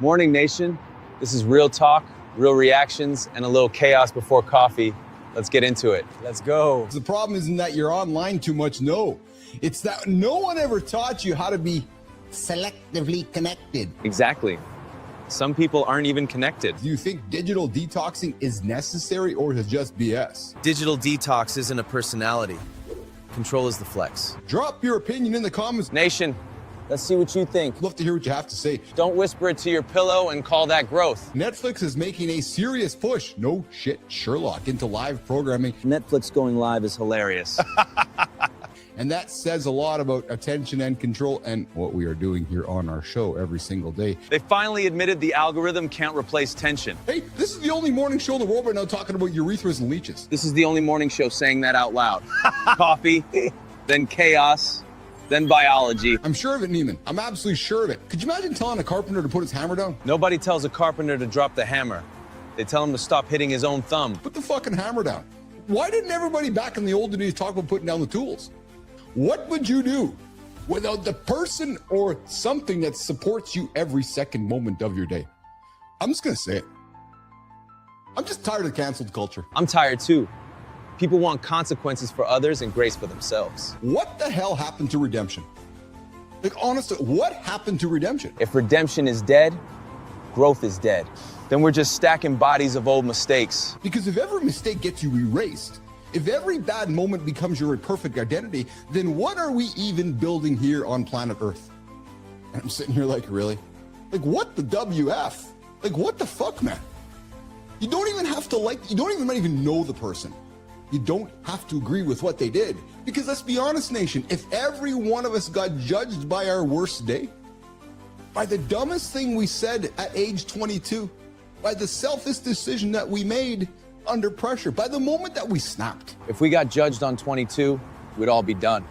Morning Nation, this is real talk, real reactions, and a little chaos before coffee. Let's get into it. Let's go. The problem isn't that you're online too much, no. It's that no one ever taught you how to be selectively connected. Exactly. Some people aren't even connected. Do you think digital detoxing is necessary or is it just BS? Digital detox isn't a personality. Control is the flex. Drop your opinion in the comments. Nation, let's see what you think. Love to hear what you have to say. Don't whisper it to your pillow and call that growth. Netflix is making a serious push, no shit, Sherlock, into live programming. Netflix going live is hilarious. And that says a lot about attention and control and what we are doing here on our show every single day. They finally admitted the algorithm can't replace tension. Hey, this is the only morning show in the world right now talking about urethras and leeches. This is the only morning show saying that out loud. Coffee, then chaos, then biology. I'm sure of it, Neiman. I'm absolutely sure of it. Could you imagine telling a carpenter to put his hammer down? Nobody tells a carpenter to drop the hammer. They tell him to stop hitting his own thumb. Put the fucking hammer down. Why didn't everybody back in the olden days talk about putting down the tools? What would you do without the person or something that supports you every second moment of your day? I'm just gonna say it. I'm just tired of canceled culture. I'm tired too. People want consequences for others and grace for themselves. What the hell happened to redemption? Like, honestly, what happened to redemption? If redemption is dead, growth is dead. Then we're just stacking bodies of old mistakes. Because if every mistake gets you erased, if every bad moment becomes your perfect identity, then what are we even building here on planet Earth? And I'm sitting here like, really? Like, what the WF? Like, what the fuck, man? You don't even have to like, you don't even know the person. You don't have to agree with what they did. Because let's be honest, nation, if every one of us got judged by our worst day, by the dumbest thing we said at age 22, by the selfish decision that we made under pressure, by the moment that we snapped. If we got judged on 22, we'd all be done.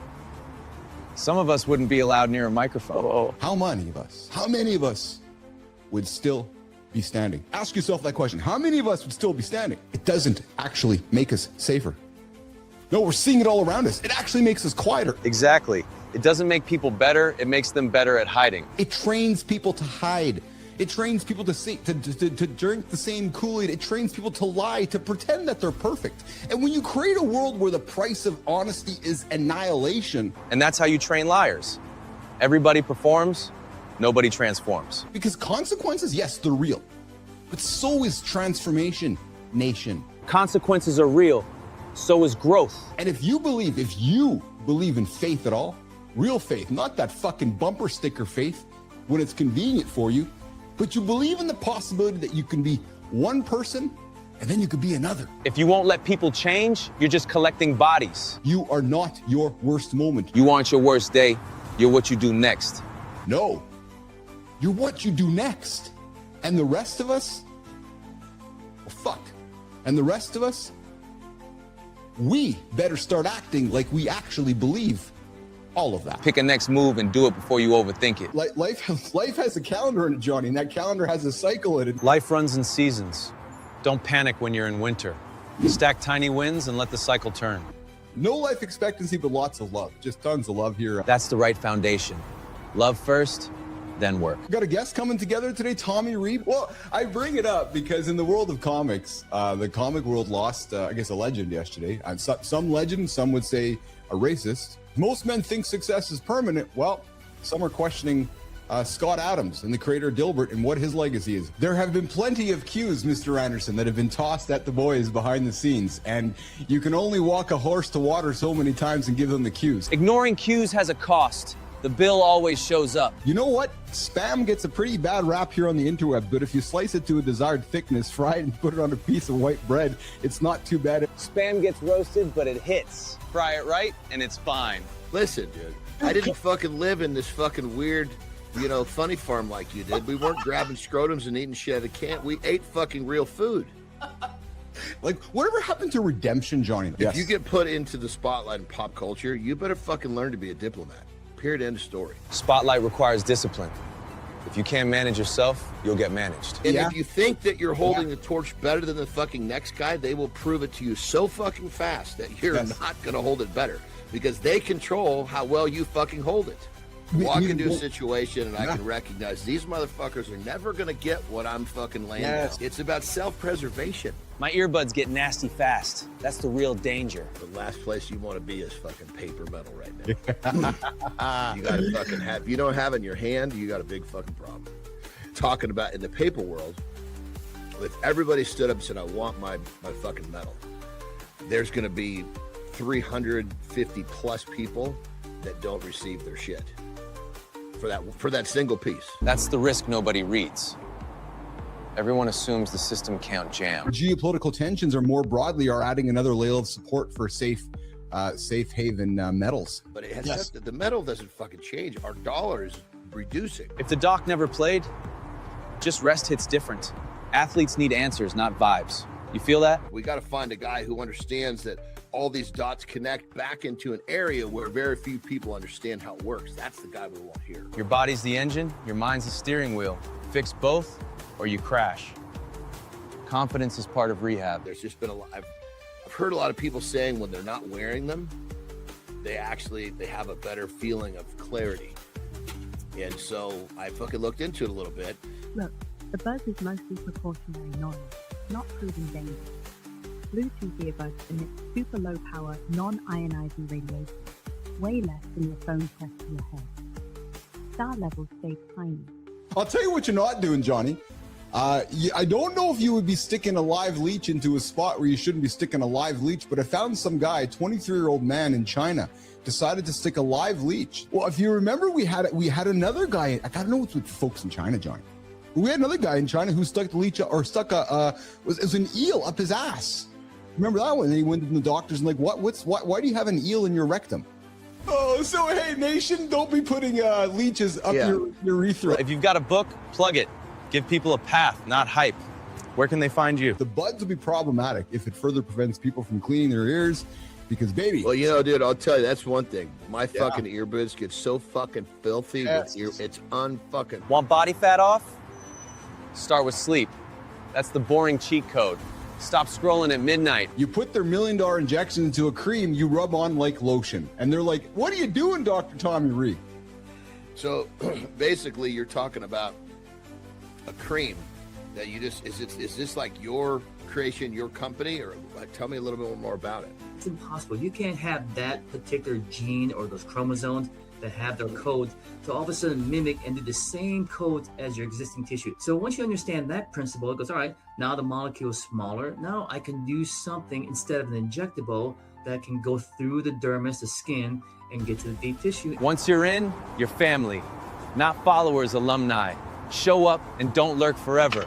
Some of us wouldn't be allowed near a microphone. How many of us would still be standing? Ask yourself that question. How many of us would still be standing? It doesn't actually make us safer. No, we're seeing it all around us. It actually makes us quieter. Exactly. It doesn't make people better, it makes them better at hiding. It trains people to hide. It trains people to drink the same Kool-Aid. It trains people to lie, to pretend that they're perfect. And when you create a world where the price of honesty is annihilation. And that's how you train liars. Everybody performs, nobody transforms. Because consequences, yes, they're real. But so is transformation, nation. Consequences are real, so is growth. And if you believe in faith at all, real faith, not that fucking bumper sticker faith when it's convenient for you, but you believe in the possibility that you can be one person and then you could be another. If you won't let people change, you're just collecting bodies. You are not your worst moment. You aren't your worst day, you're what you do next. No, you're what you do next. And the rest of us, well, fuck. And the rest of us, we better start acting like we actually believe all of that. Pick a next move and do it before you overthink it. Life has a calendar in it, Johnny, and that calendar has a cycle in it. Life runs in seasons. Don't panic when you're in winter. Stack tiny wins and let the cycle turn. No life expectancy, but lots of love. Just tons of love here. That's the right foundation. Love first, then work. Got a guest coming together today, Tommy Reed. Well, I bring it up because in the world of comics, the comic world lost, I guess, a legend yesterday. Some legend, some would say a racist. Most men think success is permanent. Well, some are questioning Scott Adams and the creator Dilbert and what his legacy is. There have been plenty of cues, Mr. Anderson, that have been tossed at the boys behind the scenes, and you can only walk a horse to water so many times and give them the cues. Ignoring cues has a cost. The bill always shows up. You know what? Spam gets a pretty bad rap here on the interweb, but if you slice it to a desired thickness, fry it and put it on a piece of white bread, it's not too bad. Spam gets roasted, but it hits. Fry it right, and it's fine. Listen, dude, I didn't fucking live in this fucking weird, funny farm like you did. We weren't grabbing scrotums and eating shit out of can. We ate fucking real food. Like, whatever happened to redemption, Johnny? If you get put into the spotlight in pop culture, you better fucking learn to be a diplomat. Period, end of story. Spotlight requires discipline. If you can't manage yourself, you'll get managed. And if you think that you're holding the torch better than the fucking next guy, they will prove it to you so fucking fast that you're not going to hold it better because they control how well you fucking hold it. walk into a situation and I can recognize these motherfuckers are never going to get what I'm fucking laying down. It's about self-preservation. My earbuds get nasty fast. That's the real danger. The last place you want to be is fucking paper metal right now. You got to fucking have, if you don't have it in your hand, you got a big fucking problem. Talking about in the paper world, if everybody stood up and said, I want my fucking metal, there's going to be 350 plus people that don't receive their shit for that single piece. That's the risk nobody reads. Everyone assumes the system can't jam. Geopolitical tensions, or more broadly, are adding another layer of support for safe haven metals. But it has the metal doesn't fucking change. Our dollar is reducing. If the doc never played, just rest hits different. Athletes need answers, not vibes. You feel that? We got to find a guy who understands that all these dots connect back into an area where very few people understand how it works. That's the guy we want here. Your body's the engine, your mind's the steering wheel. Fix both, or you crash. Confidence is part of rehab. There's just been a lot. I've heard a lot of people saying when they're not wearing them, they have a better feeling of clarity. And so I fucking looked into it a little bit. Look, the buzz is mostly precautionary noise, not proving dangerous. Bluetooth earbuds emit super low power, non-ionizing radiation, way less than your phone pressed to your head. Star levels stay tiny. I'll tell you what you're not doing, Johnny. I don't know if you would be sticking a live leech into a spot where you shouldn't be sticking a live leech, but I found some guy, a 23-year-old man in China, decided to stick a live leech. Well, if you remember, we had another guy. I gotta know what's with folks in China, Johnny. We had another guy in China who stuck the leech, or stuck it was an eel up his ass. Remember that one? And he went to the doctors and like, why do you have an eel in your rectum? Oh, so hey, nation, don't be putting leeches up your urethra. If you've got a book, plug it. Give people a path, not hype. Where can they find you? The buds will be problematic if it further prevents people from cleaning their ears, because baby. Well, you know, dude, I'll tell you, that's one thing. My fucking earbuds get so fucking filthy. Yes. It's unfucking. Want body fat off? Start with sleep. That's the boring cheat code. Stop scrolling at midnight. You put their $1 million injection into a cream you rub on like lotion. And they're like, what are you doing, Dr. Tommy Ree? So basically you're talking about a cream that you just, is this like your creation, your company, or tell me a little bit more about it. It's impossible. You can't have that particular gene or those chromosomes that have their codes to all of a sudden mimic and do the same codes as your existing tissue. So once you understand that principle, it goes, all right, now the molecule is smaller. Now I can do something instead of an injectable that can go through the dermis, the skin, and get to the deep tissue. Once you're in, you're family, not followers, alumni. Show up and don't lurk forever.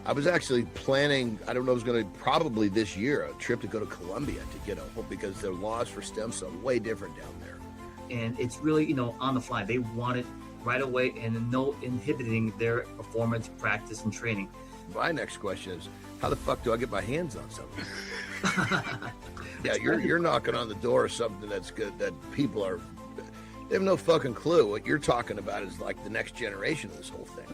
I was actually planning, I don't know, it was going to probably this year, a trip to go to Colombia to get a whole, because their laws for stem cells are way different down there. And it's really, you know, on the fly. They want it right away and no inhibiting their performance, practice, and training. My next question is, how the fuck do I get my hands on something? Yeah, you're knocking on the door of something that's good, that people are, they have no fucking clue. What you're talking about is like the next generation of this whole thing.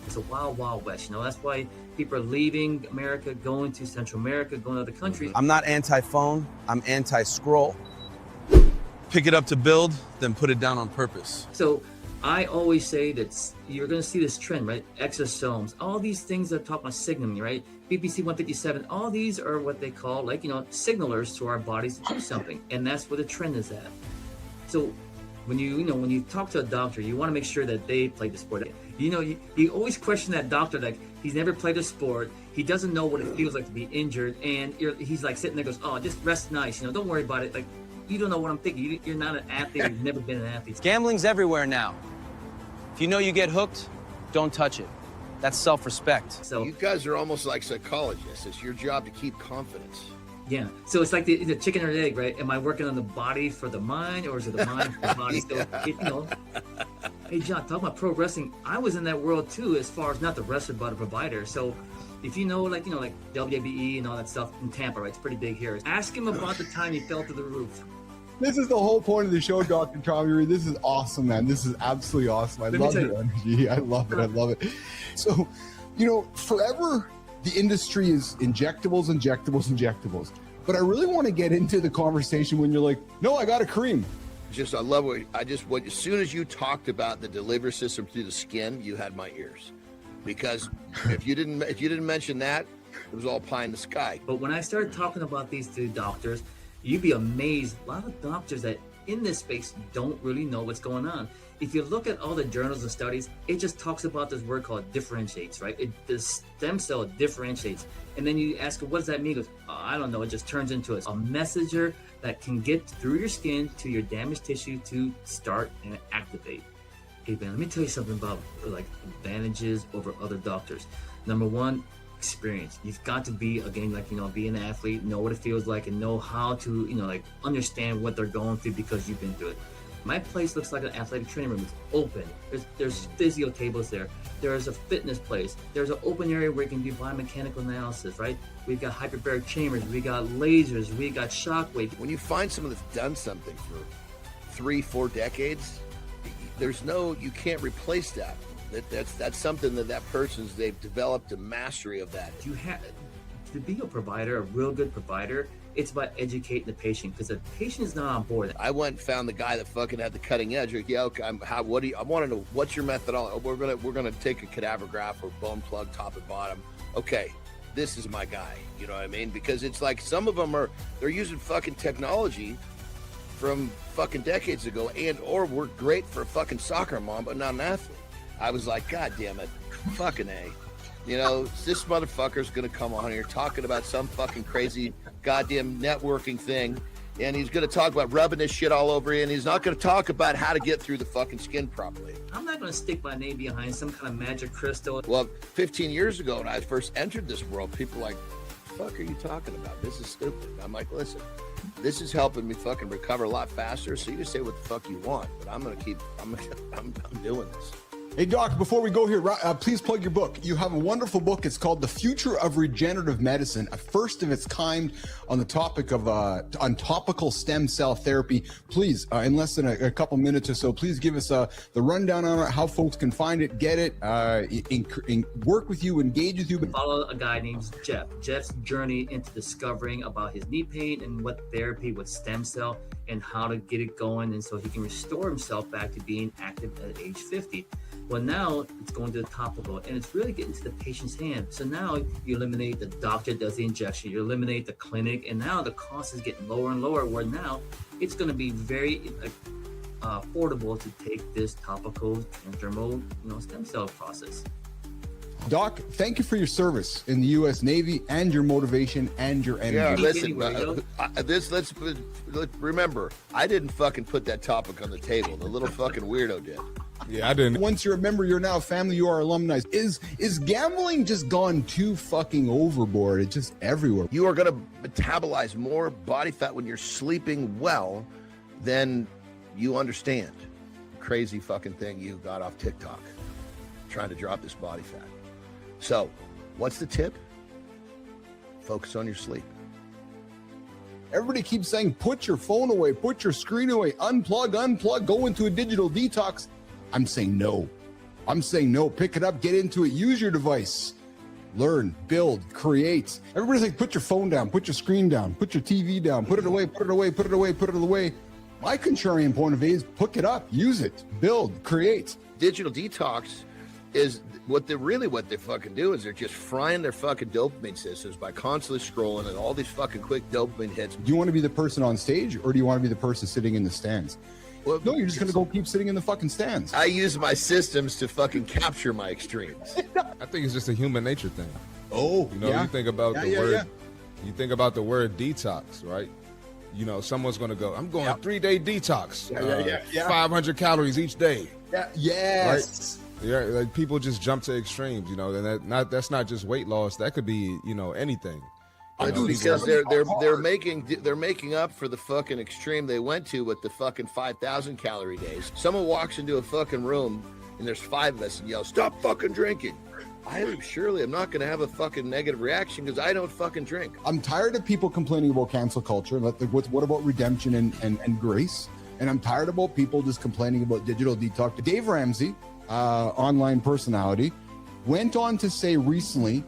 It's a wild, wild west. You know, that's why people are leaving America, going to Central America, going to other countries. I'm not anti-phone, I'm anti-scroll. Pick it up to build, then put it down on purpose. So I always say that you're going to see this trend, right? Exosomes, all these things that talk about signaling, right? BBC 157, all these are what they call, like, you know, signalers to our bodies to do something. And that's where the trend is at. So when you talk to a doctor, you want to make sure that they played the sport. You know, you always question that doctor, like, he's never played a sport. He doesn't know what it feels like to be injured. And he's like sitting there goes, oh, just rest nice. You know, don't worry about it. Like, you don't know what I'm thinking. You're not an athlete. You've never been an athlete. Gambling's everywhere now. If you know you get hooked, don't touch it. That's self-respect. So you guys are almost like psychologists. It's your job to keep confidence. Yeah. So it's like the chicken or the egg, right? Am I working on the body for the mind, or is it the mind for the body? So, you know, hey, John, talking about pro wrestling, I was in that world too, as far as not the wrestler, but a provider. So if you know, like WBE and all that stuff in Tampa, right? It's pretty big here. Ask him about the time he fell through the roof. This is the whole point of the show, Dr. Tommy Ree. This is awesome, man. This is absolutely awesome. I love your energy. I love it. I love it. So, you know, forever the industry is injectables. But I really want to get into the conversation when you're like, no, I got a cream. I love what as soon as you talked about the delivery system through the skin, you had my ears, because if you didn't mention that, it was all pie in the sky. But when I started talking about these to doctors, you'd be amazed. A lot of doctors that in this space don't really know what's going on. If you look at all the journals and studies, it just talks about this word called differentiates, right? The stem cell differentiates. And then you ask, what does that mean? It goes, oh, I don't know. It just turns into a messenger that can get through your skin to your damaged tissue to start and activate. Hey, man, let me tell you something about like advantages over other doctors. Number one, experience. You've got to be, again, like, be an athlete, know what it feels like, and know how to, like, understand what they're going through because you've been through it. My place looks like an athletic training room. It's open. There's physio tables there. There's a fitness place. There's an open area where you can do biomechanical analysis, right? We've got hyperbaric chambers. We got lasers. We got shockwave. When you find someone that's done something for 3-4 decades, you can't replace that. That's something that they've developed a mastery of that. You have to be a provider, a real good provider. It's about educating the patient, because the patient is not on board. I went and found the guy that fucking had the cutting edge. Like, yeah, okay, I want to know what's your methodology. We're gonna take a cadaver graft or bone plug top and bottom. Okay, this is my guy. You know what I mean? Because it's like some of them they're using fucking technology from fucking decades ago, or were great for a fucking soccer mom, but not an athlete. I was like, God damn it, fucking A. This motherfucker's gonna come on here talking about some fucking crazy goddamn networking thing, and he's gonna talk about rubbing this shit all over you, and he's not gonna talk about how to get through the fucking skin properly. I'm not gonna stick my name behind some kind of magic crystal. Well, 15 years ago when I first entered this world, people were like, the fuck are you talking about? This is stupid. I'm like, listen, this is helping me fucking recover a lot faster, so you can say what the fuck you want, but I'm doing this. Hey, Doc, before we go here, please plug your book. You have a wonderful book. It's called The Future of Regenerative Medicine, a first of its kind on the topic of on topical stem cell therapy. Please, in less than a couple minutes or so, please give us the rundown on it, how folks can find it, get it, work with you, engage with you. Follow a guy named Jeff. Jeff's journey into discovering about his knee pain and what therapy with stem cell and how to get it going, and so he can restore himself back to being active at age 50. Well, now it's going to the topical, and it's really getting to the patient's hand. So now you eliminate the doctor does the injection, you eliminate the clinic, and now the cost is getting lower and lower, where now it's going to be very affordable to take this topical transdermal stem cell process. Doc, thank you for your service in the U.S. Navy and your motivation and your energy. Yeah, listen, let's remember, I didn't fucking put that topic on the table. The little fucking weirdo did. Yeah, I didn't. Once you're a member, you're now family, you are alumni. Is gambling just gone too fucking overboard? It's just everywhere. You are going to metabolize more body fat when you're sleeping well than you understand. Crazy fucking thing you got off TikTok, trying to drop this body fat. So, what's the tip? Focus on your sleep. Everybody keeps saying, put your phone away, put your screen away, unplug, go into a digital detox. I'm saying no. Pick it up, get into it, use your device. Learn, build, create. Everybody's like, put your phone down, put your screen down, put your TV down, put it away. My contrarian point of view is pick it up, use it, build, create. Digital detox is what they fucking do is they're just frying their fucking dopamine systems by constantly scrolling and all these fucking quick dopamine hits. Do you want to be the person on stage, or do you want to be the person sitting in the stands? Well, no, you're just going to go keep sitting in the fucking stands. I use my systems to fucking capture my extremes. I think it's just a human nature thing. Oh, you think about the word, you think about the word detox, right? Someone's going to go, I'm going 3-day detox, 500 calories each day. Yeah. Yes. Right? Yeah, like people just jump to extremes, and that's not just weight loss. That could be, anything. Because they're making up for the fucking extreme they went to with the fucking 5,000 calorie days. Someone walks into a fucking room and there's 5 of us and yells, "Stop fucking drinking." I am not going to have a fucking negative reaction because I don't fucking drink. I'm tired of people complaining about cancel culture. What about redemption and grace? And I'm tired about people just complaining about digital detox. Dave Ramsey, online personality, went on to say recently,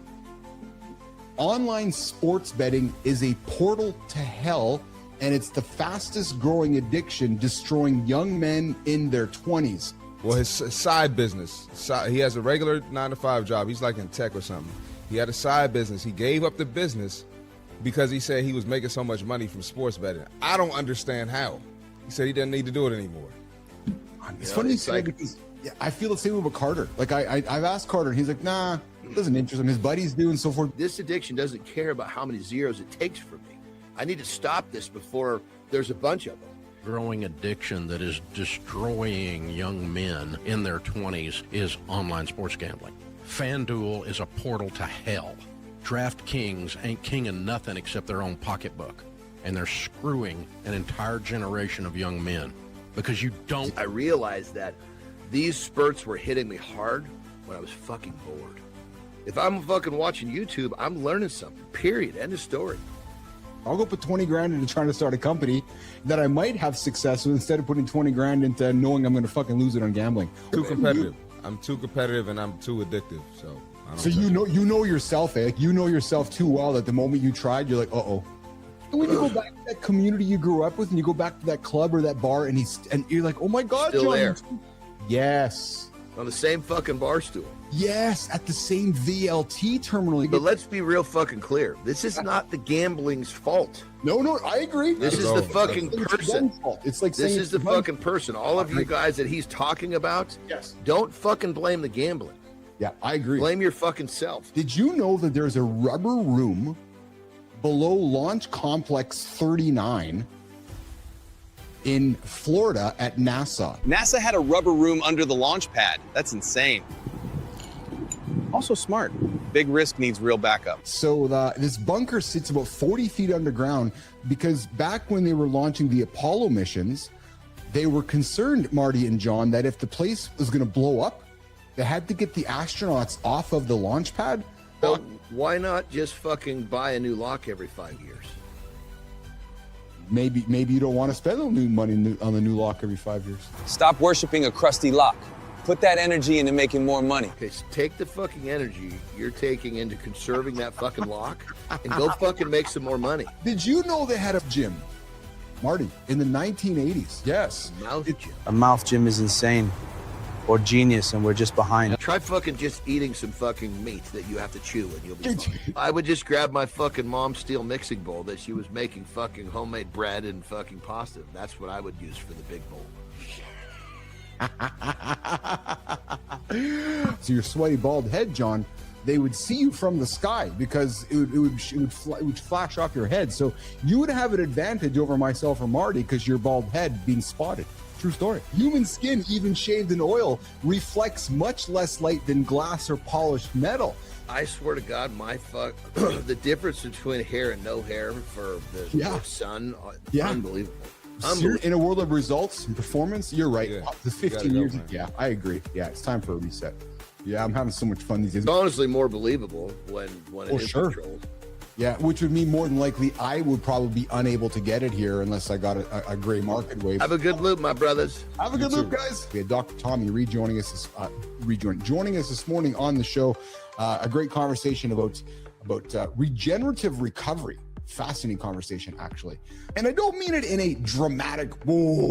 online sports betting is a portal to hell and it's the fastest growing addiction, destroying young men in their 20s. Well, his side business, he has a regular 9-to-5 job. He's like in tech or something. He had a side business. He gave up the business because he said he was making so much money from sports betting. I don't understand how. He said he didn't need to do it anymore. It's funny you say that because I feel the same way with Carter. Like I've asked Carter, and he's like, nah, it doesn't interest him. His buddies do and so forth. This addiction doesn't care about how many zeros it takes from me. I need to stop this before there's a bunch of them. Growing addiction that is destroying young men in their 20s is online sports gambling. FanDuel is a portal to hell. DraftKings ain't kinging nothing except their own pocketbook. And they're screwing an entire generation of young men because you don't. I realized that these spurts were hitting me hard when I was fucking bored. If I'm fucking watching YouTube, I'm learning something, period, end of story. I'll go put 20 grand into trying to start a company that I might have success with instead of putting 20 grand into knowing I'm going to fucking lose it on gambling. Too competitive. I'm too competitive and I'm too addictive. So you know yourself, eh? Like, you know yourself too well that the moment you tried, you're like, uh-oh. And when you go back to that community you grew up with and you go back to that club or that bar and you're like, oh my God, Still John. there. Yes. On the same fucking bar stool. Yes, at the same VLT terminal. But let's be real fucking clear. This is not the gambling's fault. No, I agree. This is the fucking person. It's like this is the fucking person. All of you guys that he's talking about, yes, don't fucking blame the gambling. Yeah, I agree. Blame your fucking self. Did you know that there's a rubber room below Launch Complex 39 in Florida at NASA? NASA had a rubber room under the launch pad. That's insane. Also smart. Big risk needs real backup. So this bunker sits about 40 feet underground because back when they were launching the Apollo missions, they were concerned, Marty and John, that if the place was going to blow up, they had to get the astronauts off of the launch pad. So why not just fucking buy a new lock every 5 years? Maybe you don't want to spend new money on the new lock every 5 years. Stop worshiping a crusty lock. Put that energy into making more money. Okay, so take the fucking energy you're taking into conserving that fucking lock and go fucking make some more money. Did you know they had a gym, Marty, in the 1980s? Yes. A mouth gym is insane. Or genius, and we're just behind. Try fucking just eating some fucking meat that you have to chew and you'll be fine. I would just grab my fucking mom's steel mixing bowl that she was making fucking homemade bread and fucking pasta. That's what I would use for the big bowl. So your sweaty bald head, John, they would see you from the sky because it would flash off your head. So you would have an advantage over myself or Marty because your bald head being spotted. True story. Human skin, even shaved in oil, reflects much less light than glass or polished metal. I swear to God, the difference between hair and no hair for the sun, unbelievable. In a world of results and performance, you're right. Yeah. The 15 years, I agree. Yeah, it's time for a reset. Yeah, I'm having so much fun these days. It's honestly more believable when it is controlled. Yeah, which would mean more than likely I would probably be unable to get it here unless I got a gray market wave. Have a good loop, my brothers. Have a good loop, guys. We had Dr. Tommy Reed joining us this morning on the show. A great conversation about regenerative recovery. Fascinating conversation, actually. And I don't mean it in a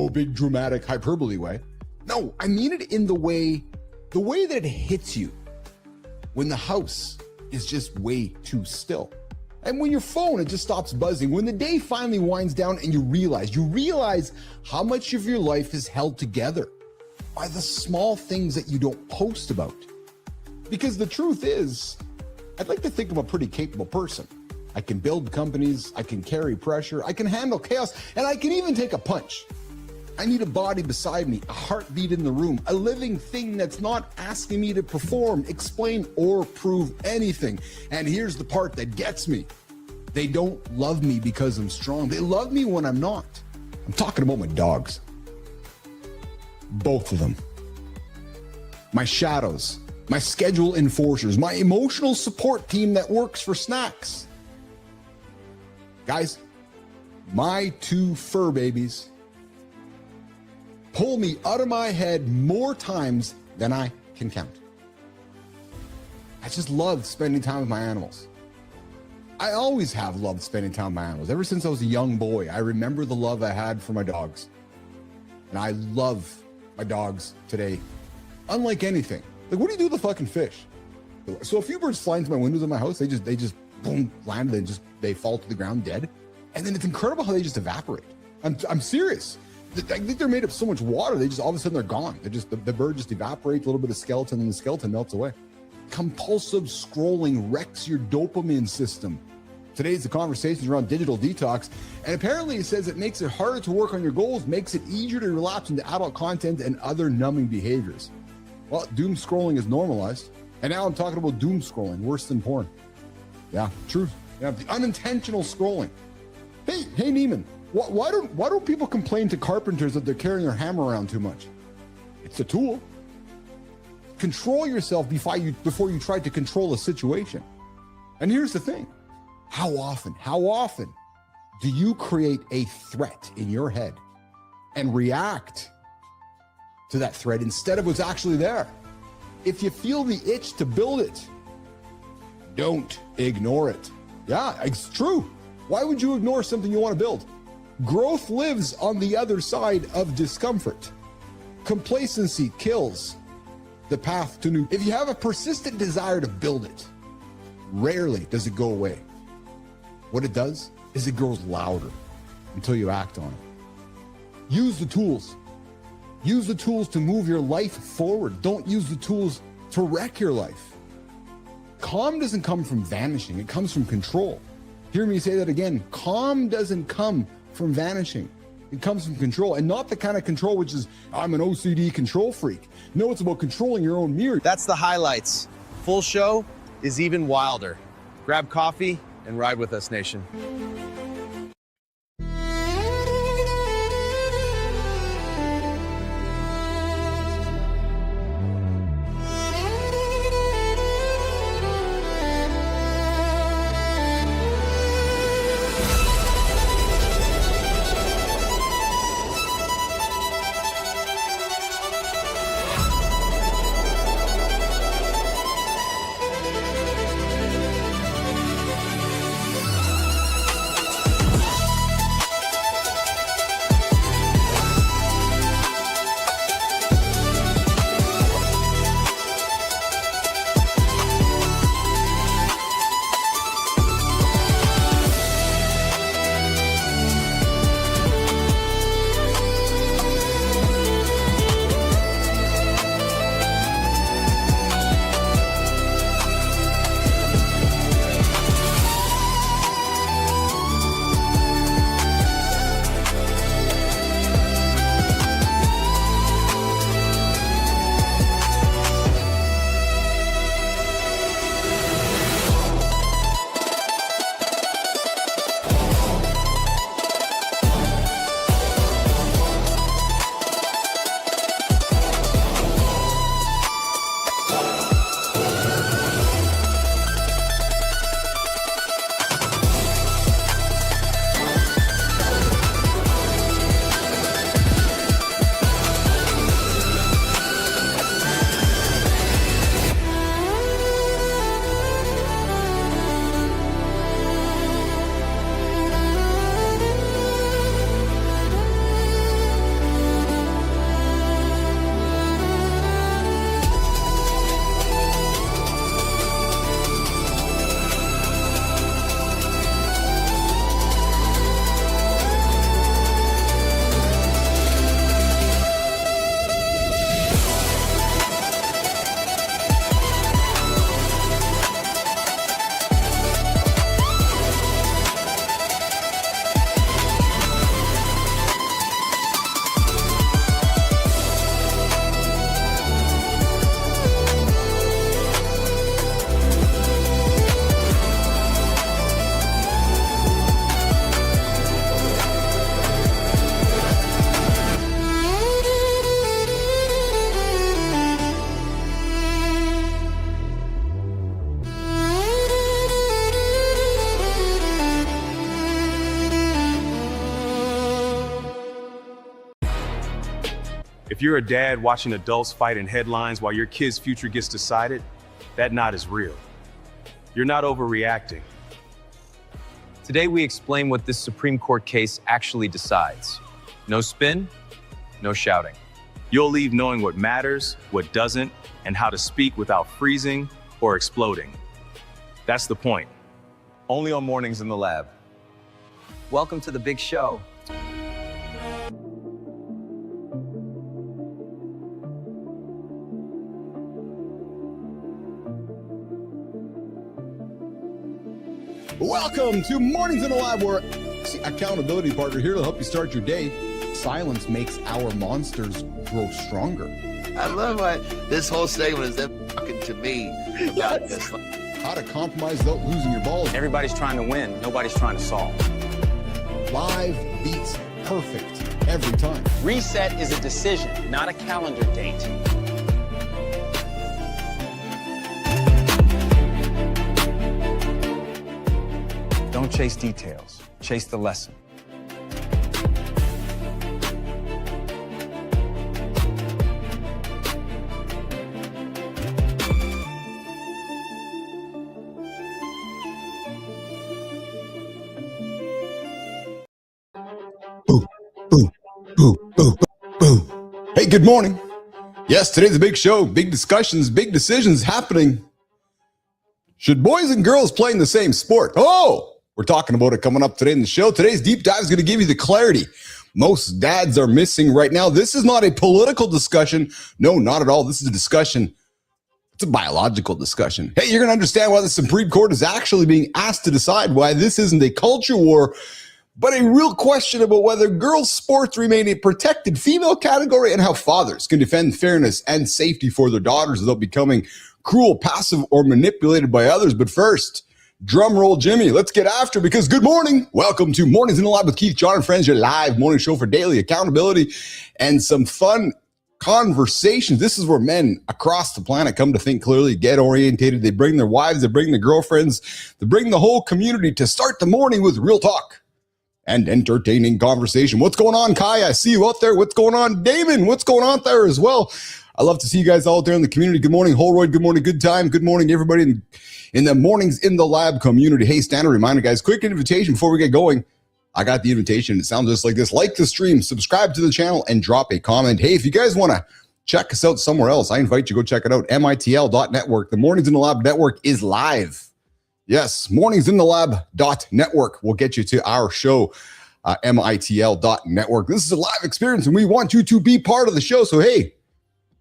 big dramatic hyperbole way. No, I mean it in the way that it hits you when the house is just way too still. And when your phone, it just stops buzzing. When the day finally winds down and you realize how much of your life is held together by the small things that you don't post about. Because the truth is, I'd like to think I'm a pretty capable person. I can build companies, I can carry pressure, I can handle chaos, and I can even take a punch. I need a body beside me, a heartbeat in the room, a living thing that's not asking me to perform, explain, or prove anything. And here's the part that gets me. They don't love me because I'm strong. They love me when I'm not. I'm talking about my dogs. Both of them. My shadows, my schedule enforcers, my emotional support team that works for snacks. Guys, my two fur babies pull me out of my head more times than I can count. I just love spending time with my animals. I always have loved spending time with my animals. Ever since I was a young boy, I remember the love I had for my dogs. And I love my dogs today. Unlike anything. Like, what do you do with the fucking fish? So a few birds fly into my windows of my house. They just boom, land, they fall to the ground dead. And then it's incredible how they just evaporate. I'm serious. I think they're made of so much water. They just, all of a sudden they're gone. The bird just evaporates, a little bit of skeleton, and the skeleton melts away. Compulsive scrolling wrecks your dopamine system. Today's the conversations around digital detox. And apparently it says it makes it harder to work on your goals, makes it easier to relapse into adult content and other numbing behaviors. Well, doom scrolling is normalized. And now I'm talking about doom scrolling, worse than porn. Yeah, truth. Yeah, the unintentional scrolling. Hey, Neiman, why don't people complain to carpenters that they're carrying their hammer around too much? It's a tool. Control yourself before you try to control a situation. And here's the thing. How often do you create a threat in your head and react to that threat instead of what's actually there? If you feel the itch to build it, don't ignore it. Yeah, it's true. Why would you ignore something you want to build? Growth lives on the other side of discomfort. Complacency kills the path to new. If you have a persistent desire to build it, rarely does it go away. What it does is it grows louder until you act on it. Use the tools. Use the tools to move your life forward. Don't use the tools to wreck your life. Calm doesn't come from vanishing. It comes from control. Hear me say that again. Calm doesn't come from vanishing. It comes from control, and not the kind of control which is, I'm an OCD control freak. No, it's about controlling your own mirror. That's the highlights. Full show is even wilder. Grab coffee and ride with us, nation. If you're a dad watching adults fight in headlines while your kid's future gets decided, that not is real. You're not overreacting. Today we explain what this Supreme Court case actually decides. No spin, no shouting. You'll leave knowing what matters, what doesn't, and how to speak without freezing or exploding. That's the point. Only on Mornings in the Lab. Welcome to the big show. Welcome to Mornings in the Lab, where accountability partner here to help you start your day. Silence makes our monsters grow stronger. I love why this whole segment is them talking to me about this. How to compromise without losing your balls. Everybody's trying to win. Nobody's trying to solve. Live beats perfect every time. Reset is a decision, not a calendar date. Don't chase details, chase the lesson. Boom, boom, boom, boom, boom. Hey, good morning. Yes, today's a big show, big discussions, big decisions happening. Should boys and girls play in the same sport? Oh, we're talking about it coming up today in the show. Today's deep dive is going to give you the clarity most dads are missing right now. This is not a political discussion. No, not at all. This is a discussion. It's a biological discussion. Hey, you're going to understand why the Supreme Court is actually being asked to decide why this isn't a culture war, but a real question about whether girls' sports remain a protected female category and how fathers can defend fairness and safety for their daughters without becoming cruel, passive, or manipulated by others. But first, drum roll, Jimmy. Let's get after it, because good morning. Welcome to Mornings in the Lab with Keith, John, and friends, your live morning show for daily accountability and some fun conversations. This is where men across the planet come to think clearly, get orientated. They bring their wives, they bring their girlfriends, they bring the whole community to start the morning with real talk and entertaining conversation. What's going on, Kai? I see you out there. What's going on, Damon? What's going on there as well? I love to see you guys out there in the community. Good morning, Holroyd. Good morning, good time. Good morning, everybody in the Mornings in the Lab community. Hey, standard reminder, guys, quick invitation before we get going. I got the invitation. It sounds just like this. Like the stream, subscribe to the channel, and drop a comment. Hey, if you guys want to check us out somewhere else, I invite you to go check it out. mitl.network. The Mornings in the Lab network is live. Yes, morningsinthelab.network will get you to our show, mitl.network. This is a live experience, and we want you to be part of the show. So, hey,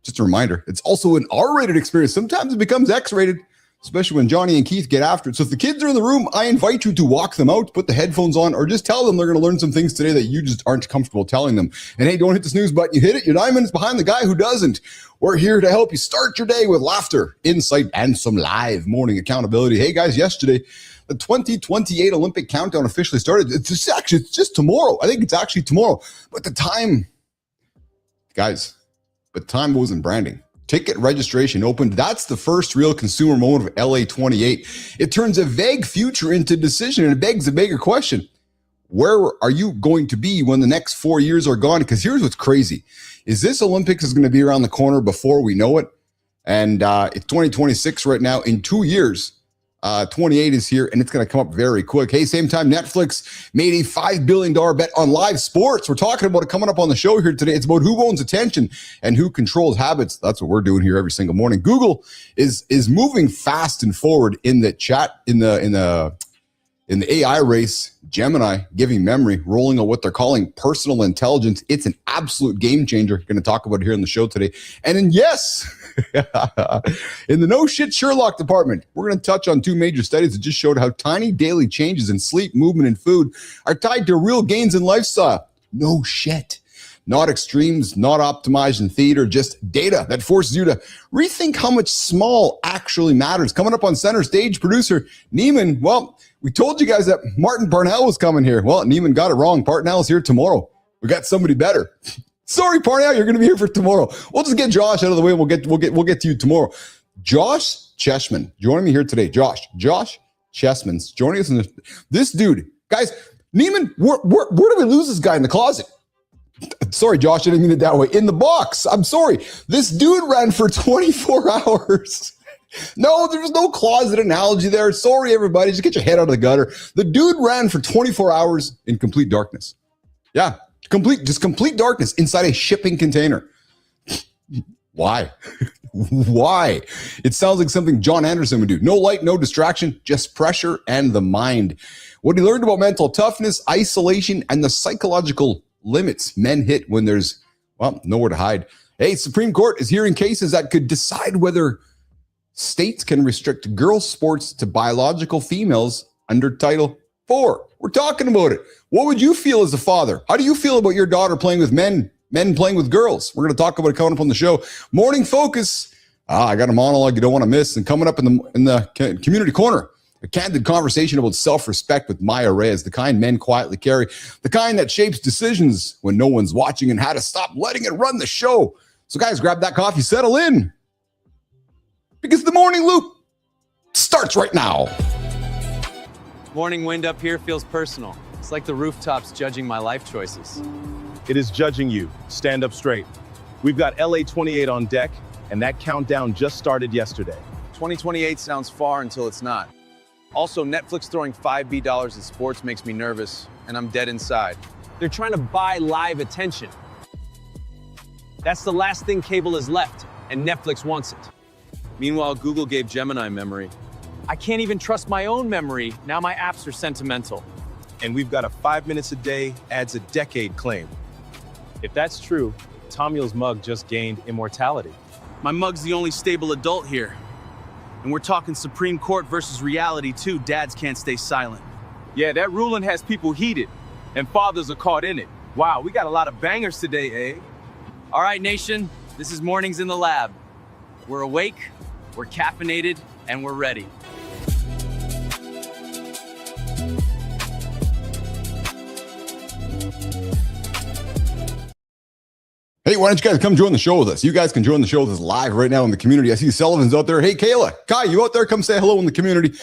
just a reminder, it's also an R-rated experience. Sometimes it becomes X-rated, especially when Johnny and Keith get after it. So if the kids are in the room, I invite you to walk them out, put the headphones on, or just tell them they're going to learn some things today that you just aren't comfortable telling them. And hey, don't hit the snooze button. You hit it, you're 9 minutes behind the guy who doesn't. We're here to help you start your day with laughter, insight, and some live morning accountability. Hey guys, yesterday, the 2028 Olympic countdown officially started. It's just tomorrow. I think it's actually tomorrow. But the time, guys, but time wasn't branding. Ticket registration opened. That's the first real consumer moment of LA 28. It turns a vague future into decision, and it begs a bigger question. Where are you going to be when the next 4 years are gone? Because here's what's crazy. Is this Olympics is going to be around the corner before we know it? And it's 2026 right now. In 2 years, 28 is here, and it's going to come up very quick. Hey, same time, Netflix made a $5 billion bet on live sports. We're talking about it coming up on the show here today. It's about who owns attention and who controls habits. That's what we're doing here every single morning. Google is moving fast and forward in the chat, in the AI race. Gemini giving memory, rolling out what they're calling personal intelligence. It's an absolute game changer. Going to talk about it here on the show today. And then, yes, in the no shit Sherlock department, we're going to touch on two major studies that just showed how tiny daily changes in sleep, movement, and food are tied to real gains in lifestyle. No shit. Not extremes, not optimized in theater, just data that forces you to rethink how much small actually matters. Coming up on center stage, producer Neiman. Well, we told you guys that Martin Parnell was coming here. Well, Neiman got it wrong. Parnell's here tomorrow. We got somebody better. Sorry, Parnell, you're going to be here for tomorrow. We'll just get Josh out of the way. We'll get to you tomorrow. Josh Chessman joining me here today. Josh Chessman's joining us. This dude, guys, Neiman, where do we lose this guy in the closet? Sorry, Josh, I didn't mean it that way. In the box. I'm sorry. This dude ran for 24 hours. No, there's no closet analogy there. Sorry, everybody. Just get your head out of the gutter. The dude ran for 24 hours in complete darkness. Yeah, complete darkness inside a shipping container. Why? Why? It sounds like something John Anderson would do. No light, no distraction, just pressure and the mind. What he learned about mental toughness, isolation, and the psychological limits men hit when there's, well, nowhere to hide. Hey, Supreme Court is hearing cases that could decide whether states can restrict girls' sports to biological females under Title IV. We're talking about it. What would you feel as a father? How do you feel about your daughter playing with men playing with girls? We're going to talk about it coming up on the show. Morning Focus. I got a monologue you don't want to miss. And coming up in the community corner, a candid conversation about self-respect with Maya Reyes, the kind men quietly carry, the kind that shapes decisions when no one's watching, and how to stop letting it run the show. So guys, grab that coffee, settle in, because the Morning Loop starts right now. Morning wind up here feels personal. It's like the rooftops judging my life choices. It is judging you. Stand up straight. We've got LA 28 on deck, and that countdown just started yesterday. 2028 sounds far until it's not. Also, Netflix throwing $5 at sports makes me nervous, and I'm dead inside. They're trying to buy live attention. That's the last thing cable is left, and Netflix wants it. Meanwhile, Google gave Gemini memory. I can't even trust my own memory. Now my apps are sentimental. And we've got a 5 minutes a day adds a decade claim. If that's true, Tomul's mug just gained immortality. My mug's the only stable adult here. And we're talking Supreme Court versus reality too. Dads can't stay silent. Yeah, that ruling has people heated, and fathers are caught in it. Wow, we got a lot of bangers today, eh? All right, nation, this is Mornings in the Lab. We're awake, we're caffeinated, and we're ready. Hey, why don't you guys come join the show with us? You guys can join the show with us live right now in the community. I see Sullivan's out there. Hey, Kayla, Kai, you out there? Come say hello in the community.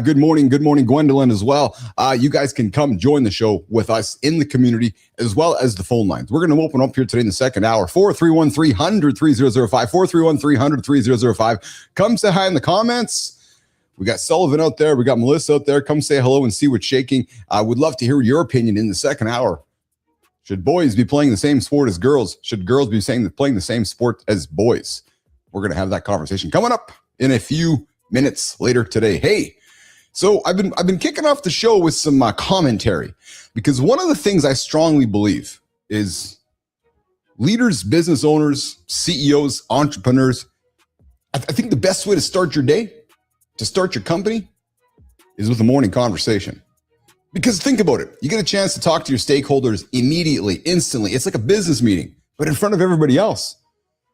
Good morning, Gwendolyn as well. You guys can come join the show with us in the community as well as the phone lines. We're going to open up here today in the second hour. 431-300-3005, 431-300-3005. Come say hi in the comments. We got Sullivan out there. We got Melissa out there. Come say hello and see what's shaking. I would love to hear your opinion in the second hour. Should boys be playing the same sport as girls? Should girls be playing the same sport as boys? We're going to have that conversation coming up in a few minutes later today. Hey, so I've been kicking off the show with some commentary, because one of the things I strongly believe is leaders, business owners, CEOs, entrepreneurs, I think the best way to start your day, to start your company, is with a morning conversation. Because think about it. You get a chance to talk to your stakeholders immediately, instantly. It's like a business meeting, but in front of everybody else.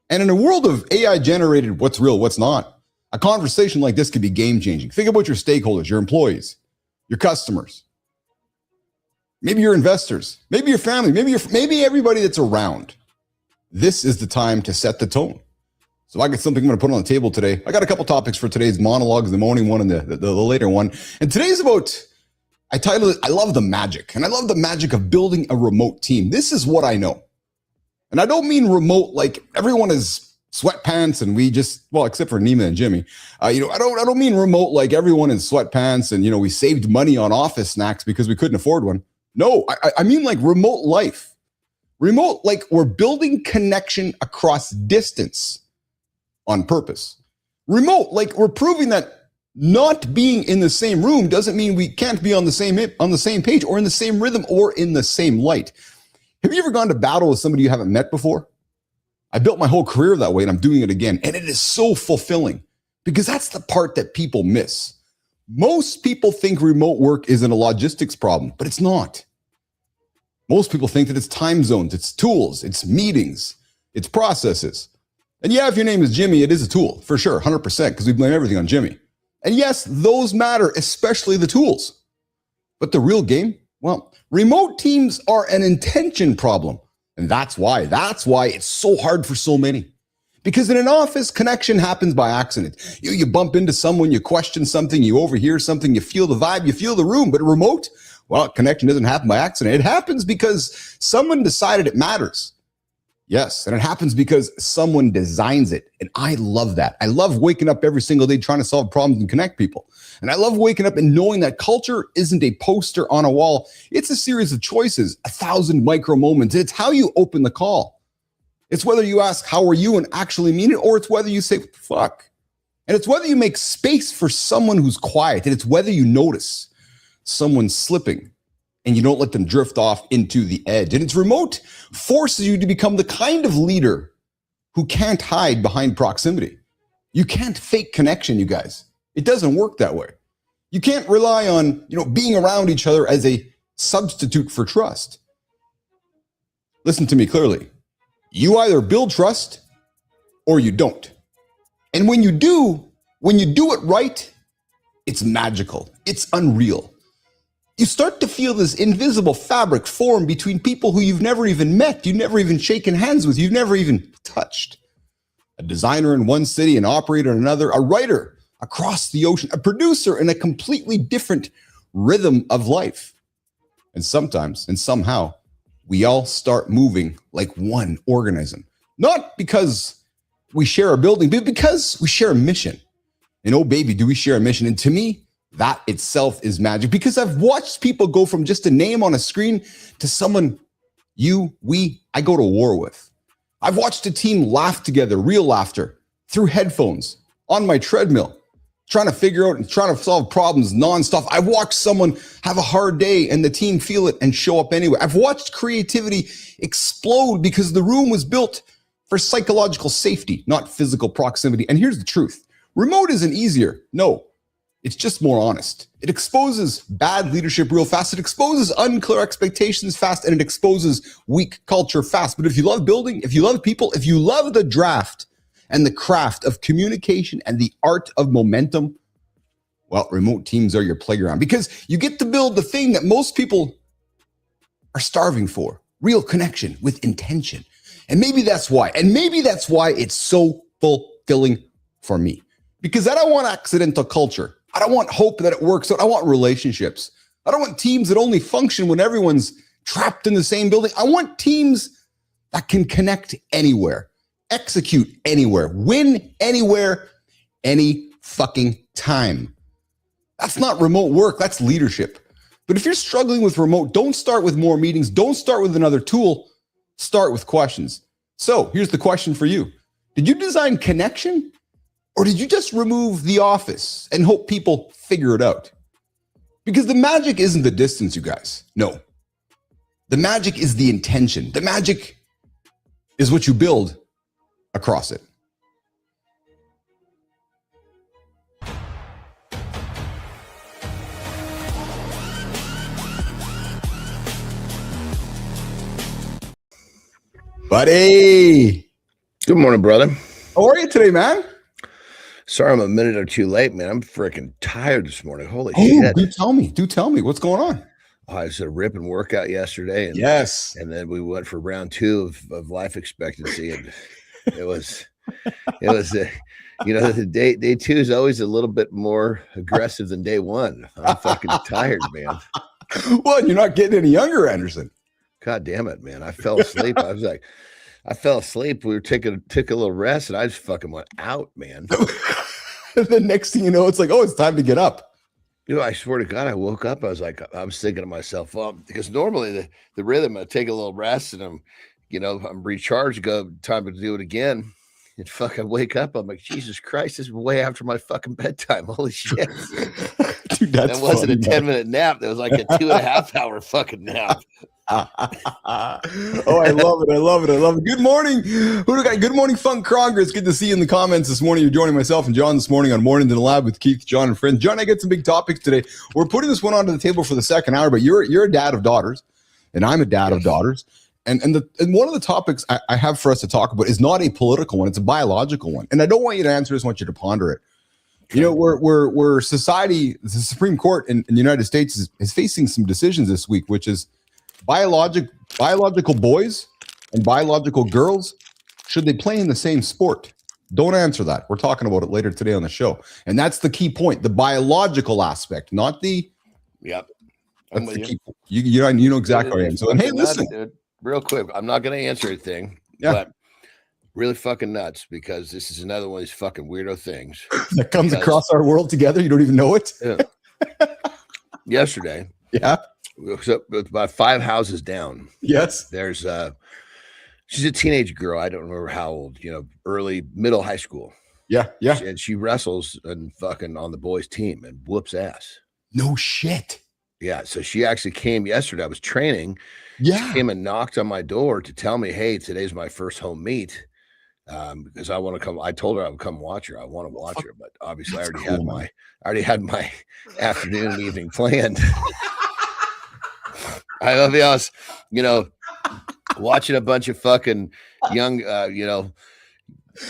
And in a world of AI-generated what's real, what's not, a conversation like this could be game-changing. Think about your stakeholders, your employees, your customers, maybe your investors, maybe your family, maybe everybody that's around. This is the time to set the tone. So I got something I'm going to put on the table today. I got a couple topics for today's monologues, the morning one and the later one. And today's about... I titled it, I love the magic. And I love the magic of building a remote team. This is what I know. And I don't mean remote like everyone is sweatpants and we just, well, except for Nima and Jimmy. I don't mean remote like everyone in sweatpants and, we saved money on office snacks because we couldn't afford one. No, I mean like remote life. Remote, like we're building connection across distance on purpose. Remote, like we're proving that not being in the same room doesn't mean we can't be on the same page or in the same rhythm or in the same light. Have you ever gone to battle with somebody you haven't met before? I built my whole career that way and I'm doing it again. And it is so fulfilling because that's the part that people miss. Most people think remote work isn't a logistics problem, but it's not. Most people think that it's time zones, it's tools, it's meetings, it's processes. And yeah, if your name is Jimmy, it is a tool for sure, 100%, because we blame everything on Jimmy. And yes, those matter, especially the tools. But the real game, well, remote teams are an intention problem. And that's why it's so hard for so many. Because in an office, connection happens by accident. You bump into someone, you question something, you overhear something, you feel the vibe, you feel the room. But remote, well, connection doesn't happen by accident. It happens because someone decided it matters. Yes, and it happens because someone designs it. And I love that. I love waking up every single day trying to solve problems and connect people. And I love waking up and knowing that culture isn't a poster on a wall. It's a series of choices, 1,000 micro moments. It's how you open the call. It's whether you ask, how are you, and actually mean it, or it's whether you say, what the fuck? And it's whether you make space for someone who's quiet. And it's whether you notice someone slipping and you don't let them drift off into the edge. And it's remote forces you to become the kind of leader who can't hide behind proximity. You can't fake connection, you guys. It doesn't work that way. You can't rely on, being around each other as a substitute for trust. Listen to me clearly. You either build trust or you don't. And when you do it right, it's magical. It's unreal. You start to feel this invisible fabric form between people who you've never even met, you've never even shaken hands with, you've never even touched. A designer in one city, an operator in another, a writer across the ocean, a producer in a completely different rhythm of life. And sometimes, and somehow, we all start moving like one organism. Not because we share a building, but because we share a mission. And oh baby, do we share a mission. And to me, that itself is magic, because I've watched people go from just a name on a screen to someone I go to war with. I've watched a team laugh together, real laughter, through headphones, on my treadmill, trying to figure out and trying to solve problems nonstop. I've watched someone have a hard day and the team feel it and show up anyway. I've watched creativity explode because the room was built for psychological safety, not physical proximity. And here's the truth. Remote isn't easier. No. It's just more honest. It exposes bad leadership real fast. It exposes unclear expectations fast, and it exposes weak culture fast. But if you love building, if you love people, if you love the draft and the craft of communication and the art of momentum, well, remote teams are your playground, because you get to build the thing that most people are starving for, real connection with intention. And maybe that's why it's so fulfilling for me, because I don't want accidental culture. I don't want hope that it works out. I want relationships. I don't want teams that only function when everyone's trapped in the same building. I want teams that can connect anywhere, execute anywhere, win anywhere, any fucking time. That's not remote work. That's leadership. But if you're struggling with remote, don't start with more meetings. Don't start with another tool. Start with questions. So here's the question for you. Did you design connection? Or did you just remove the office and hope people figure it out? Because the magic isn't the distance, you guys. No. The magic is the intention. The magic is what you build across it. Buddy. Good morning, brother. How are you today, man? Sorry, I'm a minute or two late, man. I'm freaking tired this morning. Holy shit. Do tell me. What's going on? I was at a ripping workout yesterday. And, yes. And then we went for round 2 of life expectancy. And it was the day 2 is always a little bit more aggressive than day 1. I'm fucking tired, man. Well, you're not getting any younger, Anderson. God damn it, man. I fell asleep. I fell asleep. We took a little rest, and I just fucking went out, man. The next thing you know, it's like, oh, it's time to get up. I swear to God, I woke up. I was thinking to myself, because normally the rhythm, I take a little rest and I'm recharged, time to do it again. And fucking wake up. I'm like, Jesus Christ, this is way after my fucking bedtime. Holy shit. Dude, that wasn't a 10-minute nap. That was like a 2.5 hour fucking nap. Oh, I love it. Good morning. Who do we got? Good morning, Funk Kronger. It's good to see you in the comments this morning. You're joining myself and John this morning on Morning in the Lab with Keith, John, and friends. John, I got some big topics today. We're putting this one onto the table for the second hour, but you're a dad of daughters, and I'm a dad of daughters. And one of the topics I have for us to talk about is not a political one; it's a biological one. And I don't want you to answer this; I want you to ponder it. We're society, the Supreme Court in the United States is facing some decisions this week, which is biological boys and biological girls, should they play in the same sport? Don't answer that. We're talking about it later today on the show. And that's the key point, the biological aspect, not the... Yep. That's the key. You know exactly what I am. So, hey, listen. Dude, real quick, I'm not going to answer anything. Yeah. But really fucking nuts because this is another one of these fucking weirdo things that comes across our world together. You don't even know it. Yeah. Yesterday, so about 5 houses down. Yes, there's she's a teenage girl. I don't remember how old. Early, middle, high school. Yeah. And she wrestles and fucking on the boys' team and whoops ass. No shit. Yeah. So she actually came yesterday. I was training. Yeah. She came and knocked on my door to tell me, hey, today's my first home meet. Because I want to come. I told her I would come watch her. I want to watch her, but obviously I already had my afternoon and evening planned. I'll be honest, watching a bunch of fucking young,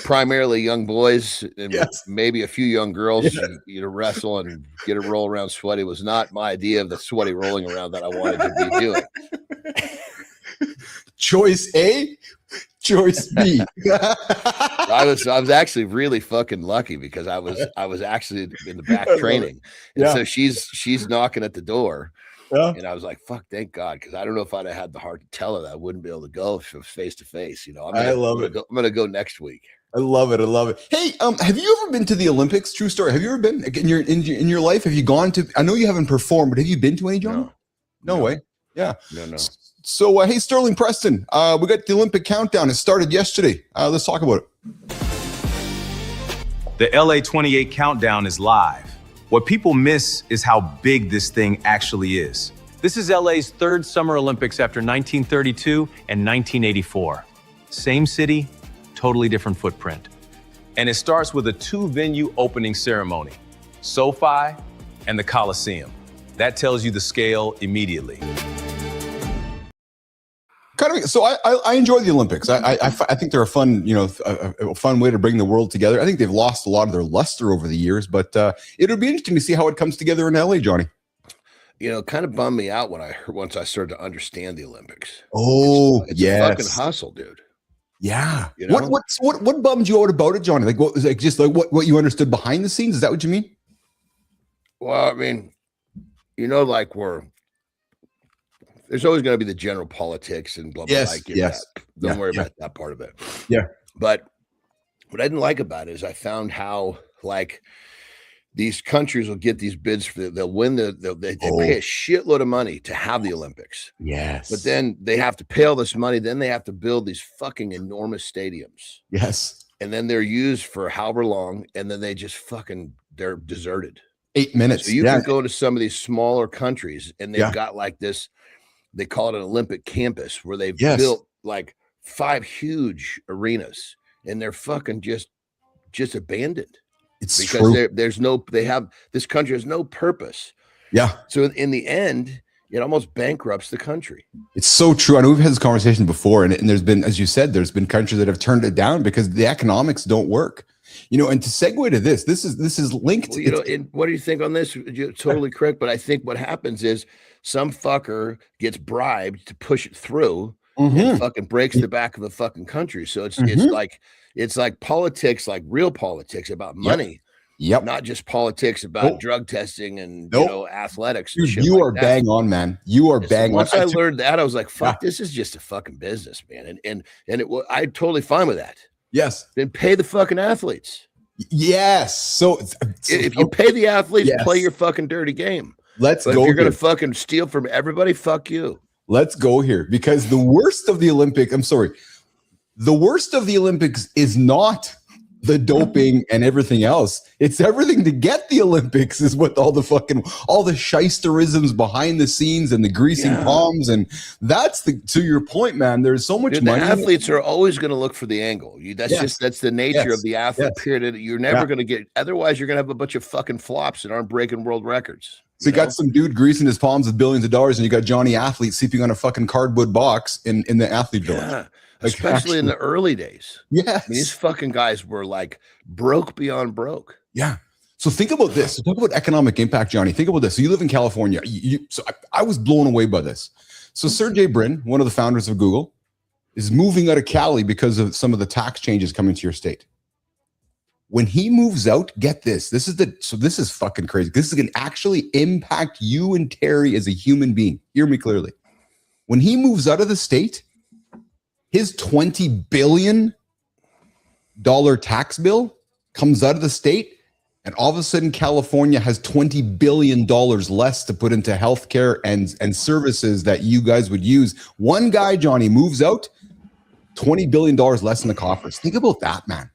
primarily young boys and maybe a few young girls, wrestle and get a roll around sweaty was not my idea of the sweaty rolling around that I wanted to be doing. Choice A, choice B. I was actually really fucking lucky because I was actually in the back training, and so she's knocking at the door, and I was like, "Fuck, thank God," because I don't know if I'd have had the heart to tell her that I wouldn't be able to go if it was face to face. I'm gonna go next week. I love it. Hey, have you ever been to the Olympics? True story. Have you ever been in your life? Have you gone to? I know you haven't performed, but have you been to any, John? No way. Yeah. No. So, hey, Sterling Preston, we got the Olympic countdown. It started yesterday. Let's talk about it. The LA 28 countdown is live. What people miss is how big this thing actually is. This is LA's third Summer Olympics after 1932 and 1984. Same city, totally different footprint. And it starts with a 2-venue opening ceremony, SoFi and the Coliseum. That tells you the scale immediately. So I enjoy the Olympics. I think they're a fun, a fun way to bring the world together. I think they've lost a lot of their luster over the years, but it'll be interesting to see how it comes together in LA, Johnny. Kind of bummed me out once I started to understand the Olympics. Oh, it's a fucking hustle, dude. Yeah. What bummed you out about it, Johnny? Like what was what you understood behind the scenes? Is that what you mean? Well, I mean, there's always going to be the general politics and blah, blah, blah. Don't worry about that part of it. Yeah. But what I didn't like about it is I found how, these countries will get these bids they'll win they pay a shitload of money to have the Olympics. Yes. But then they have to pay all this money. Then they have to build these fucking enormous stadiums. Yes. And then they're used for however long. And then they just they're deserted. 8 minutes. So you can go to some of these smaller countries and they've got this. They call it an Olympic campus where they've built 5 huge arenas and they're fucking just abandoned. It's because true. This country has no purpose. Yeah. So in the end, it almost bankrupts the country. It's so true. I know we've had this conversation before, and there's been, as you said, there's been countries that have turned it down because the economics don't work. And to segue to this is linked. Well, and what do you think on this? You're totally correct, but I think what happens is some fucker gets bribed to push it through and fucking breaks the back of the fucking country. So it's like politics, like real politics about money. Yep. Not just politics about drug testing and athletics. Dude, you are bang on, man. You are bang on. Once I learned that, I was like, fuck, this is just a fucking business, man. And I'm totally fine with that. Yes. Then pay the fucking athletes. Yes. So if you pay the athletes, play your fucking dirty game. Let's go. If you're going to fucking steal from everybody, fuck you. Let's go here, because the worst of the Olympics is not the doping and everything else. It's everything to get the Olympics is what all the shysterisms behind the scenes and the greasing palms. And that's to your point, man, there's so much money. The athletes are always going to look for the angle. That's the nature of the athlete period. You're never going to get, otherwise you're going to have a bunch of fucking flops that aren't breaking world records. So you got some dude greasing his palms with billions of dollars, and you got Johnny Athlete sleeping on a fucking cardboard box in the athlete village. Yeah. Especially in the early days. Yes. These fucking guys were broke beyond broke. Yeah. So think about this. So talk about economic impact, Johnny. Think about this. So you live in California. So I was blown away by this. So Sergey Brin, one of the founders of Google, is moving out of Cali because of some of the tax changes coming to your state. When he moves out, get this. This is fucking crazy. This is going to actually impact you and Terry as a human being. Hear me clearly. When he moves out of the state, his $20 billion tax bill comes out of the state, and all of a sudden California has $20 billion less to put into healthcare and services that you guys would use. One guy, Johnny, moves out, $20 billion less in the coffers. Think about that, man.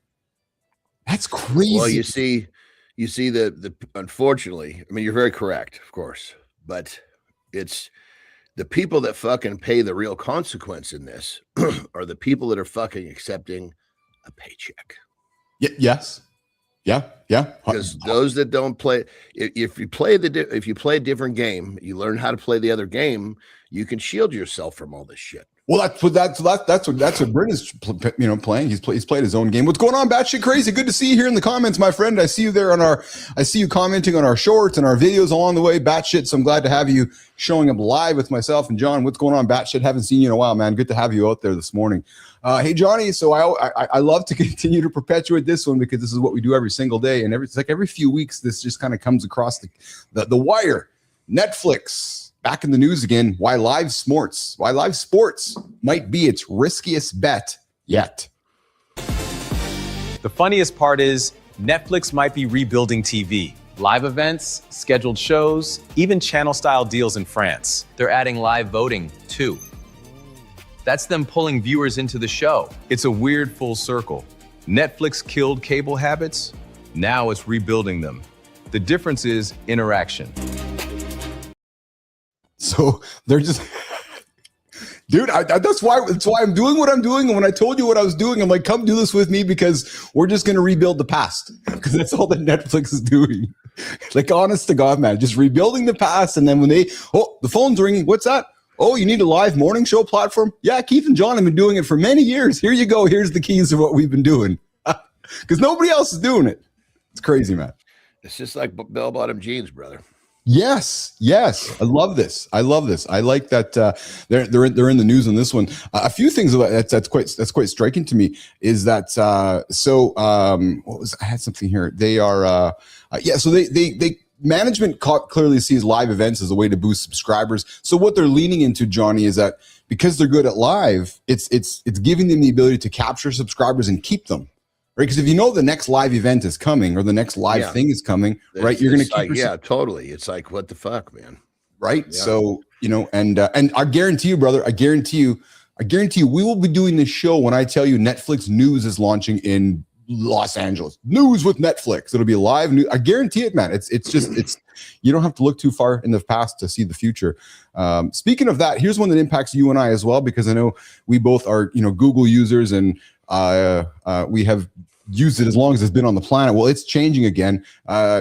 That's crazy. Well, you see the unfortunately, I mean, you're very correct, of course, but it's the people that fucking pay the real consequence in this are the people that are fucking accepting a paycheck. Yes. Yeah. Because those that don't play, if you play a different game, you learn how to play the other game, you can shield yourself from all this shit. Well, that's what Brent is playing. He's played his own game. What's going on, batshit crazy? Good to see you here in the comments, my friend. I see you there I see you commenting on our shorts and our videos along the way, batshit. So I'm glad to have you showing up live with myself and John. What's going on, batshit? Haven't seen you in a while, man. Good to have you out there this morning. Hey, Johnny. So I love to continue to perpetuate this one because this is what we do every single day, and every few weeks this just kind of comes across the wire. Netflix. Back in the news again, why live sports might be its riskiest bet yet. The funniest part is Netflix might be rebuilding TV. Live events, scheduled shows, even channel-style deals in France. They're adding live voting, too. That's them pulling viewers into the show. It's a weird full circle. Netflix killed cable habits. Now it's rebuilding them. The difference is interaction. So they're just, dude, that's why I'm doing what I'm doing. And when I told you what I was doing, I'm like, come do this with me because we're just going to rebuild the past, because that's all that Netflix is doing. Like, honest to God, man, just rebuilding the past. And then when the phone's ringing, what's that? Oh, you need a live morning show platform? Yeah, Keith and John have been doing it for many years. Here you go. Here's the keys to what we've been doing, because nobody else is doing it. It's crazy, man. It's just like bell-bottom jeans, brother. Yes. I love this. I like that they're in the news on this one. A few things that's quite striking to me is that I had something here. They are so they management clearly sees live events as a way to boost subscribers. So what they're leaning into, Johnny, is that because they're good at live, it's giving them the ability to capture subscribers and keep them. Right, because if you know the next live event is coming or the next live thing is coming, right, you're going to keep totally. It's like, what the fuck, man? Right. Yeah. So, and I guarantee you, brother, I guarantee you, we will be doing this show when I tell you Netflix news is launching in Los Angeles. News with Netflix. It'll be live news. I guarantee it, man. It's you don't have to look too far in the past to see the future. Speaking of that, here's one that impacts you and I as well, because I know we both are, Google users, and we have used it as long as it's been on the planet. Well, it's changing again.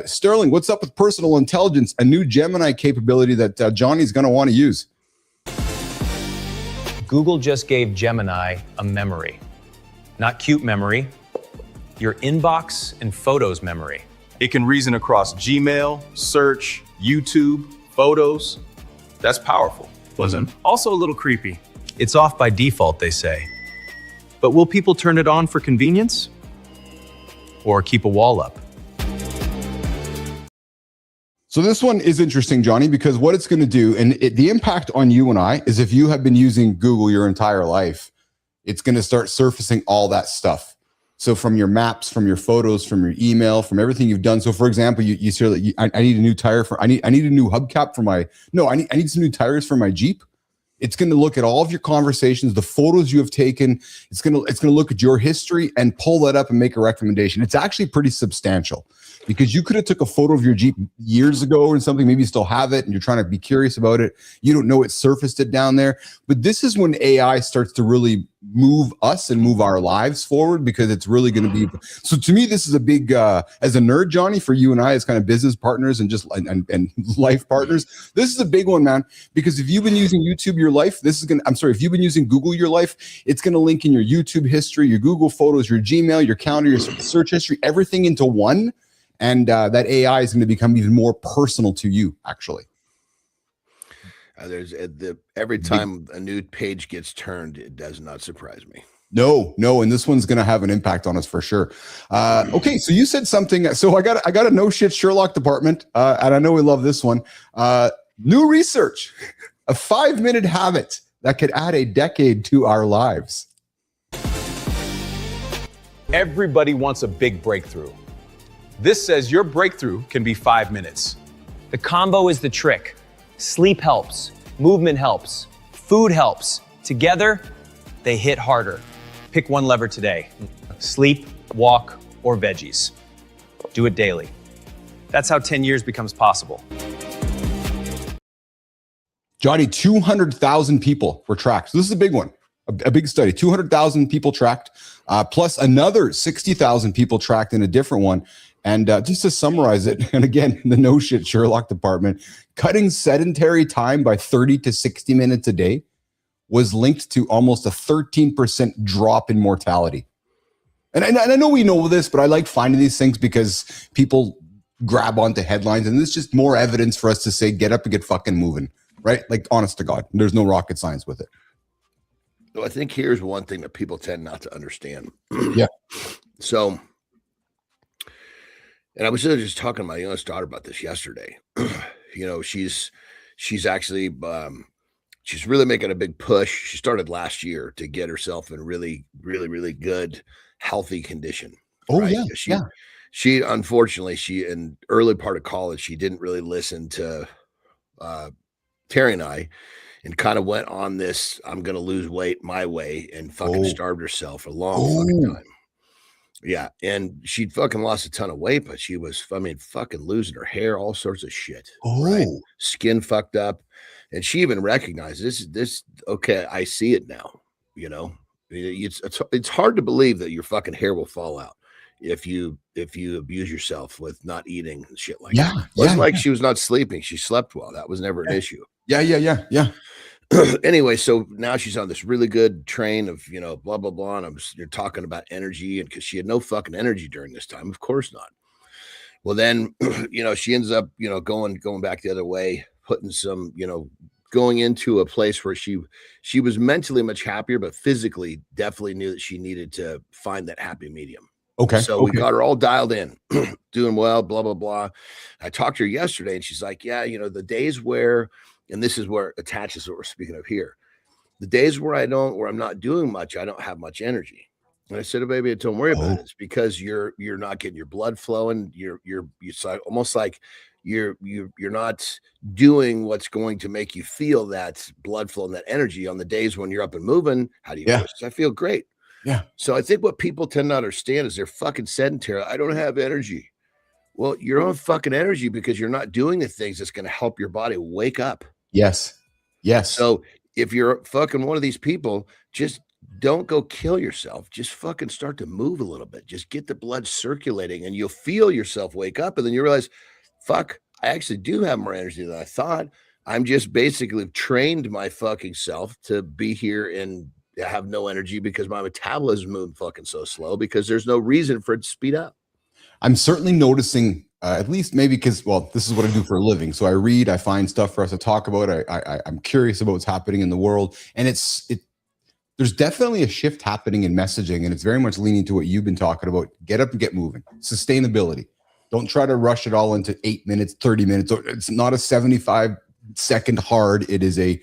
Sterling, what's up with personal intelligence, a new Gemini capability that Johnny's going to want to use? Google just gave Gemini a memory. Not cute memory, your inbox and photos memory. It can reason across Gmail, search, YouTube, photos. That's powerful. Wasn't. Also a little creepy. It's off by default, they say. But will people turn it on for convenience? Or keep a wall up? So this one is interesting, Johnny, because what it's going to do, and the impact on you and I, is if you have been using Google your entire life, it's going to start surfacing all that stuff. So from your maps, from your photos, from your email, from everything you've done. So for example, you say that I need a new tire I need a new hubcap for I need some new tires for my Jeep. It's going to look at all of your conversations, the photos you have taken. It's going to look at your history and pull that up and make a recommendation. It's actually pretty substantial, because you could have took a photo of your Jeep years ago or something. Maybe you still have it and you're trying to be curious about it. You don't know it surfaced it down there. But this is when AI starts to really move us and move our lives forward, because it's really going to be. So to me, this is a big, as a nerd, Johnny, for you and I as kind of business partners and just and life partners, this is a big one, man. Because if you've been using YouTube your life, if you've been using Google your life, it's going to link in your YouTube history, your Google photos, your Gmail, your calendar, your search history, everything into one. And that AI is going to become even more personal to you, actually. Every time a new page gets turned, it does not surprise me. No, and this one's going to have an impact on us for sure. Okay, so you said something. So I got a no shit Sherlock department, and I know we love this one. New research, a 5-minute habit that could add a decade to our lives. Everybody wants a big breakthrough. This says your breakthrough can be 5 minutes. The combo is the trick. Sleep helps, movement helps, food helps. Together, they hit harder. Pick one lever today. Sleep, walk, or veggies. Do it daily. That's how 10 years becomes possible. Johnny, 200,000 people were tracked. So this is a big one, a big study. 200,000 people tracked, plus another 60,000 people tracked in a different one. And just to summarize it, and again, the no shit Sherlock department, cutting sedentary time by 30 to 60 minutes a day was linked to almost a 13% drop in mortality. And I know we know this, but I like finding these things because people grab onto headlines, and it's just more evidence for us to say, get up and get fucking moving, right? Like, honest to God, there's no rocket science with it. Well, I think here's one thing that people tend not to understand. Yeah. So, and I was just talking to my youngest daughter about this yesterday. You know, she's actually, she's really making a big push. She started last year to get herself in really, really, really good, healthy condition. Oh, right? yeah. She unfortunately, in early part of college, she didn't really listen to Terry and I, and kind of went on this, I'm going to lose weight my way, and fucking starved herself a long fucking time. Yeah. And she'd fucking lost a ton of weight, but she was, fucking losing her hair, all sorts of shit. Right? Skin fucked up. And she even recognized this, okay, I see it now. You know, it's hard to believe that your fucking hair will fall out if you abuse yourself with not eating and shit like that. It wasn't like she was not sleeping. She slept well. That was never an issue. Yeah. Anyway, so now she's on this really good train of, you know, blah, blah, blah. And you're talking about energy, and because she had no fucking energy during this time. Of course not. Well, then, you know, she ends up, you know, going back the other way, putting some, you know, going into a place where she was mentally much happier, but physically definitely knew that she needed to find that happy medium. Okay. So we got her all dialed in, doing well, blah, blah, blah. I talked to her yesterday, and she's like, yeah, you know, the days where, and this is where it attaches what we're speaking of here. The days where I'm not doing much, I don't have much energy. And I said, oh, baby, don't worry about it. It's because you're not getting your blood flowing. It's almost like you're not doing what's going to make you feel that blood flow and that energy on the days when you're up and moving. How do you feel? I feel great. Yeah. So I think what people tend to understand is they're fucking sedentary. I don't have energy. Well, you're on fucking energy because you're not doing the things that's going to help your body wake up. Yes. So if you're fucking one of these people, just don't go kill yourself. Just fucking start to move a little bit. Just get the blood circulating, and you'll feel yourself wake up. And then you realize, fuck, I actually do have more energy than I thought. I'm just basically trained my fucking self to be here and have no energy because my metabolism moving fucking so slow because there's no reason for it to speed up. I'm certainly noticing, at least maybe because, well, this is what I do for a living. So I read, I find stuff for us to talk about. I'm curious about what's happening in the world. And there's definitely a shift happening in messaging, and it's very much leaning to what you've been talking about. Get up and get moving. Sustainability. Don't try to rush it all into 8 minutes, 30 minutes. It's not a 75-second hard. It is a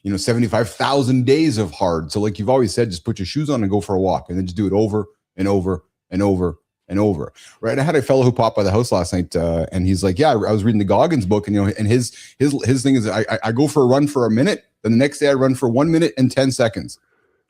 75,000 days of hard. So like you've always said, just put your shoes on and go for a walk, and then just do it over and over and over and over. Right. I had a fellow who popped by the house last night, and he's like, yeah, I was reading the Goggins book, and and his thing is I go for a run for a minute, then the next day I run for 1 minute and 10 seconds.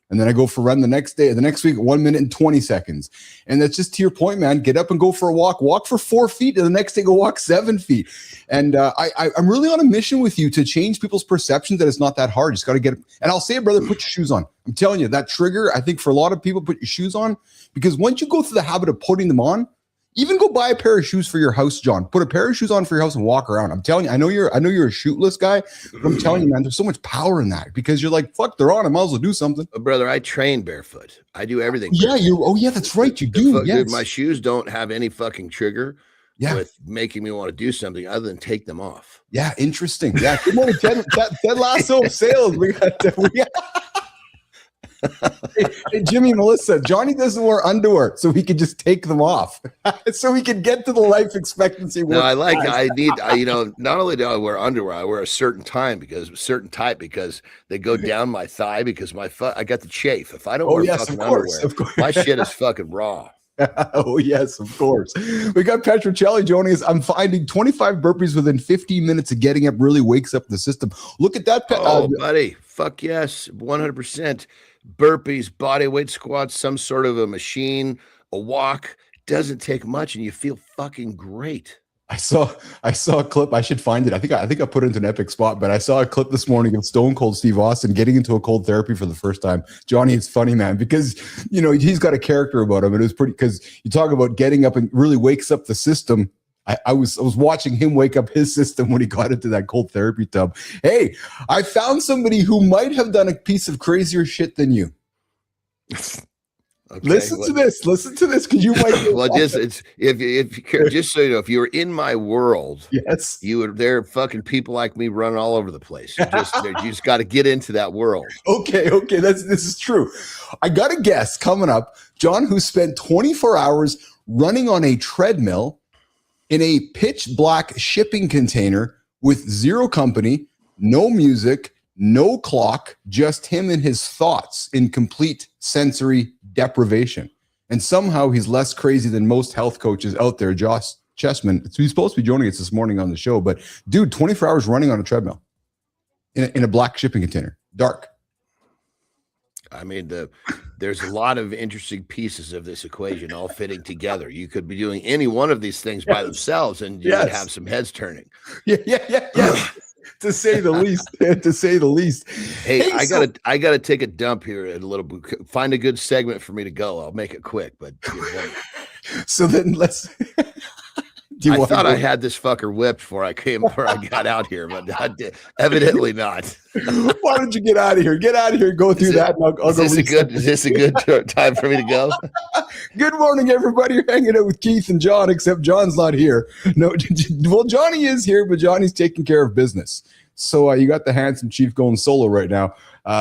And then I go for a run the next week, 1 minute and 20 seconds. And that's just to your point, man. Get up and go for a walk for 4 feet, and the next day go walk 7 feet. And I'm really on a mission with you to change people's perception that it's not that hard. You just got to get, and I'll say it, brother, put your shoes on. I'm telling you, that trigger, I think for a lot of people, put your shoes on, because once you go through the habit of putting them on, even go buy a pair of shoes for your house, John. Put a pair of shoes on for your house and walk around. I'm telling you, I know you're a shootless guy, but I'm telling you, man, there's so much power in that, because you're like, fuck, they're on. I might as well do something. But brother, I train barefoot. I do everything. Yeah, that's right. You do. Yes. Dude, my shoes don't have any fucking trigger with making me want to do something other than take them off. Yeah, interesting. Yeah, good morning, Ted Lasso of sales. We got hey, Jimmy, Melissa, Johnny doesn't wear underwear, so he could just take them off, so he could get to the life expectancy. No, not only do I wear underwear, I wear a certain type because they go down my thigh, because I got the chafe. If I don't wear fucking underwear, my shit is fucking raw. Oh, yes, of course. We got Petrocelli joining us. I'm finding 25 burpees within 15 minutes of getting up really wakes up the system. Look at that. Buddy. Fuck yes. 100%. Burpees, body weight squats, some sort of a machine, a walk. Doesn't take much and you feel fucking great. I saw a clip. I should find it. I think I put it into an epic spot, but I saw a clip this morning of Stone Cold Steve Austin getting into a cold therapy for the first time. Johnny, it's funny, man, because he's got a character about him. It was pretty, because you talk about getting up and really wakes up the system. I was watching him wake up his system when he got into that cold therapy tub. Hey, I found somebody who might have done a piece of crazier shit than you. Okay, listen to this, because you might. Well, just so you know, if you were in my world, yes, there are fucking people like me running all over the place. You just got to get into that world. Okay, this is true. I got a guest coming up, John, who spent 24 hours running on a treadmill in a pitch black shipping container with zero company, no music, no clock, just him and his thoughts in complete sensory deprivation. And somehow he's less crazy than most health coaches out there. Josh Chessman, he's supposed to be joining us this morning on the show, but dude, 24 hours running on a treadmill in a black shipping container, dark. I mean, there's a lot of interesting pieces of this equation all fitting together. You could be doing any one of these things by themselves and you would have some heads turning. Yeah. To say the least. Hey, I gotta take a dump here in a little bit. Find a good segment for me to go. I'll make it quick, but so then let's. I thought I had this fucker whipped before I got out here, but evidently not. Why don't you get out of here? Get out of here. Go through that. Is this a good time for me to go? Good morning, everybody. You're hanging out with Keith and John, except John's not here. No, well, Johnny is here, but Johnny's taking care of business. So you got the handsome chief going solo right now.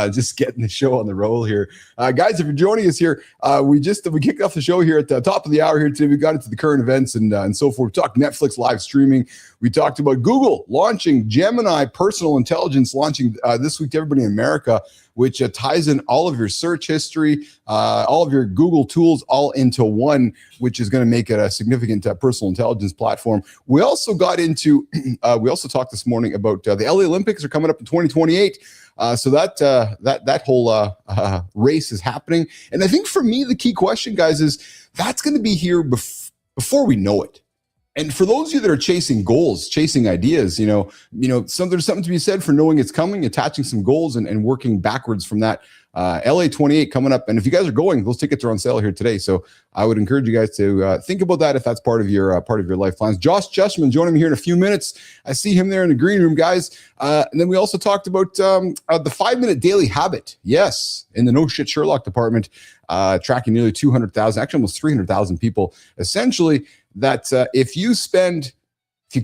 Just getting the show on the roll here. Guys, if you're joining us here, we kicked off the show here at the top of the hour here today. We got into the current events and so forth. We talked Netflix live streaming. We talked about Google launching Gemini personal intelligence, launching this week to everybody in America, which ties in all of your search history, all of your Google tools all into one, which is going to make it a significant personal intelligence platform. We also got into, we also talked this morning about the LA Olympics are coming up in 2028. So that whole race is happening. And I think for me, the key question, guys, is that's going to be here before we know it. And for those of you that are chasing goals, chasing ideas, there's something to be said for knowing it's coming, attaching some goals and working backwards from that. LA 28 coming up. And if you guys are going, those tickets are on sale here today. So I would encourage you guys to think about that if that's part of your life plans. Josh Chessman joining me here in a few minutes. I see him there in the green room, guys. And then we also talked about the 5-minute daily habit. Yes, in the No Shit Sherlock department, tracking nearly 200,000, actually almost 300,000 people. Essentially, that if you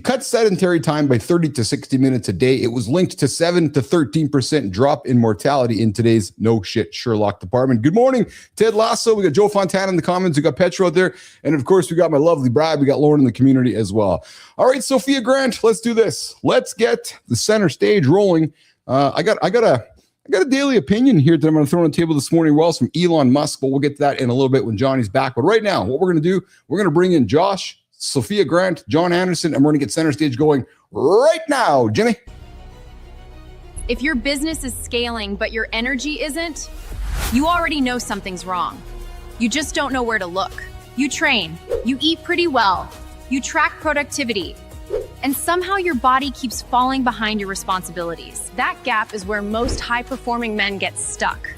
cut sedentary time by 30 to 60 minutes a day, it was linked to 7 to 13% drop in mortality in today's No Shit Sherlock department. Good morning, Ted Lasso. We got Joe Fontana in the comments. We got Petro out there. And of course, we got my lovely Brad. We got Lauren in the community as well. All right, Sophia Grant, let's do this. Let's get the center stage rolling. I got a daily opinion here that I'm going to throw on the table this morning. Well, from Elon Musk, but we'll get to that in a little bit when Johnny's back. But right now, what we're going to do, we're going to bring in Josh, Sophia Grant, John Anderson, and we're going to get center stage going right now. Jimmy? If your business is scaling, but your energy isn't, you already know something's wrong. You just don't know where to look. You train, you eat pretty well, you track productivity, and somehow your body keeps falling behind your responsibilities. That gap is where most high-performing men get stuck.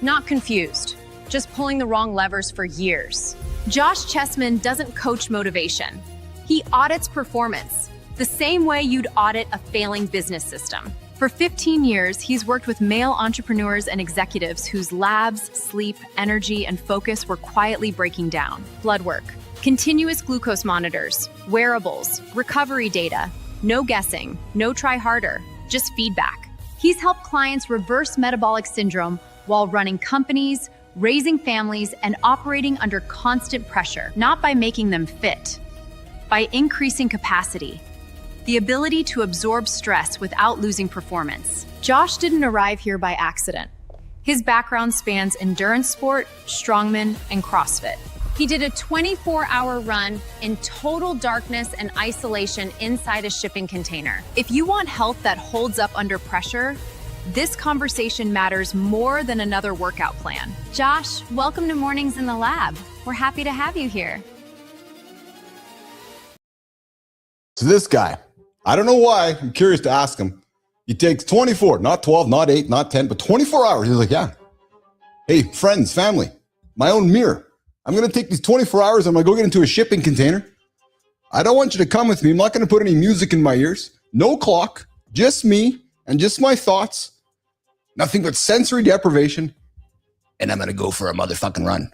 Not confused, just pulling the wrong levers for years. Josh Chessman doesn't coach motivation. He audits performance, the same way you'd audit a failing business system. For 15 years, he's worked with male entrepreneurs and executives whose labs, sleep, energy, and focus were quietly breaking down. Blood work, continuous glucose monitors, wearables, recovery data, no guessing, no try harder, just feedback. He's helped clients reverse metabolic syndrome while running companies, raising families, and operating under constant pressure, not by making them fit, by increasing capacity, the ability to absorb stress without losing performance. Josh didn't arrive here by accident. His background spans endurance sport, strongman, and CrossFit. He did a 24-hour run in total darkness and isolation inside a shipping container. If you want health that holds up under pressure, this conversation matters more than another workout plan. Josh, welcome to Mornings in the Lab. We're happy to have you here. So this guy, I don't know why, I'm curious to ask him. He takes 24, not 12, not 8, not 10, but 24 hours. He's like, yeah. Hey, friends, family, my own mirror. I'm going to take these 24 hours. I'm going to go get into a shipping container. I don't want you to come with me. I'm not going to put any music in my ears. No clock, just me and just my thoughts. Nothing but sensory deprivation. And I'm going to go for a motherfucking run.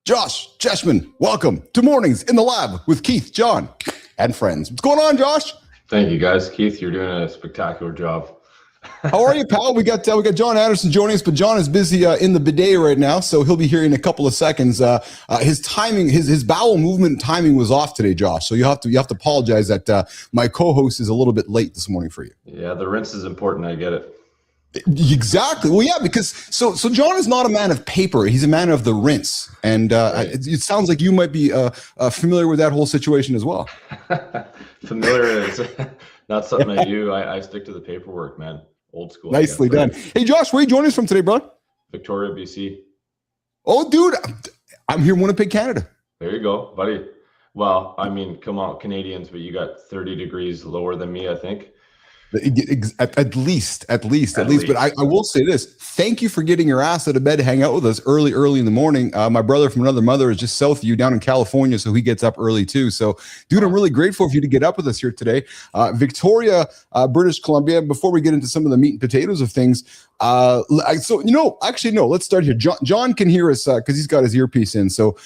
Josh Cheshman, welcome to Mornings in the Lab with Keith, John, and friends. What's going on, Josh? Thank you, guys. Keith, you're doing a spectacular job. How are you, pal? We got John Anderson joining us, but John is busy in the bidet right now, so he'll be here in a couple of seconds. His timing, his bowel movement timing was off today, Josh. So you have to apologize that my co-host is a little bit late this morning for you. Yeah, the rinse is important. I get it. Exactly. Well, yeah, because so John is not a man of paper; he's a man of the rinse, and Right. it sounds like you might be familiar with that whole situation as well. Familiar is not something I do. I stick to the paperwork, man. Old school. I Nicely guess. done. Hey, Josh, where are you joining us from today, bro? Victoria, BC. Oh, dude, I'm here in Winnipeg, Canada. There you go, buddy. Well, I mean, come on, Canadians, but you got 30 degrees lower than me, I think. At least. But I will say this. Thank you for getting your ass out of bed to hang out with us early in the morning. My brother from another mother is just south of you down in California, so he gets up early too. So, dude, I'm really grateful for you to get up with us here today. Victoria, British Columbia. Before we get into some of the meat and potatoes of things, let's start here. John can hear us because he's got his earpiece in. So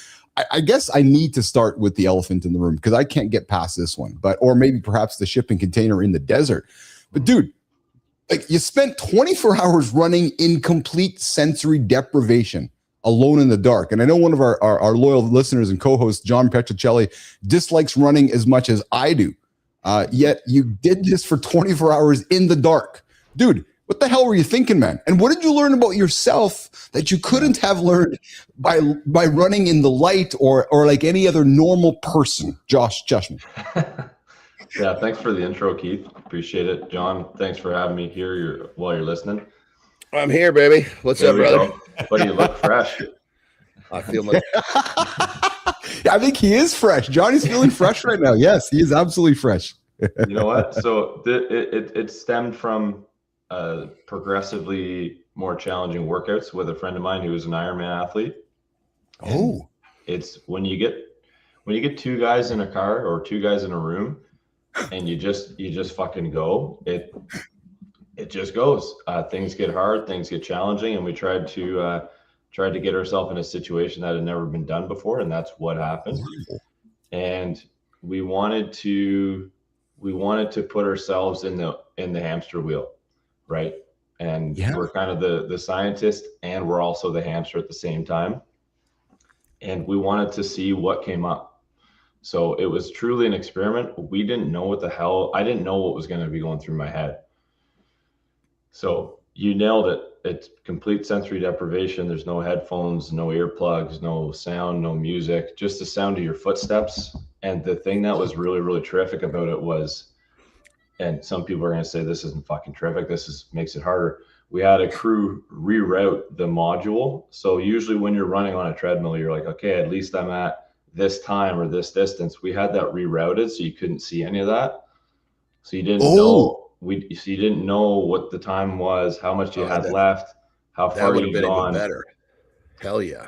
I guess I need to start with the elephant in the room because I can't get past this one, or maybe perhaps the shipping container in the desert. But dude, like you spent 24 hours running in complete sensory deprivation alone in the dark. And I know one of our loyal listeners and co-host, John Petrocelli, dislikes running as much as I do. Yet you did this for 24 hours in the dark. Dude, what the hell were you thinking, man? And what did you learn about yourself that you couldn't have learned by running in the light or like any other normal person? Josh Cheshman. Yeah, thanks for the intro, Keith. Appreciate it. John, thanks for having me here while you're listening. I'm here, baby. What's up, brother? Buddy, you look fresh. I feel like Yeah, I think he is fresh. Johnny's feeling fresh right now. Yes, he is absolutely fresh. You know what? So it stemmed from progressively more challenging workouts with a friend of mine who is an Ironman athlete. Oh, It's when you get two guys in a car or two guys in a room and you just fucking go, it just goes. Things get hard, things get challenging, and we tried to get ourselves in a situation that had never been done before, and that's what happened. And we wanted to put ourselves in the hamster wheel, right? And we're kind of the scientist, and we're also the hamster at the same time. And we wanted to see what came up. So it was truly an experiment. We didn't know I didn't know what was going to be going through my head. So you nailed it. It's complete sensory deprivation. There's no headphones, no earplugs, no sound, no music, just the sound of your footsteps. And the thing that was really, really terrific about it was, and some people are going to say this isn't fucking terrific, makes it harder. We had a crew reroute the module. So usually when you're running on a treadmill, you're like, okay, at least I'm at this time or this distance. We had that rerouted so you couldn't see any of that. So you didn't know you didn't know what the time was, how much you had left, how far you'd gone. Better. Hell yeah.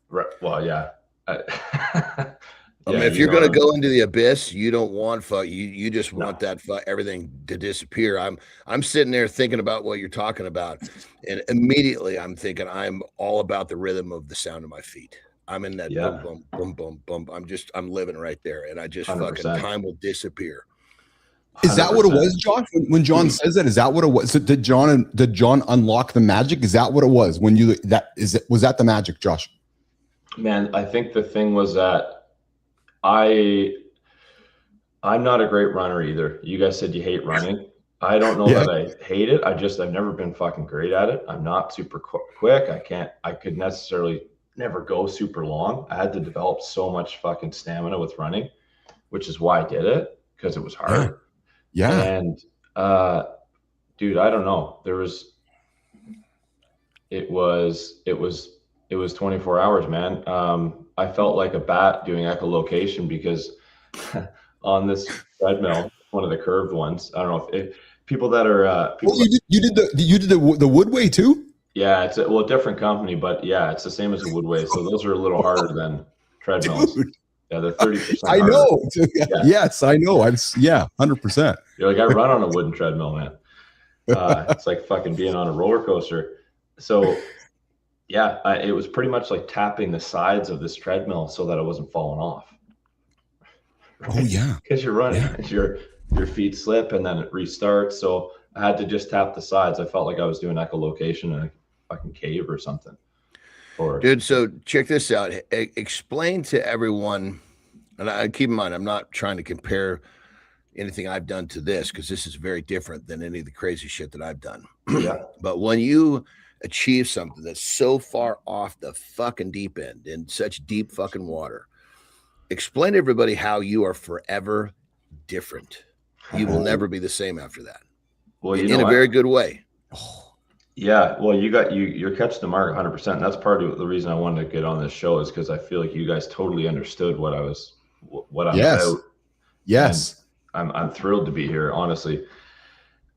Right. Well, yeah. I mean, if you're going to go into the abyss, you don't want you just want everything to disappear. I'm sitting there thinking about what you're talking about, and immediately I'm thinking I'm all about the rhythm of the sound of my feet. I'm in that boom, boom, boom, boom, boom. I'm living right there, and I just 100%. fucking time will disappear. Is that what it was, Josh? When John says that, is that what it was? So did John unlock the magic? Is that what it was? Was that the magic, Josh? Man, I think the thing was that I'm not a great runner either. You guys said you hate running. I don't know that I hate it. I've never been fucking great at it. I'm not super quick. I could necessarily never go super long. I had to develop so much fucking stamina with running, which is why I did it, because it was hard. Yeah. And dude, I don't know. It was 24 hours, man. I felt like a bat doing echolocation because on this treadmill, one of the curved ones, I don't know if people that are you did the Woodway too? Yeah, it's a different company, but yeah, it's the same as a Woodway. So those are a little harder than treadmills. Dude. Yeah, they're 30%. I know. Yeah. Yes, I know. 100%. You're like, I run on a wooden treadmill, man. It's like fucking being on a roller coaster. So yeah, it was pretty much like tapping the sides of this treadmill so that it wasn't falling off. Right? Oh yeah. Because you're running, your feet slip and then it restarts. So I had to just tap the sides. I felt like I was doing echolocation in a fucking cave or something. Dude, so check this out. Explain to everyone, and I keep in mind, I'm not trying to compare anything I've done to this, because this is very different than any of the crazy shit that I've done. Yeah. But when you achieve something that's so far off the fucking deep end in such deep fucking water, explain to everybody how you are forever different. You will never be the same after that. Well, in a very good way. Yeah, well, you're catching the mark 100%. And that's part of the reason I wanted to get on this show, is because I feel like you guys totally understood what I'm about. Yes. And I'm thrilled to be here, honestly.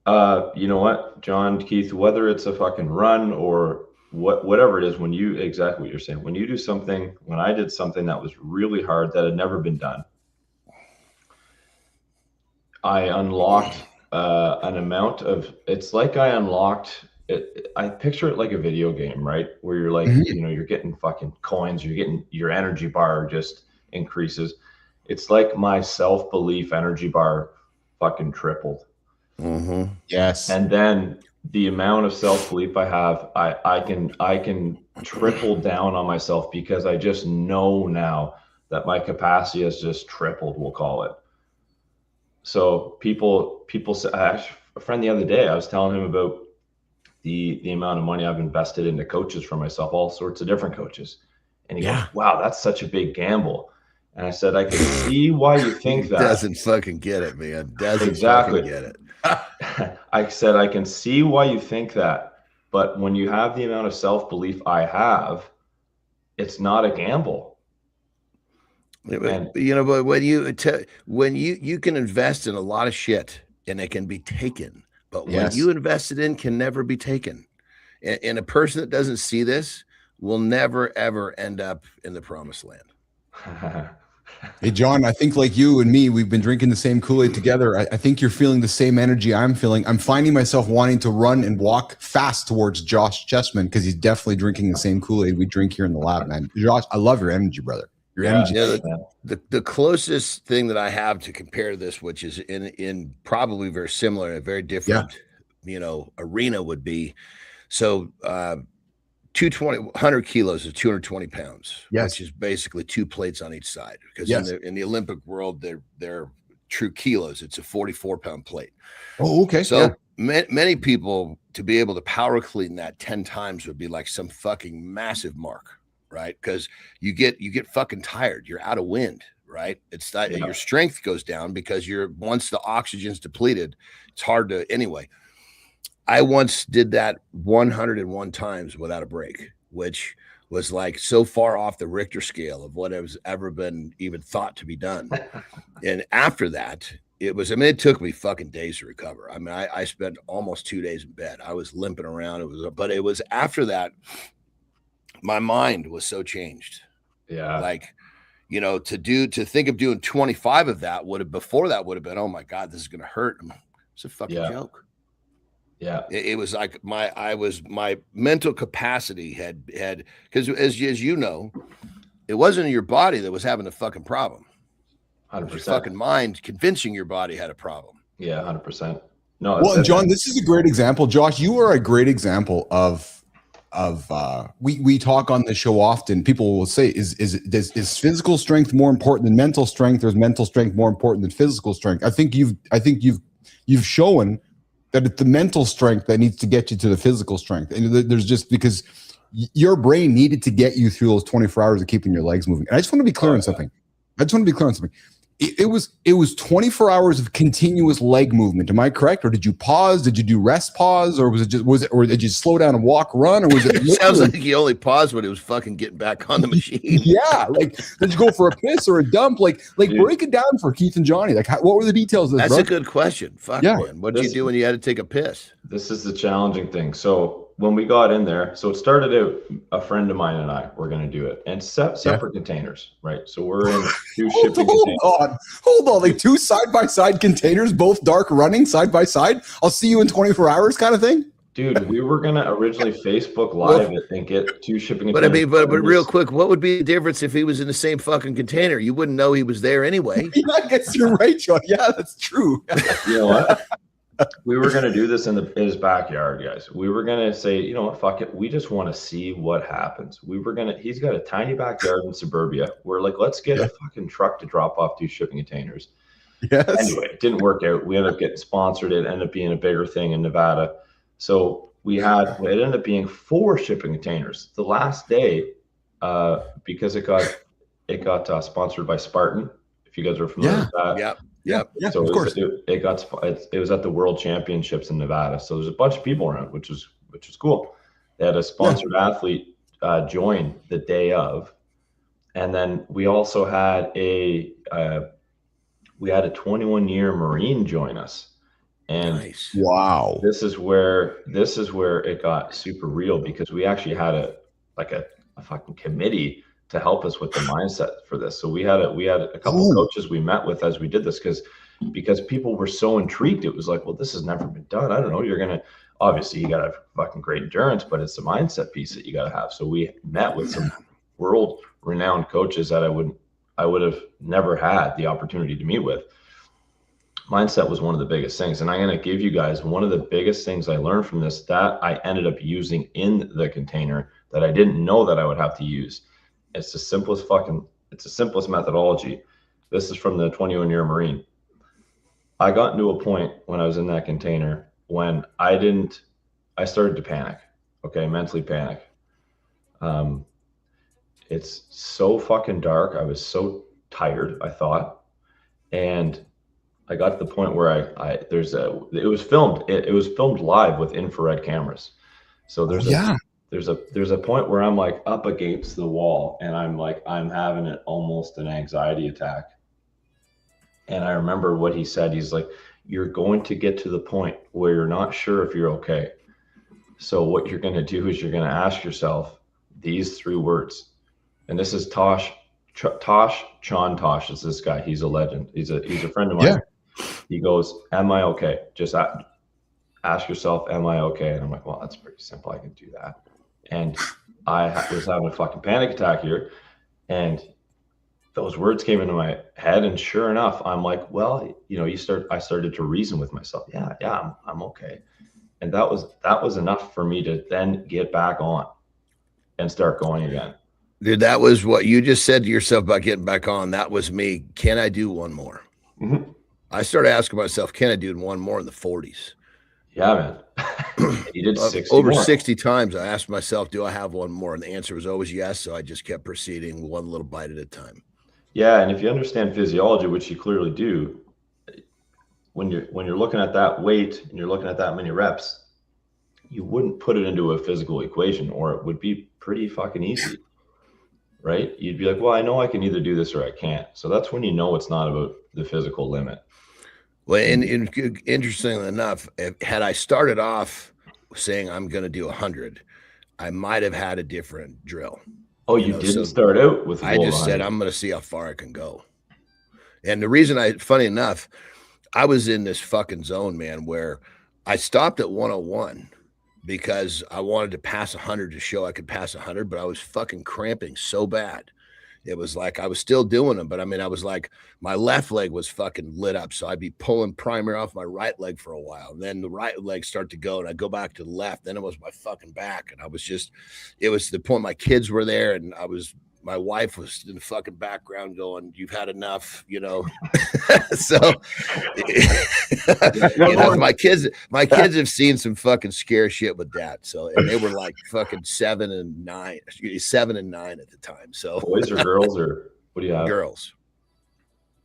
You know what, John, Keith, whether it's a fucking run or whatever it is, exactly what you're saying, when I did something that was really hard that had never been done, I unlocked an amount of, it's like I unlocked it. I picture it like a video game, right? Where you're like, you're getting fucking coins, you're getting, your energy bar just increases. It's like my self-belief energy bar fucking tripled. Mm-hmm. Yes. And then the amount of self-belief I have, I can triple down on myself, because I just know now that my capacity has just tripled, we'll call it. So people say, actually, a friend the other day, I was telling him about the amount of money I've invested into coaches for myself, all sorts of different coaches. And he goes, wow, that's such a big gamble. And I said, I can see why you think that. Doesn't fucking get it, man. Doesn't exactly fucking get it. I said, I can see why you think that. But when you have the amount of self-belief I have, it's not a gamble. But when you can invest in a lot of shit and it can be taken, but when you invested in can never be taken. And a person that doesn't see this will never, ever end up in the promised land. Hey, John, I think like you and me, we've been drinking the same Kool-Aid together. I think you're feeling the same energy I'm feeling. I'm finding myself wanting to run and walk fast towards Josh Chessman, because he's definitely drinking the same Kool-Aid we drink here in the lab, man. Josh, I love your energy, brother. Your energy. Yeah, the closest thing that I have to compare this, which is in probably very similar and very different, arena, would be, so 100 kilos is 220 pounds, which is basically 2 plates on each side. Because in the Olympic world, they're true kilos. It's a 44-pound plate. Oh, okay. So many people, to be able to power clean that 10 times would be like some fucking massive mark, right? Because you get fucking tired. You're out of wind, right? It's that your strength goes down, because once the oxygen's depleted, it's hard to anyway. I once did that 101 times without a break, which was like so far off the Richter scale of what has ever been even thought to be done. And after that, it took me fucking days to recover. I mean, I spent almost 2 days in bed. I was limping around. But it was after that, my mind was so changed. Yeah. Like, to think of doing 25 of that would have been, oh my God, this is going to hurt. It's a fucking joke. Yeah. It was like my mental capacity had, because as you know, it wasn't your body that was having the fucking problem. 100%. Your fucking mind convincing your body had a problem. Yeah, 100%. No. Well, John, this is a great example. Josh, you are a great example of we talk on the show often. People will say, is physical strength more important than mental strength, or is mental strength more important than physical strength? I think you've shown that it's the mental strength that needs to get you to the physical strength. And there's just, because your brain needed to get you through those 24 hours of keeping your legs moving. And I just want to be clear on something. It was 24 hours of continuous leg movement. Am I correct? Or did you pause? Did you do rest pause? Or or did you slow down and walk, run? Or was it? It sounds like you only paused when it was fucking getting back on the machine. Yeah, like did you go for a piss or a dump? Like break it down for Keith and Johnny. Like what were the details of this? That's a good question. Fuck, yeah. Man. What did you do when you had to take a piss? This is the challenging thing. So when we got in there, so it started out, a friend of mine and I were going to do it, and separate containers, right? So we're in 2 shipping containers. Hold on, like 2 side-by-side containers, both dark running side by side. I'll see you in 24 hours kind of thing. Dude, we were going to originally Facebook Live it and get 2 shipping containers. But I mean, but real quick, what would be the difference if he was in the same fucking container? You wouldn't know he was there anyway. Yeah, I guess you're right, John. Yeah, that's true. You know what? We were going to do this in his backyard, guys. We were going to say, you know what, fuck it. We just want to see what happens. He's got a tiny backyard in suburbia. We're like, let's get a fucking truck to drop off 2 shipping containers. Yes. Anyway, it didn't work out. We ended up getting sponsored. It ended up being a bigger thing in Nevada. So it ended up being 4 shipping containers. The last day, because it got sponsored by Spartan, if you guys are familiar with that. Yeah. So of course. It was at the World Championships in Nevada. So there's a bunch of people around, which is cool. They had a sponsored athlete join the day of, and then we also had a 21-year Marine join us. And nice. Wow, this is where it got super real, because we actually had a fucking committee to help us with the mindset for this. So we had a couple of coaches we met with as we did this, because people were so intrigued. It was like, well, this has never been done. I don't know. Obviously you gotta have fucking great endurance, but it's the mindset piece that you gotta have. So we met with some world renowned coaches that I would have never had the opportunity to meet with. Mindset was one of the biggest things. And I'm going to give you guys one of the biggest things I learned from this that I ended up using in the container that I didn't know that I would have to use. It's the simplest methodology. This is from the 21-year Marine. I got into a point when I was in that container when I started to panic. Okay. Mentally panic. It's so fucking dark. I was so tired, I thought. And I got to the point where it was filmed. It was filmed live with infrared cameras. So there's a point where I'm like up against the wall, and I'm having almost an anxiety attack. And I remember what he said. He's like, you're going to get to the point where you're not sure if you're okay. So what you're going to do is you're going to ask yourself these 3 words. And this is Tosh is this guy. He's a legend. He's a friend of mine. Yeah. He goes, am I okay? Just ask yourself, am I okay? And I'm like, well, that's pretty simple. I can do that. And I was having a fucking panic attack here. And those words came into my head. And sure enough, I'm like, well, I started to reason with myself. Yeah, I'm okay. And that was enough for me to then get back on and start going again. Dude, that was what you just said to yourself about getting back on. That was me. Can I do one more? Mm-hmm. I started asking myself, can I do one more in the 40s? Yeah, man. You did 60 over more. 60 times. I asked myself, do I have one more? And the answer was always yes. So I just kept proceeding one little bite at a time. Yeah. And if you understand physiology, which you clearly do, when you're looking at that weight and you're looking at that many reps, you wouldn't put it into a physical equation, or it would be pretty fucking easy. Right? You'd be like, well, I know I can either do this or I can't. So that's when you know it's not about the physical limit. Well, and interestingly enough, had I started off saying I'm going to do 100, I might have had a different drill. Oh, you didn't start out with. I just said I'm going to see how far I can go. And the reason funny enough, I was in this fucking zone, man, where I stopped at 101 because I wanted to pass 100 to show I could pass 100, but I was fucking cramping so bad. It was like I was still doing them, but I mean, I was like, my left leg was fucking lit up. So I'd be pulling primary off my right leg for a while. And then the right leg start to go, and I'd go back to the left. Then it was my fucking back. And it was the point my kids were there, and I was my wife was in the fucking background going, "You've had enough," you know. So, you know, my kids have seen some fucking scare shit with that. So, and they were like fucking 7 and 9 at the time. So, boys or girls, or what do you have? Girls.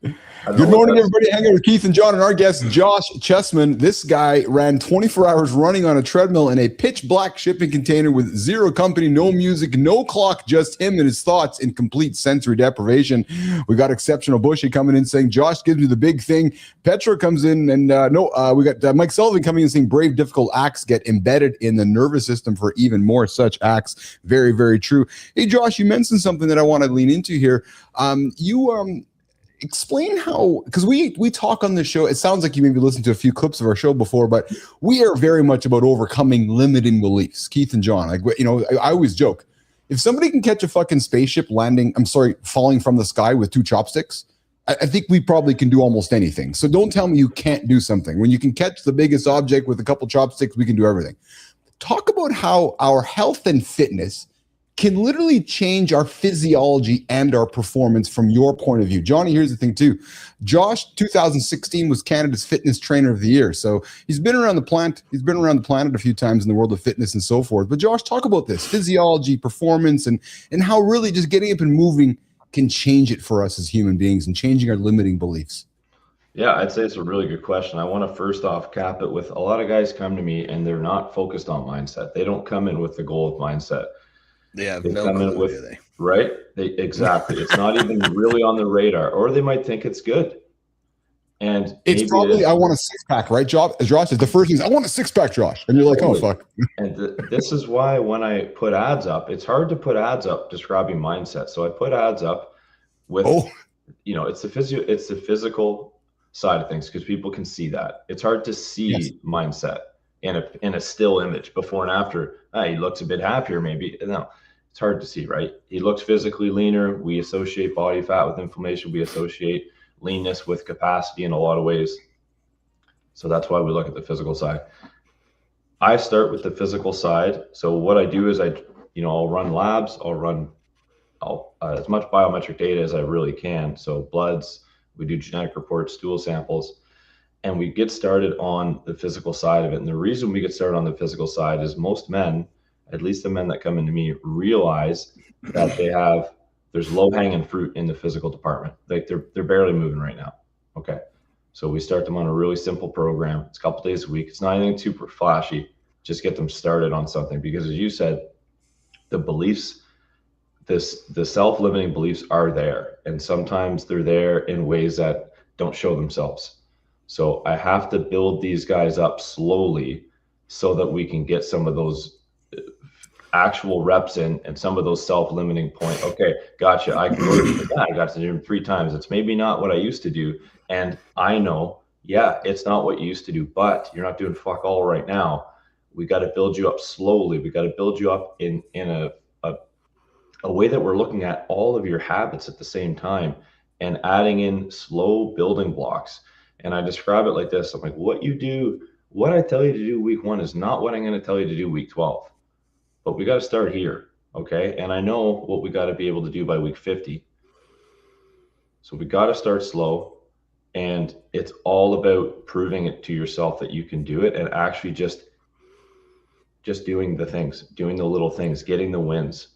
Good morning, everybody. Hanging out with Keith and John and our guest, Josh Chessman. This guy ran 24 hours running on a treadmill in a pitch black shipping container with zero company, no music, no clock, just him and his thoughts in complete sensory deprivation. We got Exceptional Bushy coming in saying, Josh gives me the big thing. Petra comes in and we got Mike Sullivan coming in saying, brave, difficult acts get embedded in the nervous system for even more such acts. Very, very true. Hey, Josh, you mentioned something that I want to lean into here. Explain how, because we talk on this show, it sounds like you maybe listened to a few clips of our show before, but we are very much about overcoming limiting beliefs. Keith and John, like, you know, I always joke, if somebody can catch a fucking spaceship falling from the sky with 2 chopsticks, I think we probably can do almost anything. So don't tell me you can't do something. When you can catch the biggest object with a couple chopsticks, we can do everything. Talk about how our health and fitness can literally change our physiology and our performance from your point of view. Johnny, here's the thing too. Josh, 2016 was Canada's Fitness Trainer of the Year. So he's been around the planet. He's been around the planet a few times in the world of fitness and so forth. But Josh, talk about this physiology, performance, and how really just getting up and moving can change it for us as human beings and changing our limiting beliefs. Yeah, I'd say it's a really good question. I want to first off cap it with a lot of guys come to me and they're not focused on mindset. They don't come in with the goal of mindset. They come in with, right? Exactly. It's not even really on the radar, or they might think it's good. And it's probably, I want a 6-pack, right, Josh? Is the first thing, I want a 6-pack, Josh. And you're like, oh, fuck. And this is why when I put ads up, it's hard to put ads up describing mindset. So I put ads up with, you know, it's the physical side of things because people can see that. It's hard to see mindset in a still image before and after. He looks a bit happier, maybe. No, it's hard to see, right? He looks physically leaner. We associate body fat with inflammation. We associate leanness with capacity in a lot of ways. So that's why we look at the physical side. I start with the physical side. So what I do is I'll run labs. I'll run as much biometric data as I really can. So bloods, we do genetic reports, stool samples, and we get started on the physical side of it. And the reason we get started on the physical side is most men, at least the men that come into me, realize that there's low hanging fruit in the physical department. Like they're barely moving right now. Okay. So we start them on a really simple program. It's a couple days a week. It's not anything super flashy. Just get them started on something, because as you said, the beliefs, the self-limiting beliefs are there. And sometimes they're there in ways that don't show themselves. So I have to build these guys up slowly so that we can get some of those actual reps in and some of those self-limiting points. Okay, gotcha. I got to the gym 3 times. It's maybe not what I used to do. And I know, it's not what you used to do, but you're not doing fuck all right now. We got to build you up slowly. We got to build you up in a way that we're looking at all of your habits at the same time and adding in slow building blocks. And I describe it like this. I'm like, what I tell you to do week 1 is not what I'm going to tell you to do week 12. But we got to start here, okay? And I know what we got to be able to do by week 50. So we got to start slow, and it's all about proving it to yourself that you can do it, and actually just doing the things, doing the little things, getting the wins.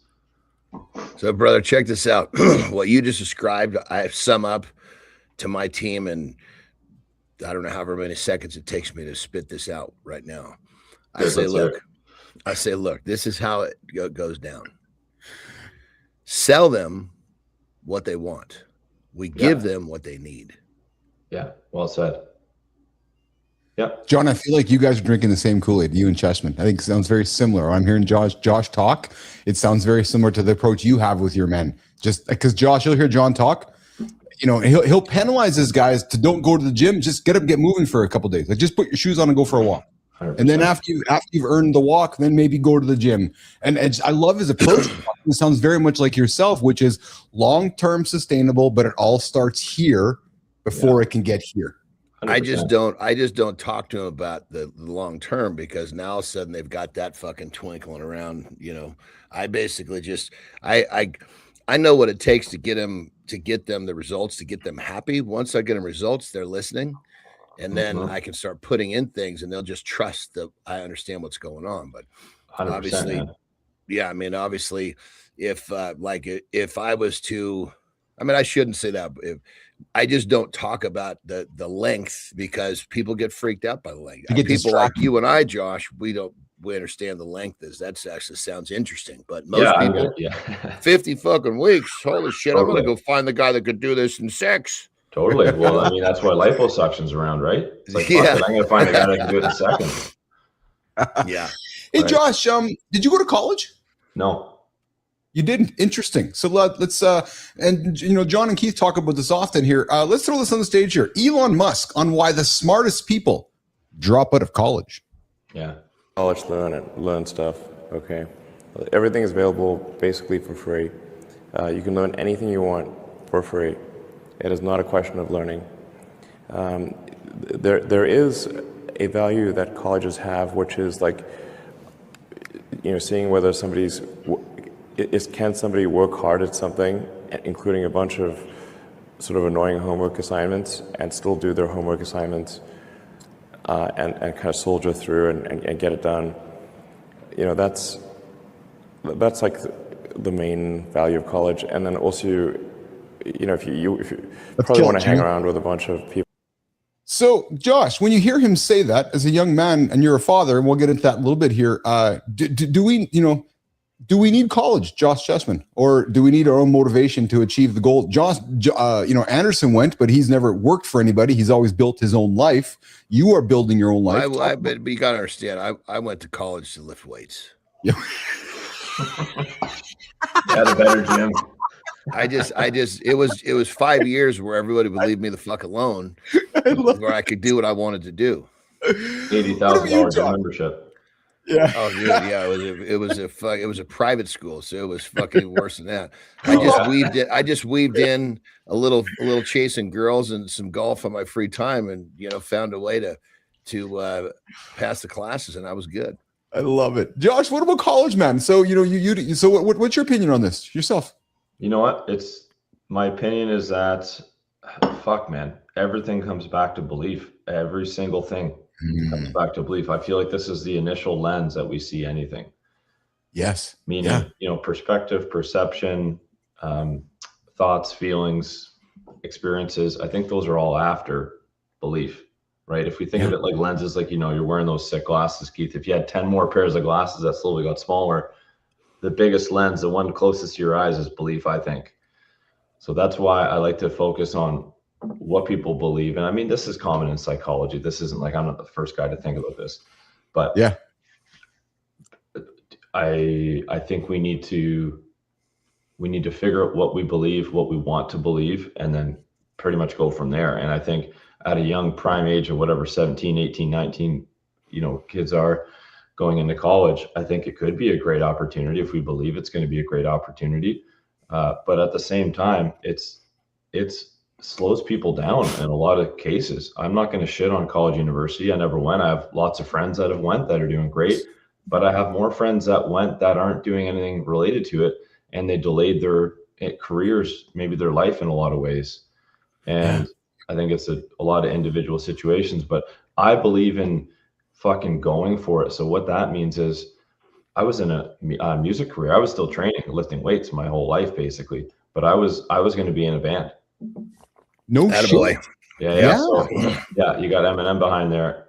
So, brother, check this out. What you just described, I sum up to my team, and I don't know however many seconds it takes me to spit this out right now. I say, look, this is how it goes down. Sell them what they want. We give them what they need. Yeah, well said. Yeah, John, I feel like you guys are drinking the same Kool-Aid, you and Chessman. I think it sounds very similar. I'm hearing Josh talk. It sounds very similar to the approach you have with your men. Just because Josh, you'll hear John talk. You know, he'll penalize his guys to don't go to the gym. Just get up, get moving for a couple of days. Like, just put your shoes on and go for a walk. 100%. And then after you've earned the walk, then maybe go to the gym. And I love his approach. It sounds very much like yourself, which is long-term sustainable, but it all starts here before it can get here. 100%. I just don't talk to them about the long term, because now all of a sudden they've got that fucking twinkling around. You know, I basically just I I know what it takes to get them the results, to get them happy. Once I get them results, they're listening. And then I can start putting in things and they'll just trust that I understand what's going on. But 100%, obviously, man. yeah, I mean, obviously, if I was to, I mean, I shouldn't say that. I just don't talk about the length because people get freaked out by the length. You get People like distracted. you and I, Josh, we understand the length is. That's actually sounds interesting. But most Yeah, people, 50 fucking weeks. Holy shit! I'm gonna go find the guy that could do this in sex. Totally. Well, I mean, that's why liposuction's around, right? It's like, Yeah. fuck it, I'm gonna find a guy that can do it in seconds. Yeah. Hey, Josh, did you go to college? No. You didn't. Interesting. So let's and you know, John and Keith talk about this often here. Let's throw this on the stage here. Elon Musk on why the smartest people drop out of college. Yeah. College, learn stuff. Okay. Everything is available basically for free. You can learn anything you want for free. It is not a question of learning. There is a value that colleges have, which is like, you know, seeing whether can somebody work hard at something, including a bunch of sort of annoying homework assignments, and still do their homework assignments and kind of soldier through and get it done. You know, that's like the main value of college. And then also, you know, if you probably want to hang around with a bunch of people. So, Josh, when you hear him say that as a young man, and you're a father, and we'll get into that a little bit here, do we need college, Josh Chessman, or do we need our own motivation to achieve the goal? Josh, Anderson went, but he's never worked for anybody. He's always built his own life. You are building your own life. But you gotta understand, I went to college to lift weights. Yeah. Had a better gym. It was 5 years where everybody would leave me the fuck alone, where I could do what I wanted to do. $80,000 membership. Yeah. Oh, dude. Yeah. It was a private school, so it was fucking worse than that. I just weaved in a little chasing girls and some golf on my free time, and found a way to pass the classes, and I was good. I love it, Josh. What about college, man? So what's your opinion on this yourself? You know what? My opinion is that, fuck, man, everything comes back to belief. Every single thing comes back to belief. I feel like this is the initial lens that we see anything. Yes. Meaning, perspective, perception, thoughts, feelings, experiences. I think those are all after belief, right? If we think of it like lenses, like, you're wearing those sick glasses, Keith. If you had 10 more pairs of glasses that slowly got smaller, the biggest lens, the one closest to your eyes, is belief, I think. So that's why I like to focus on what people believe. And I mean, this is common in psychology. This isn't like, I'm not the first guy to think about this, but yeah, I think we need to figure out what we believe, what we want to believe, and then pretty much go from there. And I think at a young prime age of whatever, 17, 18, 19, kids are going into college, I think it could be a great opportunity if we believe it's going to be a great opportunity. But at the same time, it's slows people down in a lot of cases. I'm not going to shit on college, university. I never went. I have lots of friends that have went that are doing great, but I have more friends that went that aren't doing anything related to it, and they delayed their careers, maybe their life in a lot of ways. And I think it's a lot of individual situations, but I believe in fucking going for it. So what that means is I was in a music career. I was still training, lifting weights my whole life, basically, but I was going to be in a band. No shit. Yeah. So, yeah, you got Eminem behind there.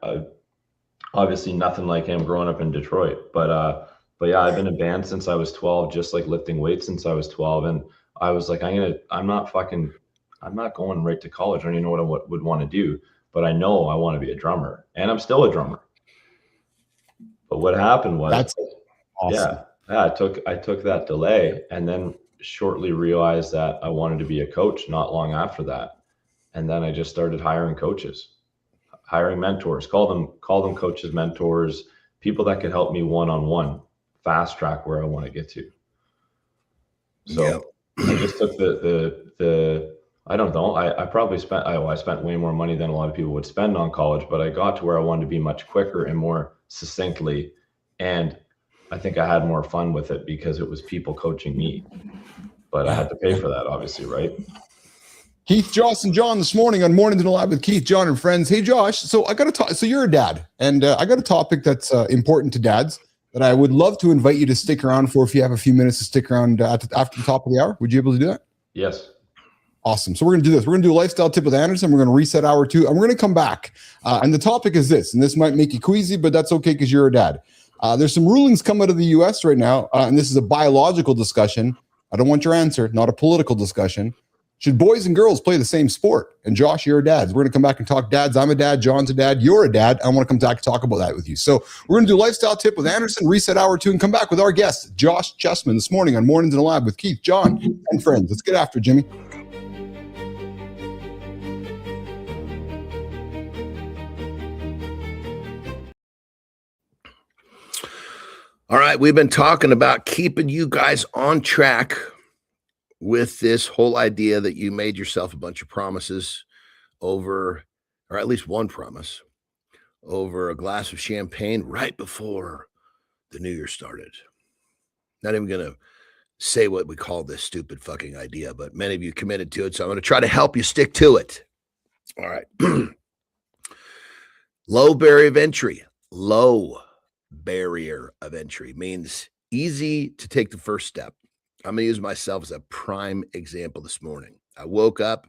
Obviously nothing like him growing up in Detroit, but yeah, I've been in band since I was 12, just like lifting weights since I was 12. And I was like, I'm not going right to college. I don't even know what I would want to do, but I know I want to be a drummer, and I'm still a drummer. But what happened was, that's awesome. I took that delay, and then shortly realized that I wanted to be a coach not long after that. And then I just started hiring coaches, hiring mentors, call them coaches, mentors, people that could help me one-on-one, fast track where I want to get to. So I just took I don't know. I probably I spent way more money than a lot of people would spend on college, but I got to where I wanted to be much quicker and more succinctly. And I think I had more fun with it because it was people coaching me. but I had to pay for that, obviously, right? Keith, Josh, and John this morning on Mornings in the Lab with Keith, John, and friends. Hey, Josh. So I got to talk. So you're a dad, and I got a topic that's important to dads that I would love to invite you to stick around for. If you have a few minutes to stick around after the top of the hour, would you be able to do that? Yes. Awesome. So we're going to do this. We're going to do a lifestyle tip with Anderson. We're going to reset hour 2, and we're going to come back. And the topic is this, and this might make you queasy, but that's okay because you're a dad. There's some rulings come out of the U.S. right now, and this is a biological discussion. I don't want your answer, not a political discussion. Should boys and girls play the same sport? And Josh, you're a dad. We're going to come back and talk dads. I'm a dad. John's a dad. You're a dad. I want to come back and talk about that with you. So we're going to do lifestyle tip with Anderson, reset hour 2, and come back with our guest, Josh Chessman, this morning on Mornings in the Lab with Keith, John, and friends. Let's get after it, Jimmy. All right, we've been talking about keeping you guys on track with this whole idea that you made yourself a bunch of promises over, or at least one promise, over a glass of champagne right before the new year started. Not even going to say what we call this stupid fucking idea, but many of you committed to it, so I'm going to try to help you stick to it. All right. Low barrier of entry. Low barrier of entry means easy to take the first step. I'm going to use myself as a prime example this morning. I woke up.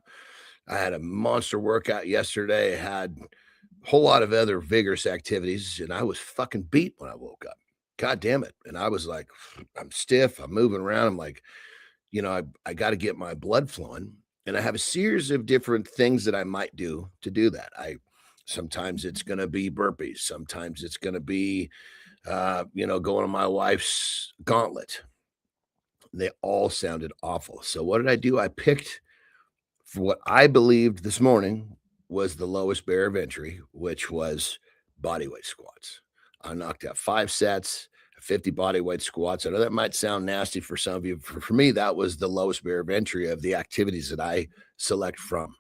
I had a monster workout yesterday. I had a whole lot of other vigorous activities, and I was fucking beat when I woke up. God damn it. And I was like, I'm stiff. I'm moving around. I'm like, I got to get my blood flowing. And I have a series of different things that I might do to do that. Sometimes it's going to be burpees. Sometimes it's going to be, going on my wife's gauntlet. They all sounded awful. So what did I do? I picked for what I believed this morning was the lowest barrier of entry, which was bodyweight squats. I knocked out 5 sets, 50 bodyweight squats. I know that might sound nasty for some of you. For me, that was the lowest barrier of entry of the activities that I select from.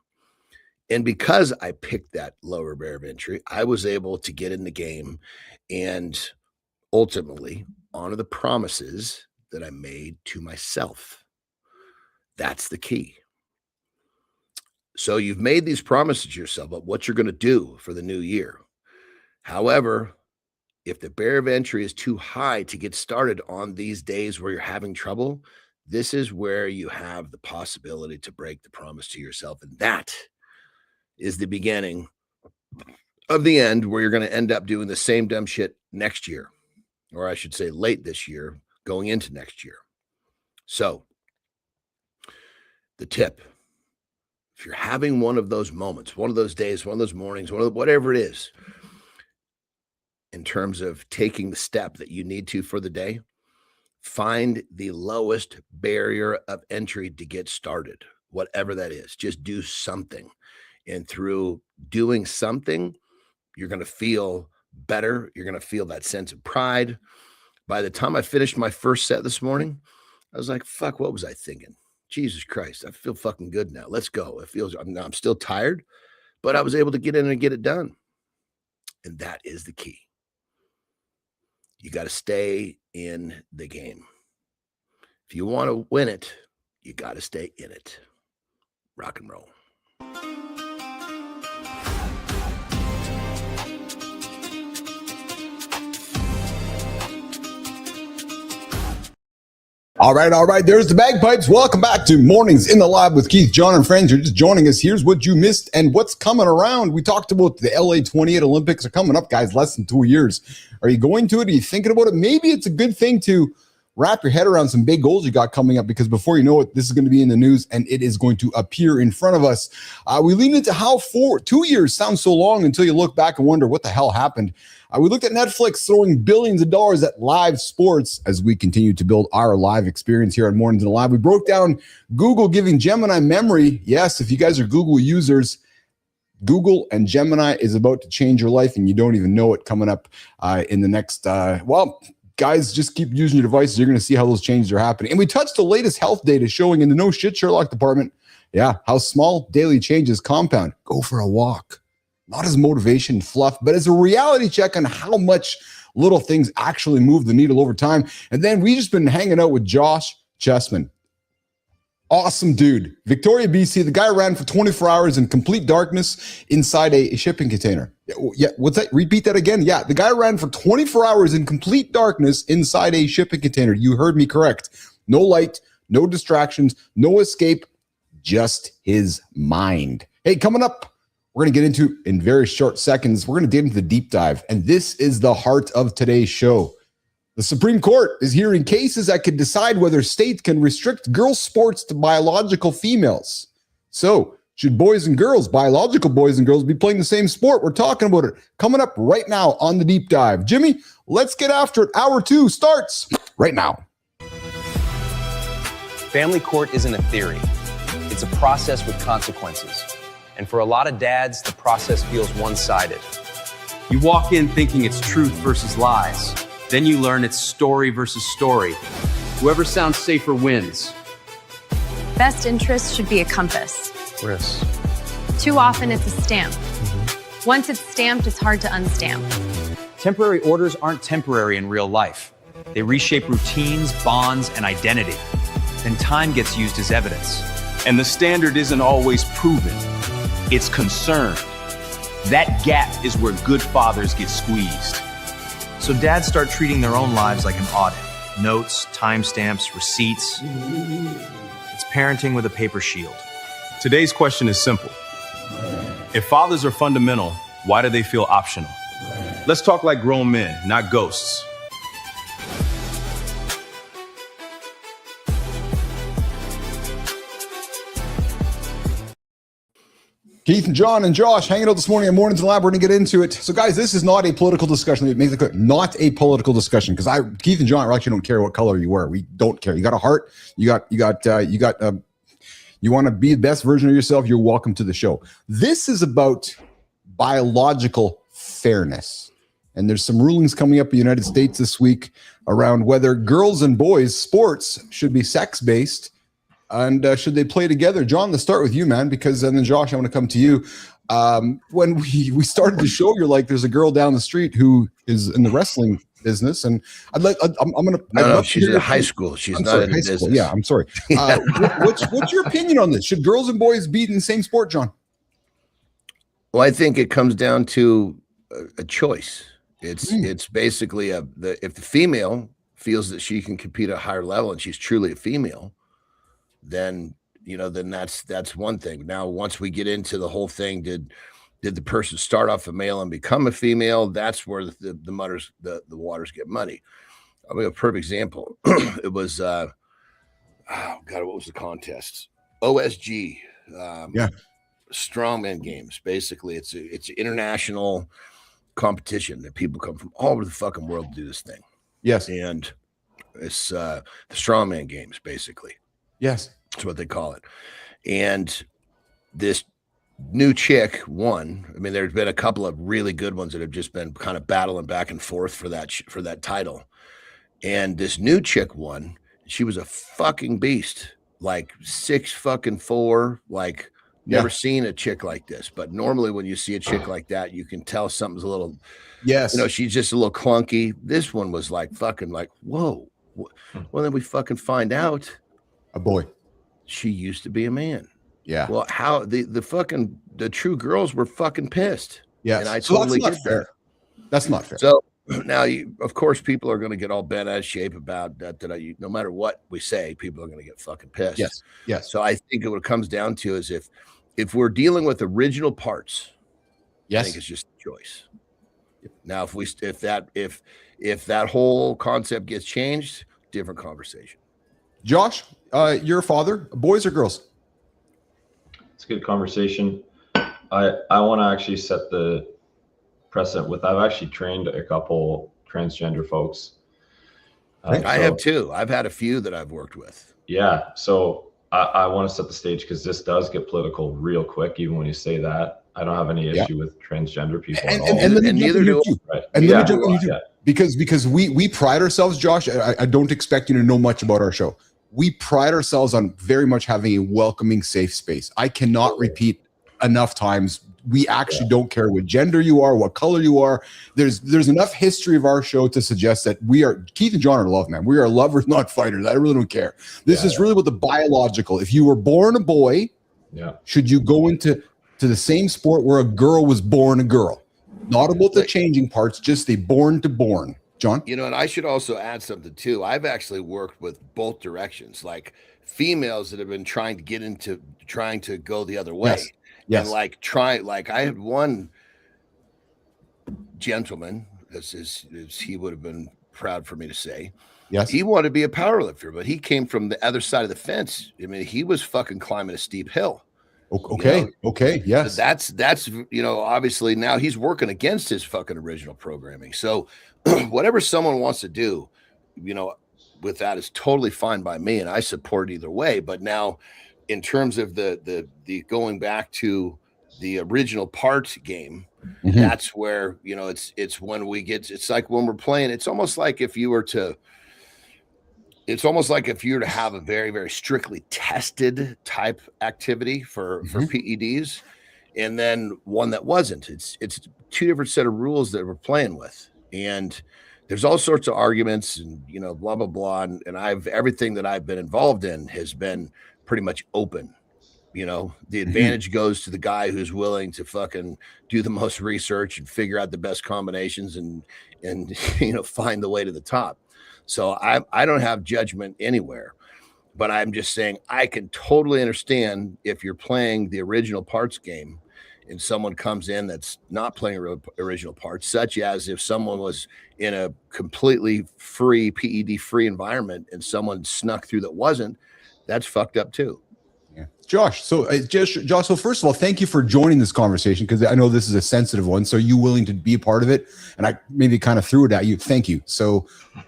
And because I picked that lower barrier of entry, I was able to get in the game and ultimately honor the promises that I made to myself. That's the key. So you've made these promises to yourself about what you're going to do for the new year. However, if the barrier of entry is too high to get started on these days where you're having trouble, this is where you have the possibility to break the promise to yourself. And that is the beginning of the end, where you're going to end up doing the same dumb shit next year, or I should say late this year, going into next year. So the tip, if you're having one of those moments, one of those days, one of those mornings, whatever it is, in terms of taking the step that you need to for the day, find the lowest barrier of entry to get started, whatever that is. Just do something. And through doing something, you're going to feel better. You're going to feel that sense of pride. By the time I finished my first set this morning, I was like, fuck, what was I thinking? Jesus Christ, I feel fucking good now. Let's go. I'm still tired, but I was able to get in and get it done. And that is the key. You got to stay in the game. If you want to win it, you got to stay in it. Rock and roll. All right. There's the bagpipes. Welcome back to Mornings in the Lab with Keith, John, and friends. You're just joining us. Here's what you missed and what's coming around. We talked about the LA 28 Olympics are coming up, guys, less than 2 years. Are you going to it? Are you thinking about it? Maybe it's a good thing to wrap your head around some big goals you got coming up, because before you know it, this is going to be in the news and it is going to appear in front of us. We lean into how 2 years sounds so long until you look back and wonder what the hell happened. We looked at Netflix throwing billions of dollars at live sports as we continue to build our live experience here on Mornings in the Lab. We broke down Google giving Gemini memory. Yes, if you guys are Google users, Google and Gemini is about to change your life and you don't even know it, coming up in the next, guys, just keep using your devices. You're going to see how those changes are happening. And we touched the latest health data showing in the No Shit Sherlock department, how small daily changes compound. Go for a walk. Not as motivation fluff, but as a reality check on how much little things actually move the needle over time. And then we just been hanging out with Josh Chessman. Awesome dude. Victoria, BC. The guy ran for 24 hours in complete darkness inside a shipping container. Yeah, what's that? Repeat that again. Yeah, the guy ran for 24 hours in complete darkness inside a shipping container. You heard me correct. No light, no distractions, no escape, just his mind. Hey, coming up, we're going to get into in very short seconds. We're going to get into the deep dive, and this is the heart of today's show. The Supreme Court is hearing cases that could decide whether states can restrict girls' sports to biological females. So, should boys and girls, biological boys and girls, be playing the same sport? We're talking about it coming up right now on the deep dive. Jimmy, let's get after it. Hour 2 starts right now. Family court isn't a theory. It's a process with consequences. And for a lot of dads, the process feels one-sided. You walk in thinking it's truth versus lies. Then you learn it's story versus story. Whoever sounds safer wins. Best interest should be a compass. Chris. Too often it's a stamp. Once it's stamped, it's hard to unstamp. Temporary orders aren't temporary in real life. They reshape routines, bonds, and identity. Then time gets used as evidence. And the standard isn't always proven. It's concerned. That gap is where good fathers get squeezed. So dads start treating their own lives like an audit. Notes, timestamps, receipts. It's parenting with a paper shield. Today's question is simple. If fathers are fundamental, why do they feel optional? Let's talk like grown men, not ghosts. Keith and John and Josh hanging out this morning at Mornings in Lab. We're going to get into it. So, guys, this is not a political discussion. Let me make it clear. Not a political discussion, because Keith and John actually don't care what color you wear. We don't care. You got a heart. You want to be the best version of yourself. You're welcome to the show. This is about biological fairness, and there's some rulings coming up in the United States this week around whether girls and boys sports should be sex-based. And should they play together? John, let's start with you, man, because and then Josh, I want to come to you. When we started the show, you're like, there's a girl down the street who is in the wrestling business, and she's in high school. She's not in business. Yeah, I'm sorry. What's your opinion on this? Should girls and boys be in the same sport, John? Well, I think it comes down to a choice. It's basically if the female feels that she can compete at a higher level and she's truly a female, then that's one thing. Now, once we get into the whole thing, did the person start off a male and become a female? That's where the waters get muddy. I mean, a perfect example. It was what was the contest? OSG, strongman games. Basically, it's international competition that people come from all over the fucking world to do this thing. Yes, and it's the strongman games, basically. Yes, that's what they call it. And this new chick won. I mean, there's been a couple of really good ones that have just been kind of battling back and forth for that title. And this new chick won. She was a fucking beast, like 6'4", like never seen a chick like this. But normally when you see a chick like that, you can tell something's a little, she's just a little clunky. This one was like fucking like, whoa. Well, then we fucking find out. A boy. She used to be a man. Yeah. Well, how the true girls were fucking pissed. Yeah. And I totally get fair. That's not fair. So now, of course, people are going to get all bent out of shape about that. No matter what we say, people are going to get fucking pissed. Yes. Yes. So I think what it comes down to is if we're dealing with original parts, I think it's just a choice. Now, if that whole concept gets changed, different conversation. Josh, you're a father. Boys or girls? It's a good conversation. I want to actually set the precedent with. I've actually trained a couple transgender folks. I have too. I've had a few that I've worked with. Yeah. So I want to set the stage because this does get political real quick. Even when you say that, I don't have any issue with transgender people at all. And neither do you. Right. And let me jump on you too. Because we pride ourselves, Josh. I don't expect you to know much about our show. We pride ourselves on very much having a welcoming, safe space. I cannot repeat enough times we actually don't care what gender you are, what color you are. There's enough history of our show to suggest that Keith and John are love, man. We are lovers, not fighters. I really don't care. This is really about the biological. If you were born a boy, should you go into the same sport where a girl was born a girl? Not about the changing parts, just the born to born. John? You know, and I should also add something too. I've actually worked with both directions, like females that have been trying to go the other way. Yes. And I had one gentleman, as he would have been proud for me to say. Yes. He wanted to be a powerlifter, but he came from the other side of the fence. I mean, he was fucking climbing a steep hill. Okay. You know? Okay. Yes. So that's obviously now he's working against his fucking original programming. So whatever someone wants to do, with that is totally fine by me, and I support either way. But now, in terms of the going back to the original parts game, that's where it's when we get. It's like when we're playing. It's almost like if you were to have a very, very strictly tested type activity for PEDs, and then one that wasn't. It's two different set of rules that we're playing with, and there's all sorts of arguments and blah blah blah. And everything that I've been involved in has been pretty much open. The advantage goes to the guy who's willing to fucking do the most research and figure out the best combinations and find the way to the top. So I don't have judgment anywhere, but I'm just saying I can totally understand if you're playing the original parts game and someone comes in that's not playing original parts, such as if someone was in a completely free PED free environment and someone snuck through that wasn't, that's fucked up too. Yeah. Josh, so first of all, thank you for joining this conversation, because I know this is a sensitive one. So you willing to be a part of it? And I maybe kind of threw it at you. Thank you. So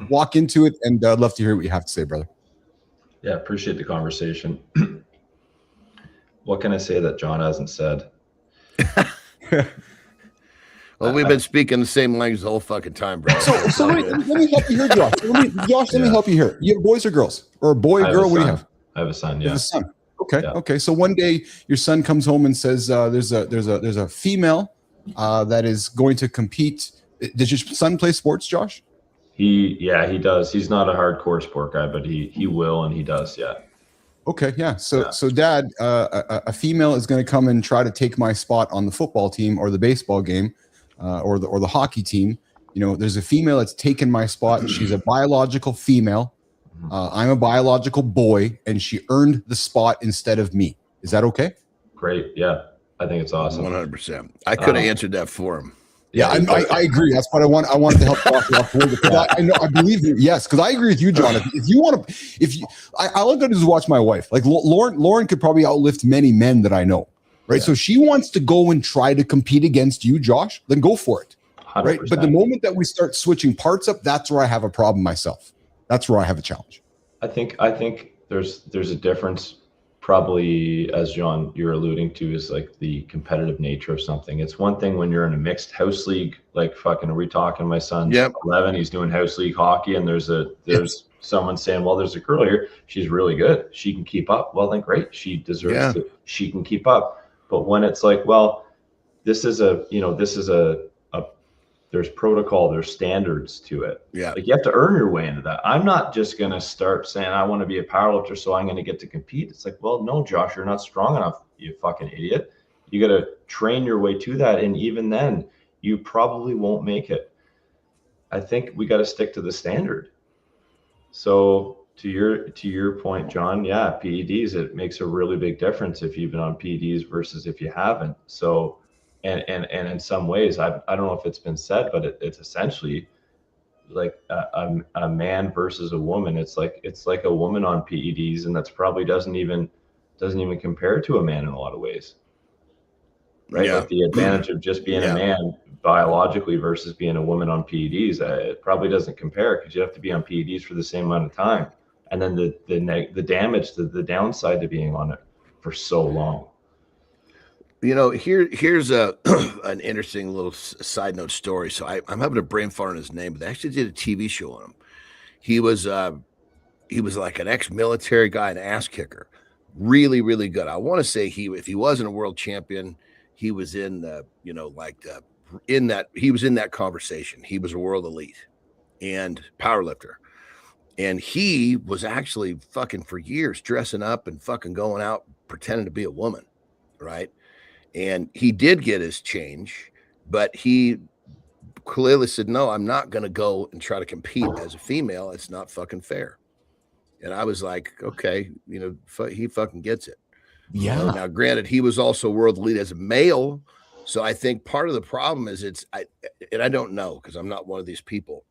walk into it, and I'd love to hear what you have to say, brother. Yeah, appreciate the conversation. What can I say that John hasn't said? Well, we've been speaking the same language the whole fucking time, bro. So let me help you here, Josh. Let me help you here. You have boys or girls? Or a boy or girl? What do you have? I have a son, You have a son. Okay. Yeah. Okay. So one day your son comes home and says, there's a female that is going to compete. Does your son play sports, Josh? He does. He's not a hardcore sport guy, but he will, and he does. Yeah. Okay. Yeah. So Dad, a female is going to come and try to take my spot on the football team or the baseball game, or the hockey team. There's a female that's taken my spot. She's a biological female. I'm a biological boy, and she earned the spot instead of me. Is that okay? Great. Yeah. I think it's awesome. 100%. I could have answered that for him. Yeah, I agree. That's what I want. I wanted to help talk you off board, because I believe you. Yes, because I agree with you, John. If you want to, I like to just watch my wife. Like Lauren could probably outlift many men that I know, right? Yeah. So she wants to go and try to compete against you, Josh. Then go for it, 100%. Right? But the moment that we start switching parts up, that's where I have a problem myself. That's where I have a challenge. I think there's a difference. Probably, as John, you're alluding to, is like the competitive nature of something. It's one thing when you're in a mixed house league, like fucking, are we talking, my son's 11, he's doing house league hockey, and there's someone saying, well, there's a girl here, she's really good, she can keep up. Well, then great, she deserves to, she can keep up. But when it's like, well, this is there's protocol, there's standards to it. Yeah. Like you have to earn your way into that. I'm not just going to start saying I want to be a powerlifter, so I'm going to get to compete. It's like, well, no, Josh, you're not strong enough, you fucking idiot. You got to train your way to that. And even then you probably won't make it. I think we got to stick to the standard. So to your point, John, yeah, PEDs, it makes a really big difference if you've been on PEDs versus if you haven't. So And in some ways, I don't know if it's been said, but it's essentially like a man versus a woman. It's like a woman on PEDs, and that's probably doesn't even compare to a man in a lot of ways, right? Yeah. Like the advantage of just being a man biologically versus being a woman on PEDs, it probably doesn't compare, because you have to be on PEDs for the same amount of time, and then the damage, the downside to being on it for so long. Here's an interesting little side note story. So I'm having a brain fart on his name, but they actually did a TV show on him. He was like an ex-military guy, an ass kicker, really, really good. I want to say if he wasn't a world champion, he was in the, you know, like in that conversation. He was a world elite and powerlifter. And he was actually fucking for years dressing up and fucking going out pretending to be a woman, right? And he did get his change, but he clearly said, no, I'm not going to go and try to compete as a female. It's not fucking fair. And I was like, okay, you know, he fucking gets it. Yeah. You know, now, granted, he was also world elite as a male. So I think part of the problem is I don't know because I'm not one of these people.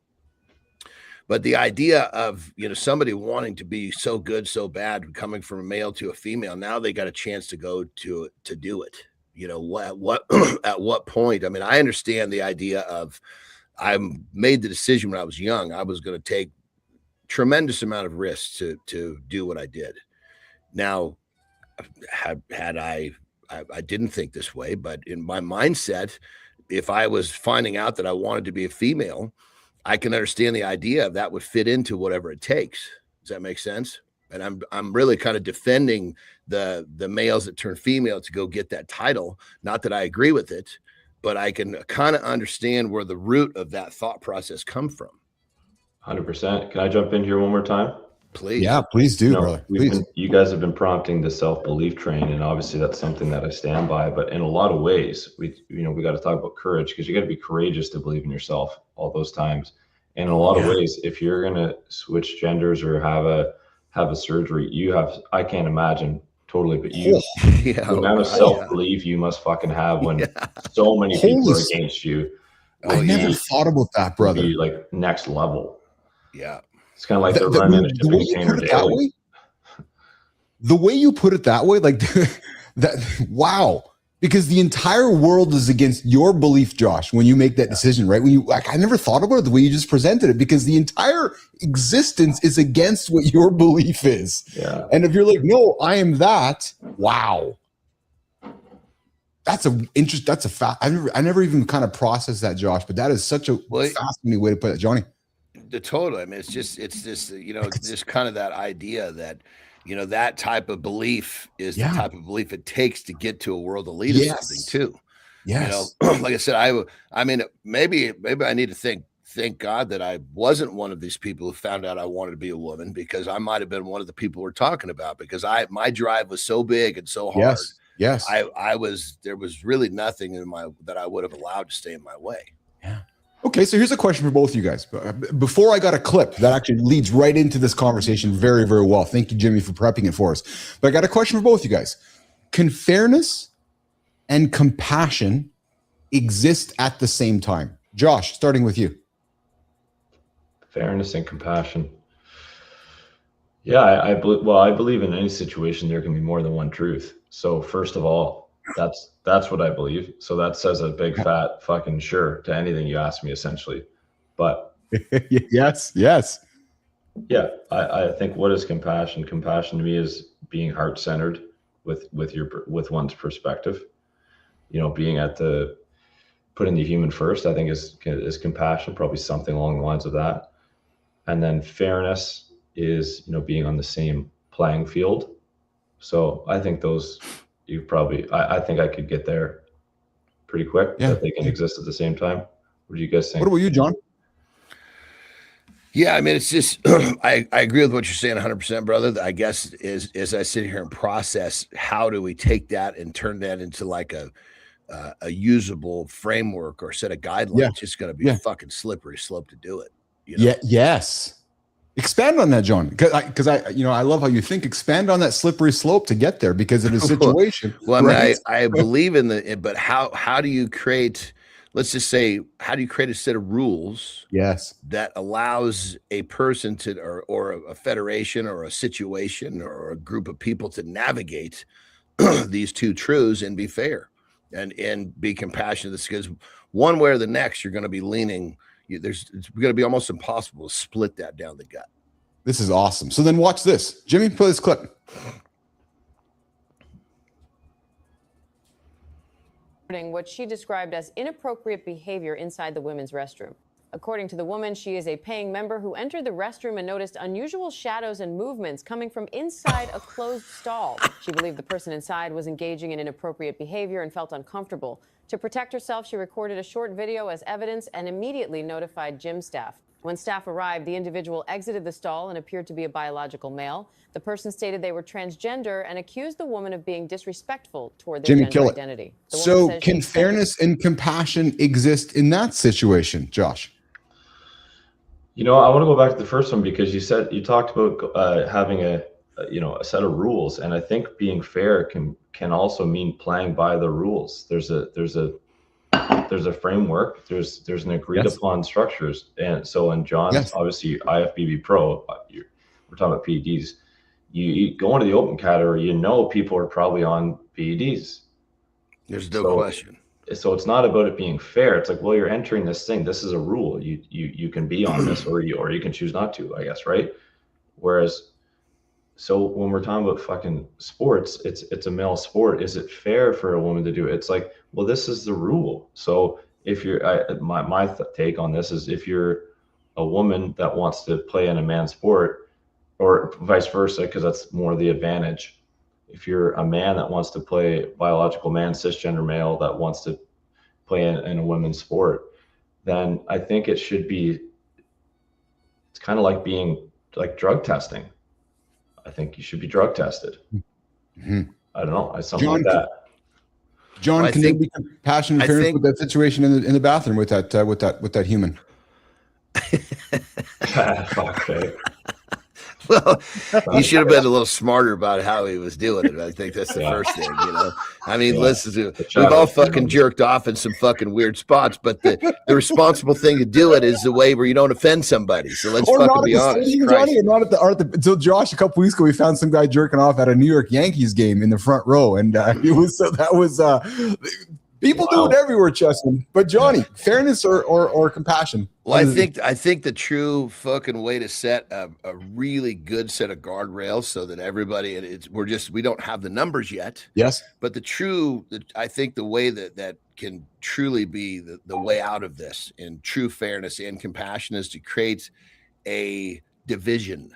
But the idea of, you know, somebody wanting to be so good, so bad, coming from a male to a female, now they got a chance to go to do it. You know, what at what point? I mean, I understand the idea of I made the decision when I was young. I was going to take tremendous amount of risks to do what I did. Now, had I didn't think this way, but in my mindset, if I was finding out that I wanted to be a female, I can understand the idea of that would fit into whatever it takes. Does that make sense? And I'm really kind of defending the males that turn female to go get that title. Not that I agree with it, but I can kind of understand where the root of that thought process come from. 100%. Can I jump in here one more time? Please. Yeah, please do, brother. Please. You guys have been prompting the self-belief train, and obviously that's something that I stand by. But in a lot of ways, we got to talk about courage, because you got to be courageous to believe in yourself all those times. And in a lot of ways, if you're gonna switch genders or have a surgery, I can't imagine totally, but the amount of self-belief you must fucking have when so many people are against you. I never thought about that, brother. Be like next level. Yeah. It's kind of like the run in a shipping container daily. The way you put it that way, like that, wow. Because the entire world is against your belief, Josh, when you make that decision, right? When you I never thought about it the way you just presented it, because the entire existence is against what your belief is. Yeah. And if you're like, no, I am that, wow. That's a fact. I never even kind of processed that, Josh, but that is such a fascinating way to put it, Johnny. The total. I mean, it's just just kind of that idea that, you know, that type of belief is the type of belief it takes to get to a world elite of something too. Yes. You know, like I said, I mean, maybe I need to thank God that I wasn't one of these people who found out I wanted to be a woman, because I might have been one of the people we're talking about, because my drive was so big and so hard. Yes. There was really nothing that I would have allowed to stay in my way. Yeah. Okay, so here's a question for both of you guys. Before I got a clip that actually leads right into this conversation very, very well. Thank you, Jimmy, for prepping it for us. But I got a question for both of you guys. Can fairness and compassion exist at the same time? Josh, starting with you. Fairness and compassion. Yeah, I believe in any situation there can be more than one truth. So first of all, that's what I believe. So that says a big fat fucking sure to anything you ask me, essentially. But yes. Yeah, I think, what is compassion? Compassion to me is being heart-centered with one's perspective. You know, being putting the human first, I think is compassion, probably something along the lines of that. And then fairness is, you know, being on the same playing field. So I think those, I think I could get there pretty quick, that they can exist at the same time. What do you guys think? What about you, John? Yeah, I mean, it's just, I agree with what you're saying 100%, brother. I guess as I sit here and process, how do we take that and turn that into like a usable framework or set of guidelines? It's just going to be a fucking slippery slope to do it. You know? Yeah. Yes. Expand on that, John, because I love how you think. Expand on that slippery slope to get there, because of the situation. Well, right? I believe in but how do you create? Let's just say, how do you create a set of rules? Yes, that allows a person to, or a federation, or a situation, or a group of people to navigate these two truths and be fair and be compassionate. Because one way or the next, you're going to be leaning. It's going to be almost impossible to split that down the gut. This is awesome. So then watch this. Jimmy, play this clip. What she described as inappropriate behavior inside the women's restroom. According to the woman, she is a paying member who entered the restroom and noticed unusual shadows and movements coming from inside a closed stall. She believed the person inside was engaging in inappropriate behavior and felt uncomfortable. To protect herself, she recorded a short video as evidence and immediately notified gym staff. When staff arrived, the individual exited the stall and appeared to be a biological male. The person stated they were transgender and accused the woman of being disrespectful toward their Jimmy, gender kill it. identity. The woman So says she can expected- fairness and compassion exist in that situation, Josh? You know, I want to go back to the first one because you talked about having a set of rules, and I think being fair can also mean playing by the rules. There's a framework. There's an agreed upon structures, and so in John's obviously IFBB Pro, we're talking about PEDs. You go into the open category, people are probably on PEDs. There's no question. So it's not about it being fair. It's like, well, you're entering this thing. This is a rule. You can be on this, or you can choose not to, I guess, right? Whereas, so when we're talking about fucking sports, it's a male sport. Is it fair for a woman to do it? It's like, well, this is the rule. So if my take on this is, if you're a woman that wants to play in a man's sport, or vice versa, because that's more the advantage. If you're a man that wants to play biological man, cisgender male that wants to play in a women's sport, then I think it should be, it's kind of like being like drug testing. I think you should be drug tested. Mm-hmm. I don't know. Something like that. John, Well, can there be compassion and fairness with that situation in the bathroom with that human? Okay. Well, he should have been a little smarter about how he was doing it. I think that's the first thing, I mean, listen, we've all fucking jerked off in some fucking weird spots, but the responsible thing to do it is the way where you don't offend somebody. So let's fucking be honest. Johnny, or not at the so Josh, a couple weeks ago, we found some guy jerking off at a New York Yankees game in the front row, and people do it everywhere, Chessman. But Johnny, fairness or compassion? Well, I think the true fucking way to set a really good set of guardrails so that everybody, we don't have the numbers yet. Yes. But I think the way that can truly be the way out of this in true fairness and compassion is to create a division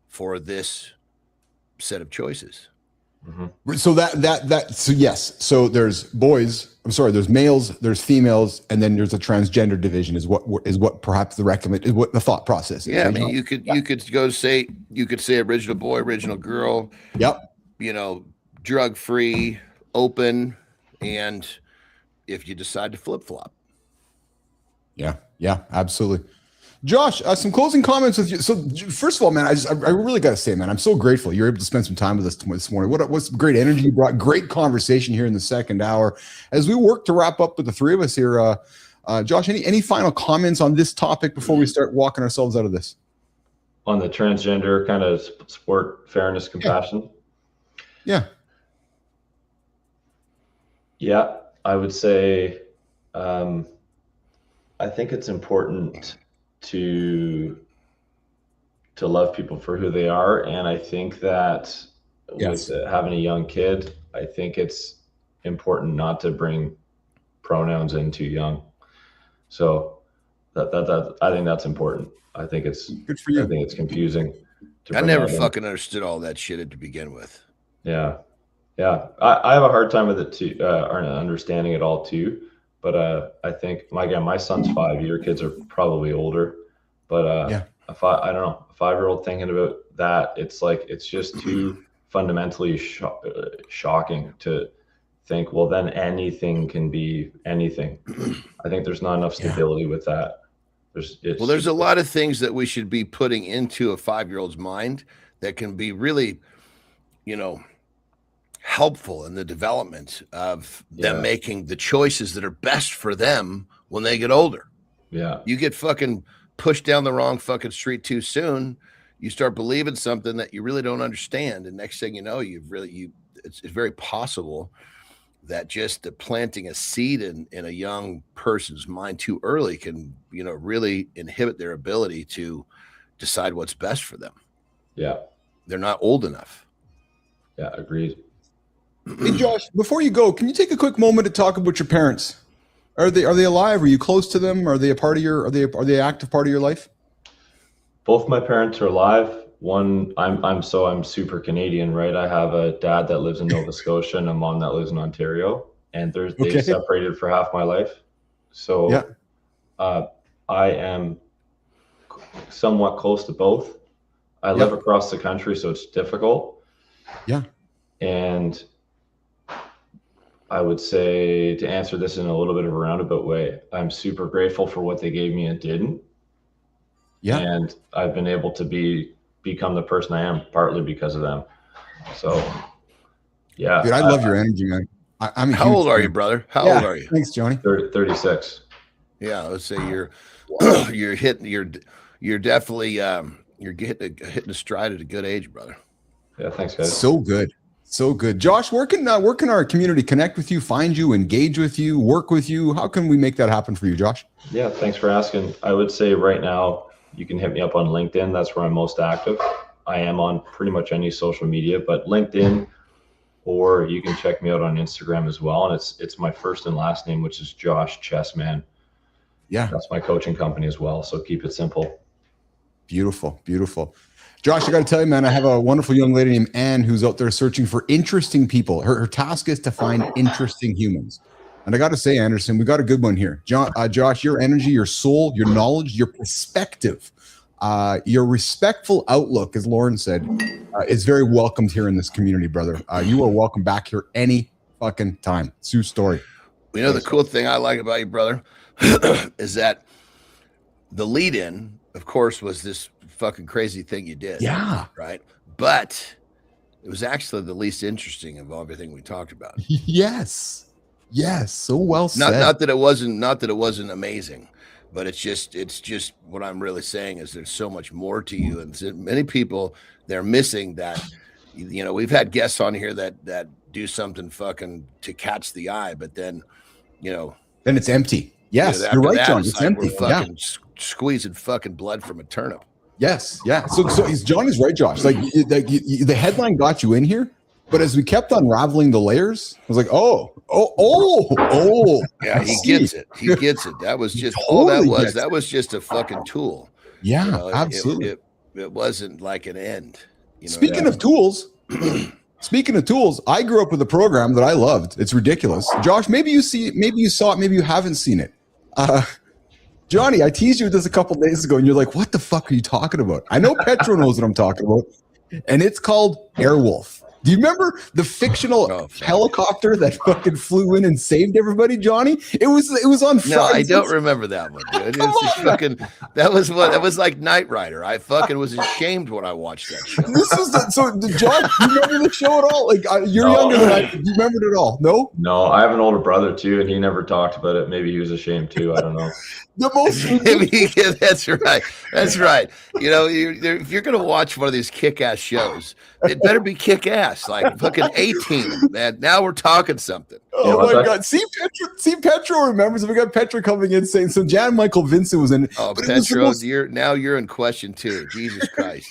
for this set of choices. Mm-hmm. So yes. So there's there's males, there's females, and then there's a transgender division is what perhaps what the thought process is. Yeah, I mean, you could say original boy, original girl. Yep. Drug free, open, and if you decide to flip flop. Yeah, absolutely. Josh, some closing comments with you. So first of all, man, I really got to say, man, I'm so grateful you're able to spend some time with us this morning. What's great energy you brought, great conversation here in the second hour. As we work to wrap up with the three of us here, Josh, any final comments on this topic before we start walking ourselves out of this? On the transgender kind of sport fairness, compassion? Yeah, I would say I think it's important to love people for who they are, and I think that with having a young kid, I think it's important not to bring pronouns in too young. So that I think that's important. I think it's good for you. I think it's confusing. I never fucking understood all that shit to begin with. Yeah. I have a hard time with it too, or understanding it all too. But I think my son's 5. Your kids are probably older, but I don't know, a 5-year-old thinking about that, it's just too fundamentally shocking to think, well, then anything can be anything. I think there's not enough stability with that. There's a lot of things that we should be putting into a 5-year-old's mind that can be really, helpful in the development of them making the choices that are best for them when they get older. Yeah. You get fucking pushed down the wrong fucking street too soon, you start believing something that you really don't understand, and next thing you know, it's very possible that just planting a seed in a young person's mind too early can, really inhibit their ability to decide what's best for them. Yeah. They're not old enough. Yeah, agreed. Hey, Josh, before you go, can you take a quick moment to talk about your parents? Are they alive? Are you close to them? Are they a part of your? Are they active part of your life? Both my parents are alive. One, I'm super Canadian, right? I have a dad that lives in Nova Scotia and a mom that lives in Ontario, and they separated for half my life. So I am somewhat close to both. I live across the country, so it's difficult. Yeah. And I would say, to answer this in a little bit of a roundabout way, I'm super grateful for what they gave me and didn't. Yeah. And I've been able to become the person I am partly because of them. So, yeah. Dude, I love your energy, man. I'm a How old are you, brother? How old are you? Thanks, Johnny. 36. Yeah, let's say you're definitely you're hitting a stride at a good age, brother. Yeah, thanks, guys. So good. So good. Josh, where can our community connect with you, find you, engage with you, work with you? How can we make that happen for you, Josh? Yeah, thanks for asking. I would say right now you can hit me up on LinkedIn. That's where I'm most active. I am on pretty much any social media, but LinkedIn, or you can check me out on Instagram as well. And it's my first and last name, which is Josh Chessman. Yeah. That's my coaching company as well. So keep it simple. Beautiful. Beautiful. Josh, I got to tell you, man, I have a wonderful young lady named Anne who's out there searching for interesting people. Her task is to find interesting humans. And I got to say, Anderson, we got a good one here. Josh, your energy, your soul, your knowledge, your perspective, your respectful outlook, as Lauren said, is very welcomed here in this community, brother. You are welcome back here any fucking time. Sue Story. You know, the cool thing I like about you, brother, is that the lead in, of course, was this fucking crazy thing you did. Yeah. Right. But it was actually the least interesting of everything we talked about. Yes. Yes. So well said. Not that it wasn't amazing, but it's just what I'm really saying is there's so much more to you. And many people, they're missing that. You know, we've had guests on here that do something fucking to catch the eye, but then, then it's empty. Yes, you're right, John. It's empty. Fucking squeezing fucking blood from a turnip. Yes, yeah. So John is right, Josh. Like the headline got you in here, but as we kept unraveling the layers, I was like, oh. Yeah, he gets it. He gets it. That was just all that was. That was just a fucking tool. Yeah, absolutely. It wasn't like an end. Speaking of tools, I grew up with a program that I loved. It's ridiculous. Josh, maybe you saw it, maybe you haven't seen it. Johnny, I teased you with this a couple days ago, and you're like, what the fuck are you talking about? I know Petro knows what I'm talking about, and it's called Airwolf. Do you remember the fictional helicopter that fucking flew in and saved everybody, Johnny? It was on Friday. No, I don't remember that one, dude. That was like Knight Rider. I fucking was ashamed when I watched that show. John, do you remember the show at all? Like you're younger than I. Do you remember it at all? No? No, I have an older brother too, and he never talked about it. Maybe he was ashamed too. I don't know. The most yeah, that's right. That's right. If you're gonna watch one of these kick-ass shows, it better be kick-ass, like fucking 18. Man, now we're talking something. Oh my God! See Petro remembers. We got Petro coming in saying so. Jan Michael Vincent was in it. Oh, Petro, you're in question too. Jesus Christ!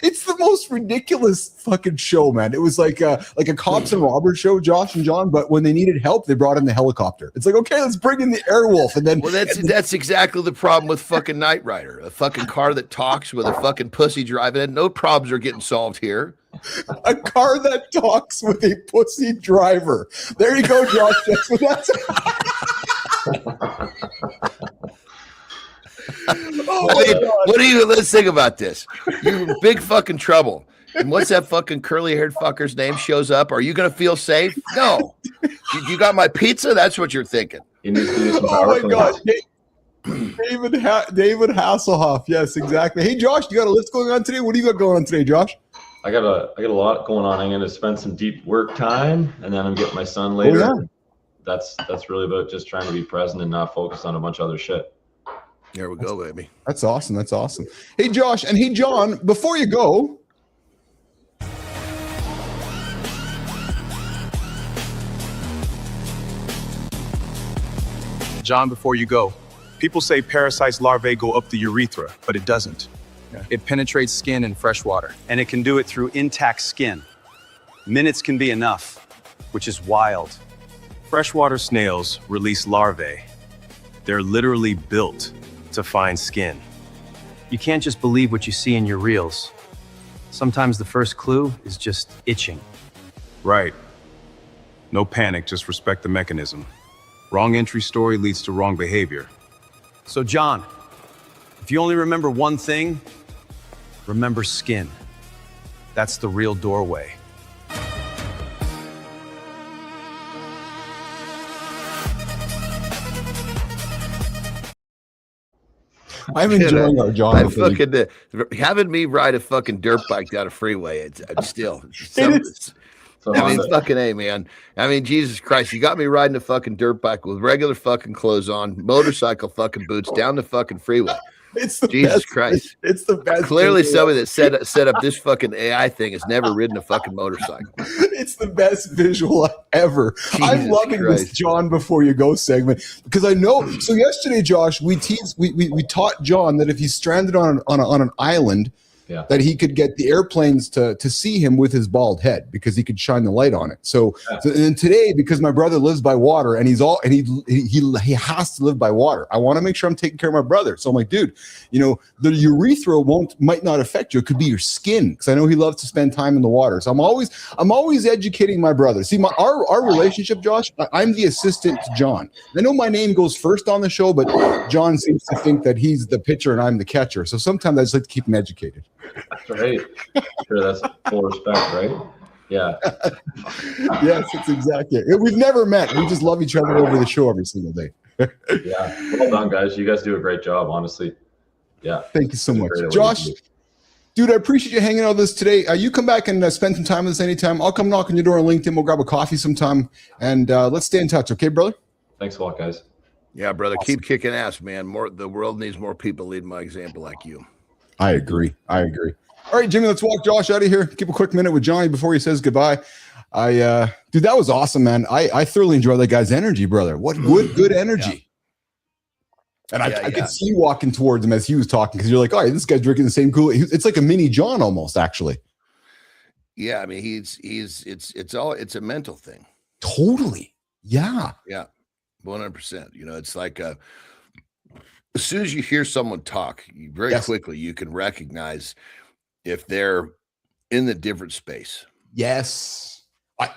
It's the most ridiculous fucking show, man. It was like a cops and robbers show, Josh and John. But when they needed help, they brought in the helicopter. It's like, okay, let's bring in the Airwolf, and then that's exactly the problem with fucking Knight Rider, a fucking car that talks with a fucking pussy driving it. No problems are getting solved here. A car that talks with a pussy driver. There you go, Josh. Let's think about this. You're in big fucking trouble. And once that fucking curly-haired fucker's name shows up, are you going to feel safe? No. You got my pizza? That's what you're thinking. Oh, my God. David Hasselhoff. Yes, exactly. Hey, Josh, you got a list going on today? What do you got going on today, Josh? I got a lot going on. I'm going to spend some deep work time, and then I'm getting my son later. Oh, yeah. That's really about just trying to be present and not focus on a bunch of other shit. There we go, baby. That's awesome. That's awesome. Hey, Josh, and hey, John, before you go, John, before you go, people say parasites larvae go up the urethra, but it doesn't. Yeah. It penetrates skin and fresh water. And it can do it through intact skin. Minutes can be enough, which is wild. Freshwater snails release larvae They're literally built to find skin. You can't just believe what you see in your reels. Sometimes the first clue is just itching. Right. No panic, just respect the mechanism. Wrong entry story leads to wrong behavior. So John, if you only remember one thing, remember skin. That's the real doorway. I'm enjoying our John. I'm fucking having me ride a fucking dirt bike down a freeway. It's still. I mean, fucking A, man. I mean, Jesus Christ, you got me riding a fucking dirt bike with regular fucking clothes on, motorcycle fucking boots down the fucking freeway. It's the Jesus best. Christ. It's the best. Clearly, somebody that set up this fucking AI thing has never ridden a fucking motorcycle. It's the best visual ever. I'm loving this John before you go segment because I know. So yesterday, Josh, we taught John that if he's stranded on an island, that he could get the airplanes to see him with his bald head because he could shine the light on it. So and then today, because my brother lives by water and he has to live by water, I want to make sure I'm taking care of my brother. So I'm like, dude, you know, the urethra might not affect you. It could be your skin because I know he loves to spend time in the water. So I'm always educating my brother. See, our relationship, Josh, I'm the assistant to John. I know my name goes first on the show, but John seems to think that he's the pitcher and I'm the catcher. So sometimes I just like to keep him educated. That's right. Sure, that's full respect, right? Yeah. Yes, it's exactly it. We've never met. We just love each other over the show every single day. Yeah. Well done, guys. You guys do a great job, honestly. Yeah. Thank you so much. Josh, dude, I appreciate you hanging out with us today. You come back and spend some time with us anytime. I'll come knock on your door on LinkedIn. We'll grab a coffee sometime and let's stay in touch. Okay, brother? Thanks a lot, guys. Yeah, brother. Awesome. Keep kicking ass, man. The world needs more people leading by example like you. I agree. All right, Jimmy, let's walk Josh out of here. Keep a quick minute with Johnny before he says goodbye. Dude, that was awesome, man. I thoroughly enjoy that guy's energy, brother. What good energy. Yeah. And I could see you walking towards him as he was talking because you're like, oh, this guy's drinking the same Kool-Aid. It's like a mini John almost, actually. Yeah, I mean, it's a mental thing. Totally. Yeah. Yeah. 100%. You know, it's like as soon as you hear someone talk, very quickly you can recognize if they're in the different space. Yes.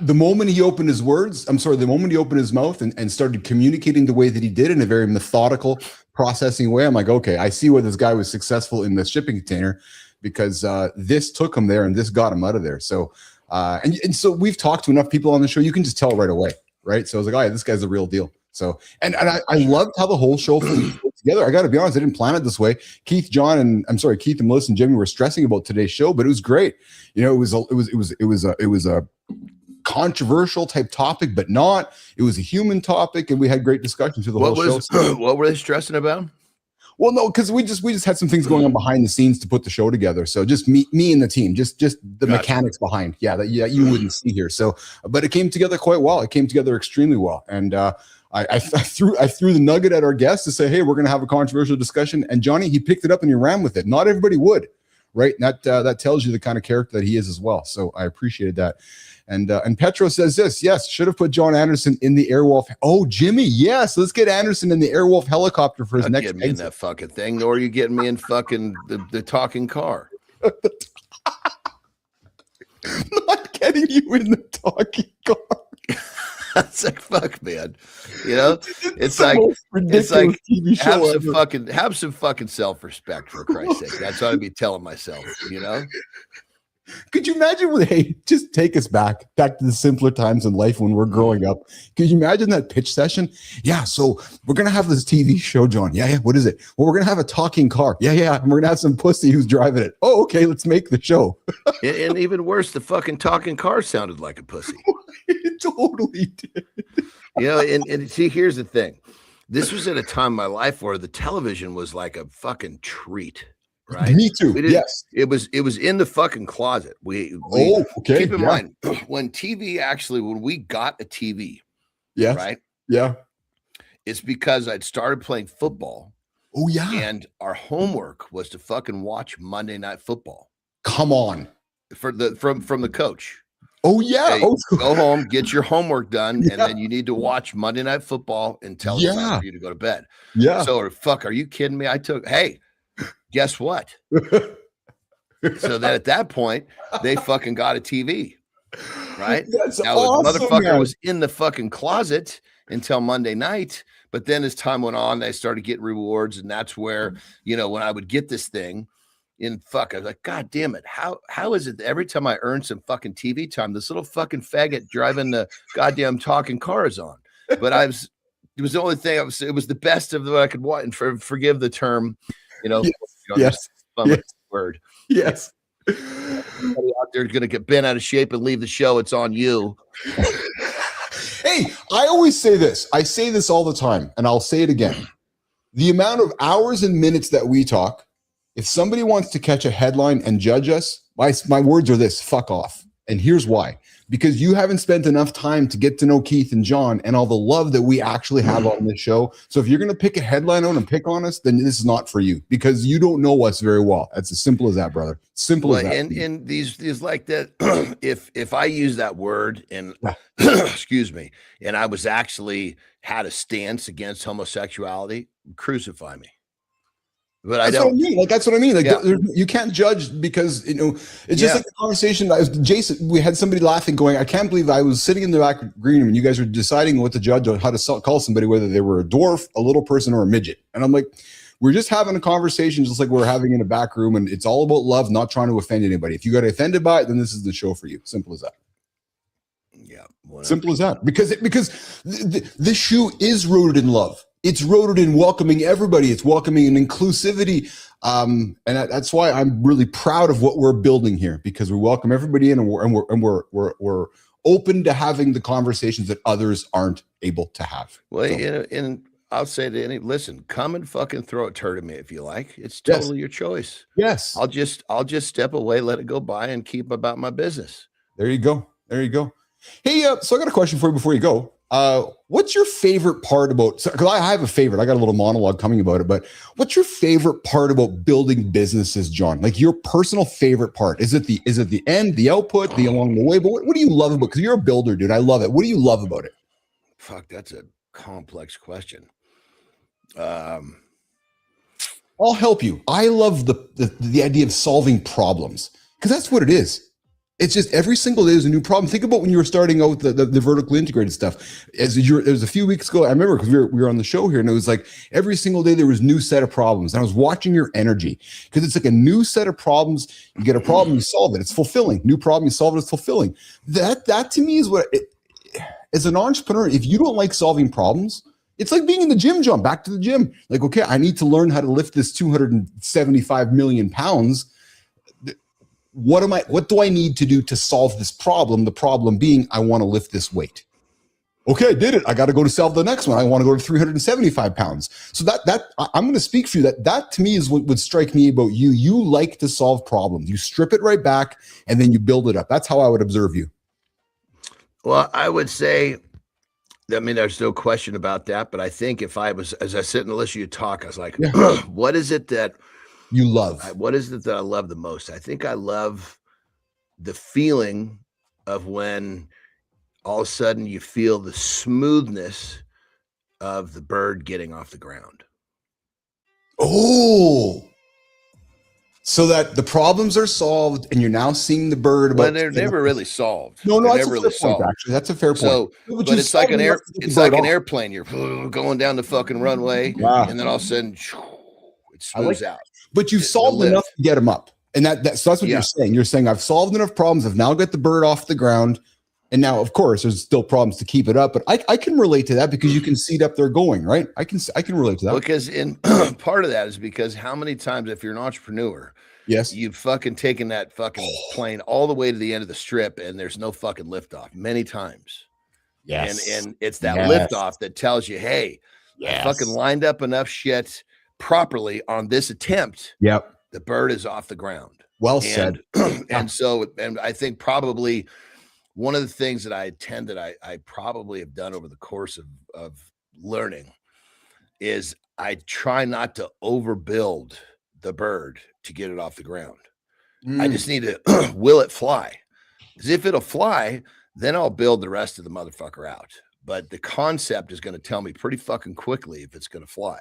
The moment he opened his mouth and started communicating the way that he did in a very methodical, processing way, I'm like, okay, I see why this guy was successful in the shipping container because this took him there and this got him out of there. So, and so we've talked to enough people on the show, you can just tell right away, right? So I was like, oh yeah, this guy's a real deal. So, and I loved how the whole show flew together. I got to be honest, I didn't plan it this way. Keith and Melissa and Jimmy were stressing about today's show, but it was great. You know, it was a controversial type topic, but not. It was a human topic, and we had great discussions through the whole show. What were they stressing about? Well, no, because we just had some things going on behind the scenes to put the show together. So just me and the team, just the mechanics behind, that you wouldn't see here. So, but it came together quite well. It came together extremely well, and I threw the nugget at our guest to say, hey, we're going to have a controversial discussion. And Johnny, he picked it up and he ran with it. Not everybody would, right? And that tells you the kind of character that he is as well. So I appreciated that. And Petro says this, yes, should have put John Anderson in the Airwolf. Oh, Jimmy, yes, let's get Anderson in the Airwolf helicopter for his next exit. In that fucking thing, or are you getting me in fucking the talking car? Not getting you in the talking car. That's like, fuck, man. You know, it's like TV show have some fucking self-respect, for Christ's sake. That's what I'd be telling myself, you know. Could you imagine just take us back to the simpler times in life when we're growing up? Could you imagine that pitch session? Yeah, so we're gonna have this TV show, John. Yeah. What is it? Well, we're gonna have a talking car. Yeah. And we're gonna have some pussy who's driving it. Oh, okay, let's make the show. And even worse, the fucking talking car sounded like a pussy. It totally did. You know, and see, here's the thing. This was at a time in my life where the television was like a fucking treat. Right. Me too. Yes. It was in the fucking closet. We okay. Keep in mind when we got a TV. Yeah. Right. Yeah. It's because I'd started playing football. Oh yeah. And our homework was to fucking watch Monday Night Football. Come on. From the coach. Oh yeah. Hey, go home, get your homework done, and then you need to watch Monday Night Football until it's time for you to go to bed. Yeah. So, are you kidding me? Hey, guess what? So then at that point, they fucking got a TV, right? That's Now awesome, the motherfucker man. was in the fucking closet until Monday night, but then as time went on, they started getting rewards, and that's where, when I would get this thing, I was like, God damn it. How is it that every time I earn some fucking TV time, this little fucking faggot driving the goddamn talking car is on? But it was the only thing it was the best of what I could watch. And forgive the term, Yes. Word. Yes. Somebody out there is going to get bent out of shape and leave the show. It's on you. Hey, I always say this. I say this all the time, and I'll say it again. The amount of hours and minutes that we talk, if somebody wants to catch a headline and judge us, my words are this: fuck off. And here's why. Because you haven't spent enough time to get to know Keith and John and all the love that we actually have on this show. So if you're going to pick a headline out and pick on us, then this is not for you, because you don't know us very well. That's as simple as that, brother. Simple as that. And these like that, if I use that word and excuse me, and I was actually had a stance against homosexuality, crucify me. But that's what I mean. Like, that's what I mean. Like, you can't judge because, it's just like the conversation. Jason, we had somebody laughing going, I can't believe I was sitting in the back green room and you guys were deciding what to judge on, how to call somebody, whether they were a dwarf, a little person, or a midget. And I'm like, we're just having a conversation just like we're having in a back room. And it's all about love, not trying to offend anybody. If you got offended by it, then this is the show for you. Simple as that. Yeah. Simple as that. Because this shoe is rooted in love. It's rooted in welcoming everybody. It's welcoming and inclusivity. And that's why I'm really proud of what we're building here, because we welcome everybody in, and we're open to having the conversations that others aren't able to have. Well, and I'll say to listen, come and fucking throw a turd at me if you like. It's totally your choice. Yes. I'll just step away, let it go by, and keep about my business. There you go. There you go. Hey, so I got a question for you before you go. What's your favorite part about, because I have a favorite, I got a little monologue coming about it, but what's your favorite part about building businesses, John? Like your personal favorite part? Is it the end, the output, the along the way? But what do you love about it? Because you're a builder, dude. I love it. What do you love about it? Fuck, that's a complex question. I'll help you. I love the idea of solving problems, because that's what it is. It's just every single day there's a new problem. Think about when you were starting out with the vertically integrated stuff. It was a few weeks ago. I remember because we were on the show here, and it was like every single day there was a new set of problems. And I was watching your energy, because it's like a new set of problems. You get a problem, you solve it. It's fulfilling. New problem, you solve it. It's fulfilling. That to me is what. As an entrepreneur, if you don't like solving problems, it's like being in the gym, John. Back to the gym. Like, okay, I need to learn how to lift this 275 million pounds. What do I need to do to solve this problem? The problem being, I want to lift this weight. Okay, I did it. I got to go to solve the next one. I want to go to 375 pounds. So that I'm going to speak for you. That to me is what would strike me about you. You like to solve problems. You strip it right back and then you build it up. That's how I would observe you. Well, I would say, there's no question about that. But I think as I sit and listen to you talk, I was like, what is it that you love? What is it that I love the most? I think I love the feeling of when all of a sudden you feel the smoothness of the bird getting off the ground. Oh, so that the problems are solved and you're now seeing the bird. But they're never really solved. No, they're that's never a really fair point, solved. actually. That's a fair point. So, but it's like an airplane. You're going down the fucking runway, and then all of a sudden it smooths out. But you've solved enough to get them up. And so that's what you're saying. You're saying, I've solved enough problems. I've now got the bird off the ground. And now, of course, there's still problems to keep it up. But I can relate to that, because you can see it up there going, right? I can relate to that. Because part of that is because how many times, if you're an entrepreneur, yes, you've fucking taken that fucking plane all the way to the end of the strip and there's no fucking liftoff many times. Yes. And it's that liftoff that tells you, hey, I fucking lined up enough shit properly on this attempt. Yep. The bird is off the ground. Well said. And I think probably one of the things that I probably have done over the course of learning is I try not to overbuild the bird to get it off the ground. I just need to will it fly. Because if it'll fly, then I'll build the rest of the motherfucker out. But the concept is going to tell me pretty fucking quickly if it's going to fly.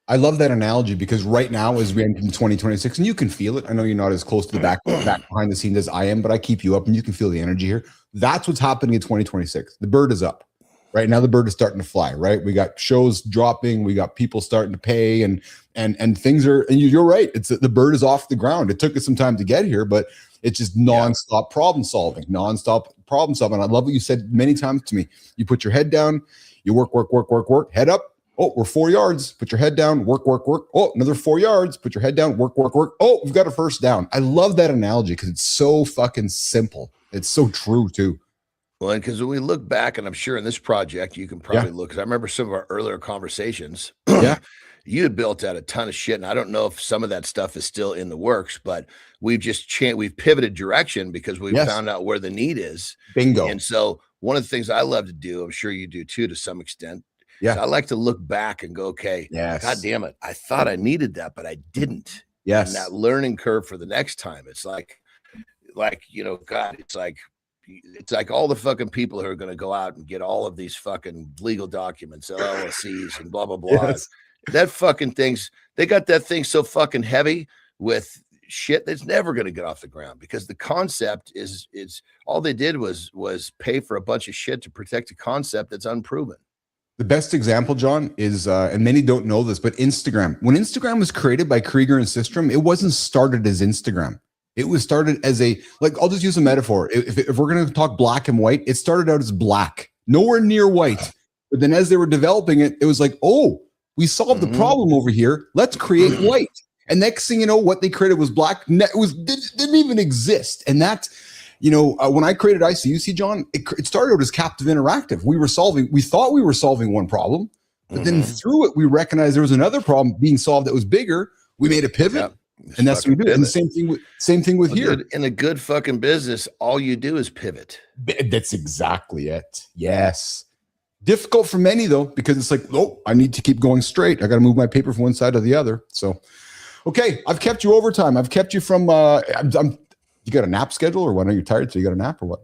I love that analogy because right now, as we enter 2026, and you can feel it. I know you're not as close to the back behind the scenes as I am, but I keep you up and you can feel the energy here. That's what's happening in 2026. The bird is up. Right now, the bird is starting to fly, right? We got shows dropping, we got people starting to pay, and things are, and you're right. It's the bird is off the ground. It took us some time to get here, but it's just nonstop problem solving. And I love what you said many times to me. You put your head down, you work, head up. Oh, we're 4 yards. Put your head down, work. Oh, another 4 yards. Put your head down, work. Oh, we've got a first down. I love that analogy because it's so fucking simple. It's so true too. Well, because when we look back, and I'm sure in this project, you can probably look, because I remember some of our earlier conversations. Yeah. You had built out a ton of shit, and I don't know if some of that stuff is still in the works, but we've just we've pivoted direction because we found out where the need is. Bingo. And so one of the things I love to do, I'm sure you do too, to some extent. Yeah. I like to look back and go, okay, God damn it, I thought I needed that, but I didn't. Yes. And that learning curve for the next time, it's like, God, it's like all the fucking people who are going to go out and get all of these fucking legal documents, LLCs and blah, blah, blah. Yes. That fucking they got that thing so fucking heavy with shit that's never going to get off the ground, because the concept is all they did was pay for a bunch of shit to protect a concept that's unproven. The best example, John, is, and many don't know this, but Instagram. When Instagram was created by Krieger and Systrom, it wasn't started as Instagram. It was started as I'll just use a metaphor. If we're going to talk black and white, it started out as black, nowhere near white. But then as they were developing it, it was like, oh, we solved the problem over here. Let's create white. And next thing you know, what they created was black. Didn't even exist. And that, when I created ICUC, John, it started out as Captive Interactive. We thought we were solving one problem, but then through it, we recognized there was another problem being solved that was bigger. We made a pivot. Yep. And that's what we do. And the same thing with here. Dude, in a good fucking business, all you do is pivot. That's exactly it. Yes. Difficult for many though, because it's like, oh, I need to keep going straight. I got to move my paper from one side to the other. So, okay, I've kept you overtime. I've kept you from. You got a nap schedule, or when are you tired? So you got a nap, or what?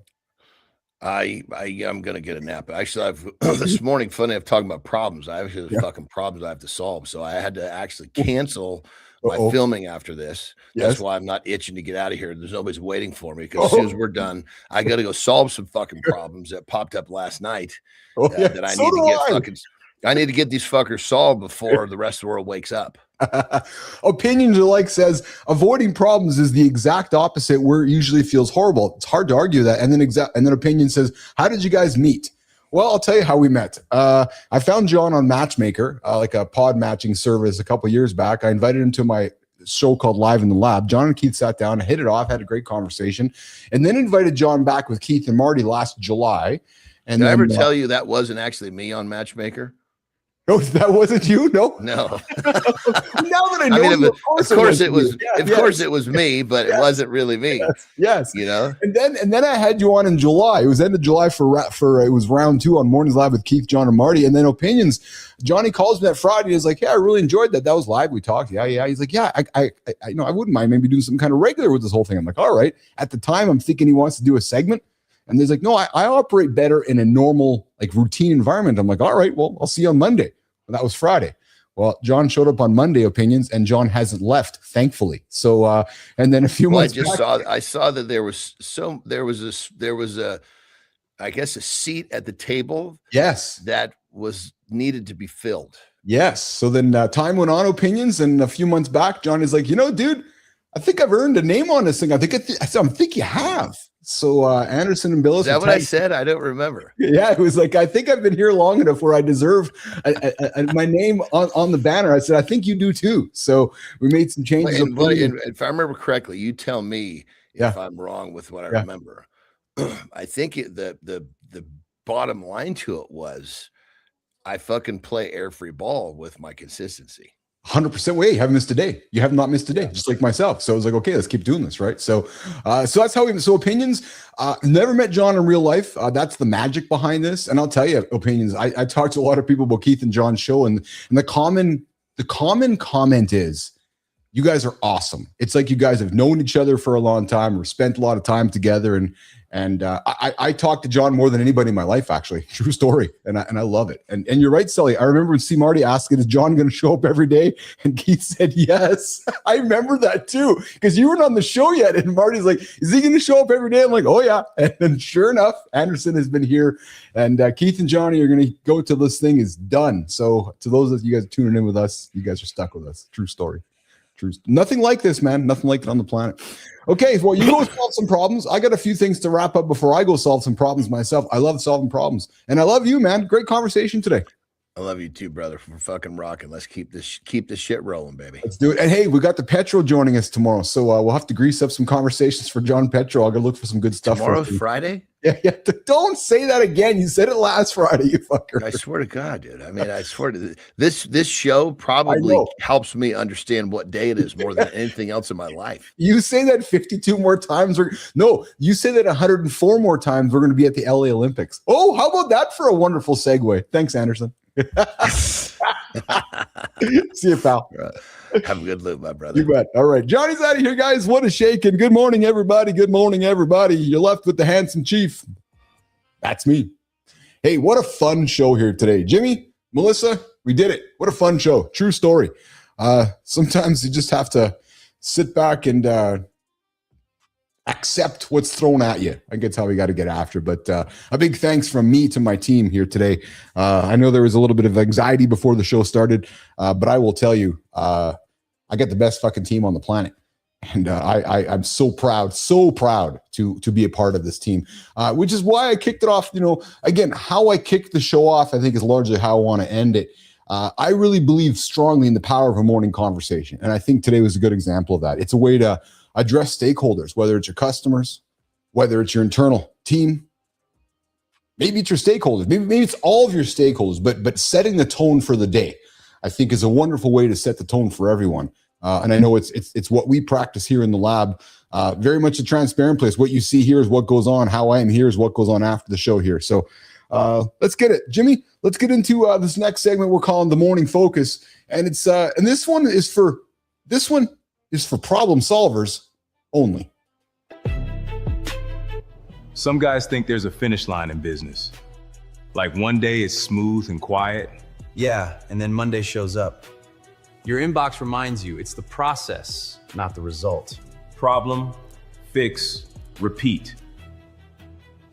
I'm gonna get a nap. Actually, I've this morning, funny enough, talking about problems. I actually have fucking problems I have to solve. So I had to actually cancel my filming after this. That's why I'm not itching to get out of here. There's nobody's waiting for me, because as soon as we're done, I got to go solve some fucking problems that popped up last night that I need to get fucking. I need to get these fuckers solved before the rest of the world wakes up. Opinions says avoiding problems is the exact opposite, where it usually feels horrible. It's hard to argue that. And then opinion says, how did you guys meet? Well, I'll tell you how we met. I found John on Matchmaker, like a pod matching service a couple years back. I invited him to my show called Live in the Lab. John and Keith sat down, hit it off, had a great conversation, and then invited John back with Keith and Marty last July. And did I ever tell you that wasn't actually me on Matchmaker? No, that wasn't you. No. Now that I know, of course it was. Of course it was me, but it wasn't really me. Yes. And then I had you on in July. It was end of July for it was round 2 on Mornings Live with Keith, John, and Marty. And then opinions. Johnny calls me that Friday. He's like, "Yeah, I really enjoyed that. That was live. We talked. Yeah." He's like, "Yeah, I wouldn't mind maybe doing some kind of regular with this whole thing." I'm like, "All right." At the time, I'm thinking he wants to do a segment. And he's like, "No, I operate better in a normal, routine environment." I'm like, "All right, well, I'll see you on Monday." Well, that was Friday. Well, John showed up on Monday, opinions, and John hasn't left, thankfully. So, and then a few months I saw that there was I guess a seat at the table. Yes. That was needed to be filled. Yes. So then time went on, opinions, and a few months back, John is like, dude, I think I've earned a name on this thing. I think you have. So Anderson and Billis. Is that what I said? I don't remember. Yeah, it was like, I think I've been here long enough where I deserve my name on the banner. I said, I think you do too. So we made some changes. And if I remember correctly, you tell me if I'm wrong with what I remember. I think the bottom line to it was, I fucking play air free ball with my consistency. 100% way. You haven't missed a day. You have not missed a day, just like myself. So I was like, okay, let's keep doing this, right? So that's how so opinions. Never met John in real life. That's the magic behind this. And I'll tell you, opinions. I talked to a lot of people about Keith and John's show, and the common comment is, You guys are awesome. It's like you guys have known each other for a long time or spent a lot of time together. And I talk to John more than anybody in my life, actually. True story. And I love it. And you're right, Sully. I remember when C. Marty asked, is John going to show up every day? And Keith said, yes. I remember that too, because you weren't on the show yet. And Marty's like, is he going to show up every day? I'm like, oh yeah. And then sure enough, Anderson has been here. And Keith and Johnny are going to go till this thing is done. So to those of you guys tuning in with us, you guys are stuck with us. True story. True. Nothing like this, man. Nothing like it on the planet. Okay, well, you go solve some problems. I got a few things to wrap up before I go solve some problems myself. I love solving problems. And I love you, man. Great conversation today. I love you too, brother. We're fucking rocking. Let's keep this shit rolling, baby. Let's do it. And hey, we got the Petro joining us tomorrow. So we'll have to grease up some conversations for John Petro. I'll go look for some good stuff. Tomorrow's Friday? Yeah. Don't say that again. You said it last Friday, you fucker. I swear to God, dude. I mean, I swear to this show probably helps me understand what day it is more than anything else in my life. You say that 52 more times. You say that 104 more times. We're going to be at the LA Olympics. Oh, how about that for a wonderful segue? Thanks, Anderson. See you, pal. Have a good loop, my brother. You bet. All right. Johnny's out of here, guys. What a shaking. Good morning, everybody. Good morning, everybody. You're left with the handsome chief. That's me. Hey, what a fun show here today. Jimmy, Melissa, we did it. What a fun show. True story. Sometimes you just have to sit back and accept what's thrown at you. I think that's how we got to get after. But a big thanks from me to my team here today. I know there was a little bit of anxiety before the show started, but I will tell you, I got the best fucking team on the planet. And I'm so proud to be a part of this team, which is why I kicked it off. Again, how I kicked the show off, I think is largely how I want to end it. I really believe strongly in the power of a morning conversation. And I think today was a good example of that. It's a way to address stakeholders, whether it's your customers, whether it's your internal team, maybe it's your stakeholders, maybe it's all of your stakeholders, but setting the tone for the day, I think is a wonderful way to set the tone for everyone. And I know it's what we practice here in the lab, very much a transparent place. What you see here is what goes on. How I am here is what goes on after the show here. So let's get it. Jimmy, let's get into this next segment we're calling the Morning Focus. And it's and this one is for problem solvers only. Some guys think there's a finish line in business. Like one day it's smooth and quiet. Yeah, and then Monday shows up. Your inbox reminds you it's the process, not the result. Problem, fix, repeat.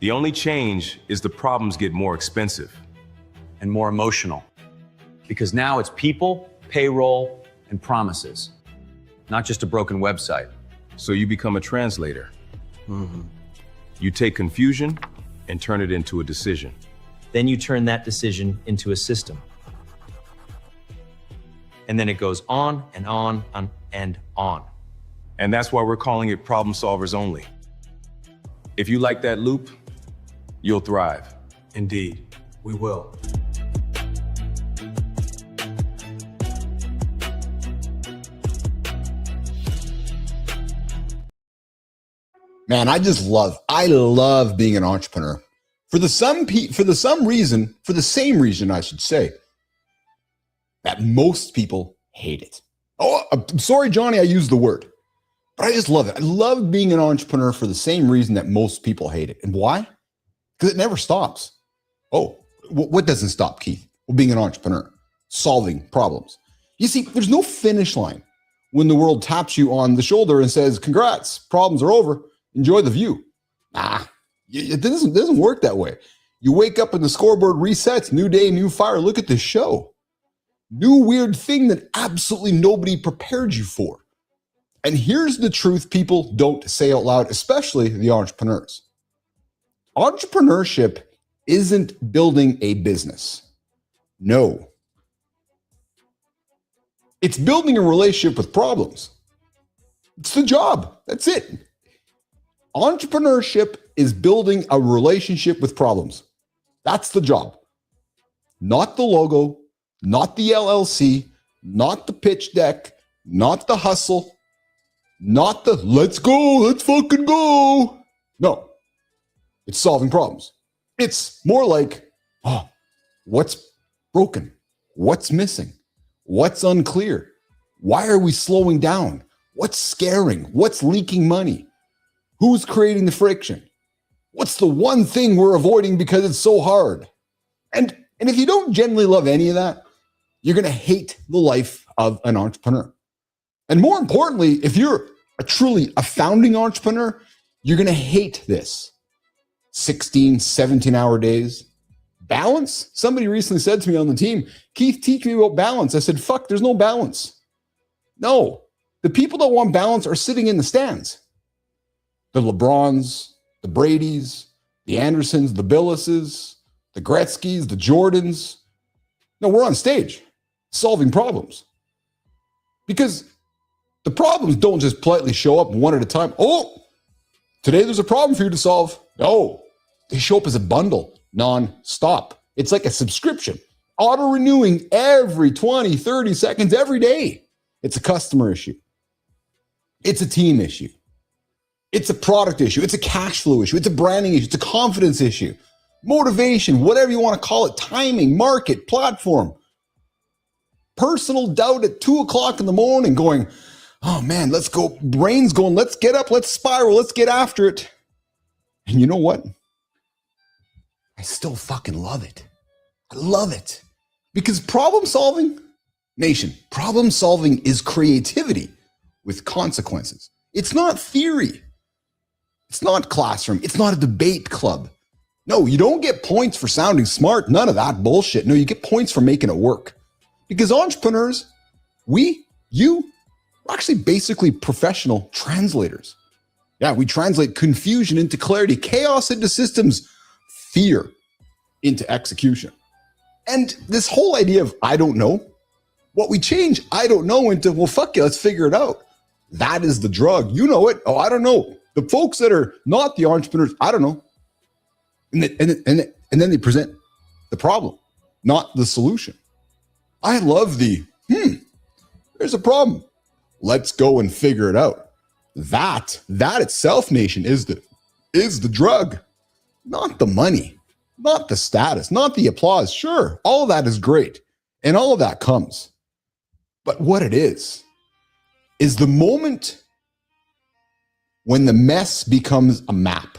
The only change is the problems get more expensive. And more emotional. Because now it's people, payroll, and promises. Not just a broken website. So you become a translator. Mm-hmm. You take confusion and turn it into a decision. Then you turn that decision into a system. And then it goes on and on and on. And that's why we're calling it problem solvers only. If you like that loop, you'll thrive. Indeed, we will. Man, I love being an entrepreneur. For the same reason, I should say, that most people hate it. Oh, I'm sorry, Johnny, I used the word, but I just love it. I love being an entrepreneur for the same reason that most people hate it. And why? Because it never stops. Oh, what doesn't stop, Keith? Well, being an entrepreneur, solving problems. You see, there's no finish line when the world taps you on the shoulder and says, congrats, problems are over. Enjoy the view. It doesn't work that way. You wake up and the scoreboard resets. New day, new fire. Look at this show. New weird thing that absolutely nobody prepared you for. And here's the truth people don't say out loud, especially the entrepreneurs. Entrepreneurship isn't building a business. No. It's building a relationship with problems. It's the job. That's it. Entrepreneurship is building a relationship with problems. That's the job. Not the logo, not the LLC, not the pitch deck, not the hustle, not the let's go, let's fucking go. No, it's solving problems. It's more like, what's broken? What's missing? What's unclear? Why are we slowing down? What's scaring? What's leaking money? Who's creating the friction? What's the one thing we're avoiding because it's so hard? And if you don't genuinely love any of that, you're going to hate the life of an entrepreneur. And more importantly, if you're truly a founding entrepreneur, you're going to hate this. 16, 17-hour days. Balance? Somebody recently said to me on the team, Keith, teach me about balance. I said, fuck, there's no balance. No. The people that want balance are sitting in the stands. The LeBrons, the Bradys, the Andersons, the Billuses, the Gretzkys, the Jordans. No, we're on stage solving problems. Because the problems don't just politely show up one at a time. Oh, today there's a problem for you to solve. No, they show up as a bundle, non-stop. It's like a subscription, auto-renewing every 20, 30 seconds, every day. It's a customer issue. It's a team issue. It's a product issue. It's a cash flow issue. It's a branding issue. It's a confidence issue. Motivation, whatever you want to call it, timing, market, platform. Personal doubt at 2 o'clock in the morning going, oh man, let's go. Brain's going, let's get up, let's spiral, let's get after it. And you know what? I still fucking love it. I love it. Because problem solving, nation, problem solving is creativity with consequences. It's not theory. It's not classroom. It's not a debate club. No, you don't get points for sounding smart. None of that bullshit. No, you get points for making it work. Because entrepreneurs, we're actually basically professional translators. Yeah, we translate confusion into clarity, chaos into systems, fear into execution. And this whole idea of I don't know, what we change I don't know into, well, fuck you, let's figure it out. That is the drug. You know it. Oh, I don't know. The folks that are not the entrepreneurs, I don't know. And then they present the problem, not the solution. I love there's a problem. Let's go and figure it out. That itself, nation, is the drug, not the money, not the status, not the applause. Sure, all of that is great, and all of that comes. But what it is the moment when the mess becomes a map.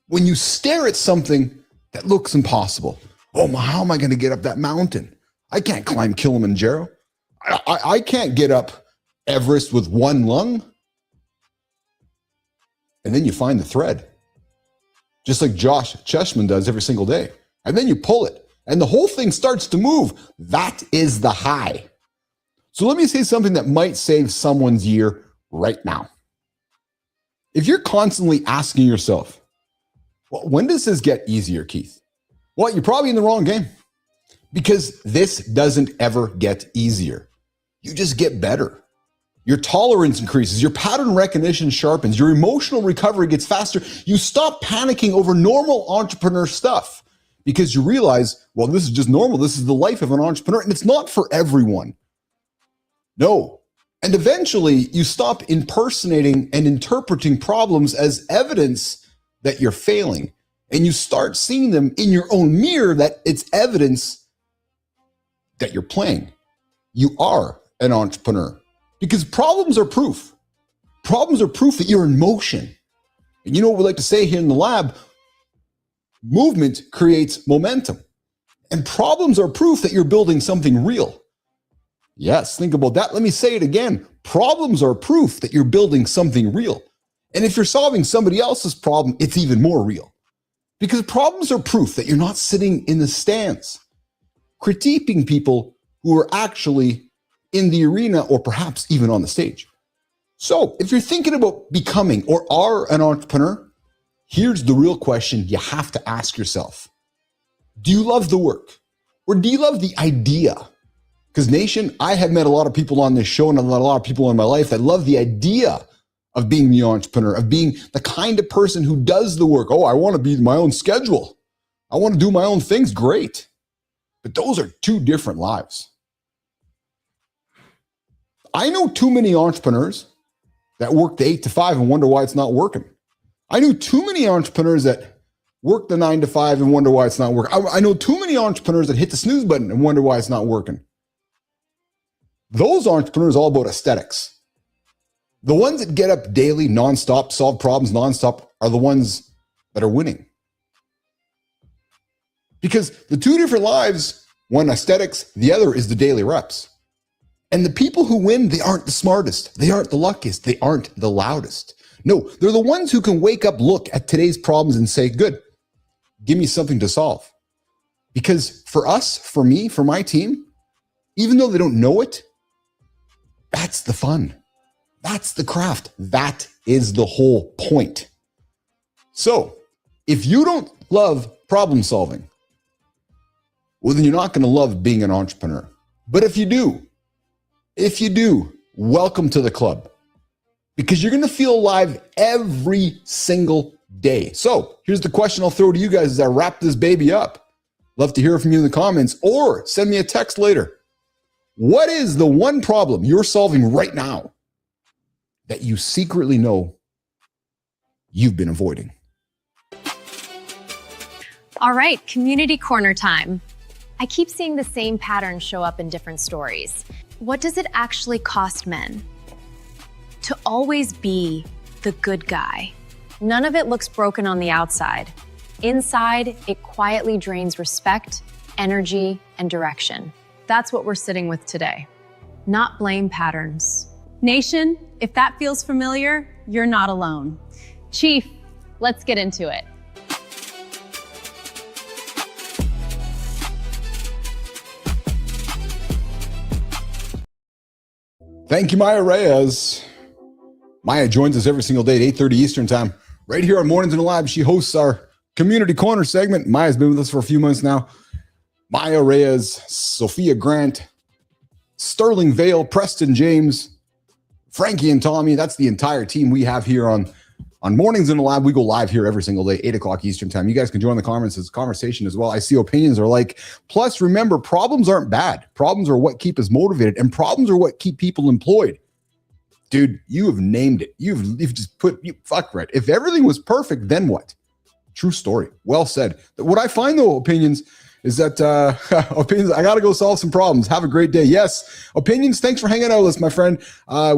When you stare at something that looks impossible. Oh, how am I going to get up that mountain? I can't climb Kilimanjaro. I can't get up Everest with one lung. And then you find the thread, just like Josh Cheshman does every single day. And then you pull it, and the whole thing starts to move. That is the high. So let me say something that might save someone's year right now. If you're constantly asking yourself, well, when does this get easier, Keith? Well, you're probably in the wrong game, because this doesn't ever get easier. You just get better. Your tolerance increases, your pattern recognition sharpens, your emotional recovery gets faster. You stop panicking over normal entrepreneur stuff because you realize, well, this is just normal. This is the life of an entrepreneur, and it's not for everyone. No. And eventually you stop impersonating and interpreting problems as evidence that you're failing, and you start seeing them in your own mirror that it's evidence that you're playing. You are an entrepreneur because problems are proof. Problems are proof that you're in motion. And you know what we like to say here in the lab? Movement creates momentum. And problems are proof that you're building something real. Yes, think about that. Let me say it again. Problems are proof that you're building something real. And if you're solving somebody else's problem, it's even more real. Because problems are proof that you're not sitting in the stands, critiquing people who are actually in the arena or perhaps even on the stage. So if you're thinking about becoming or are an entrepreneur, here's the real question you have to ask yourself. Do you love the work, or do you love the idea? Because nation, I have met a lot of people on this show and a lot of people in my life that love the idea of being the entrepreneur, of being the kind of person who does the work. Oh, I want to be my own schedule. I want to do my own things. Great. But those are two different lives. I know too many entrepreneurs that work the 8 to 5 and wonder why it's not working. I knew too many entrepreneurs that work the 9 to 5 and wonder why it's not working. I know too many entrepreneurs that hit the snooze button and wonder why it's not working. Those entrepreneurs are all about aesthetics. The ones that get up daily, nonstop, solve problems nonstop are the ones that are winning. Because the two different lives, one aesthetics, the other is the daily reps. And the people who win, they aren't the smartest. They aren't the luckiest. They aren't the loudest. No, they're the ones who can wake up, look at today's problems and say, good, give me something to solve. Because for us, for me, for my team, even though they don't know it, that's the fun. That's the craft. That is the whole point. So if you don't love problem solving, well, then you're not going to love being an entrepreneur. But if you do, welcome to the club, because you're going to feel alive every single day. So here's the question I'll throw to you guys as I wrap this baby up. Love to hear from you in the comments, or send me a text later. What is the one problem you're solving right now that you secretly know you've been avoiding? All right, community corner time. I keep seeing the same patterns show up in different stories. What does it actually cost men to always be the good guy? None of it looks broken on the outside. Inside, it quietly drains respect, energy, and direction. That's what we're sitting with today. Not blame patterns. Nation, if that feels familiar, you're not alone. Chief, let's get into it. Thank you, Maya Reyes. Maya joins us every single day at 8:30 Eastern time, right here on Mornings in the Lab. She hosts our Community Corner segment. Maya's been with us for a few months now. Maya Reyes, Sophia Grant, Sterling Vale, Preston James, Frankie and Tommy. That's the entire team we have here on Mornings in the Lab. We go live here every single day, 8 o'clock Eastern time. You guys can join the conversation as well. I see opinions are like. Plus, remember, problems aren't bad. Problems are what keep us motivated, and problems are what keep people employed. Dude, you have named it. You've just put, fuck right. If everything was perfect, then what? True story. Well said. What I find, though, opinions, is that opinions, I got to go solve some problems. Have a great day. Yes, opinions, thanks for hanging out with us, my friend.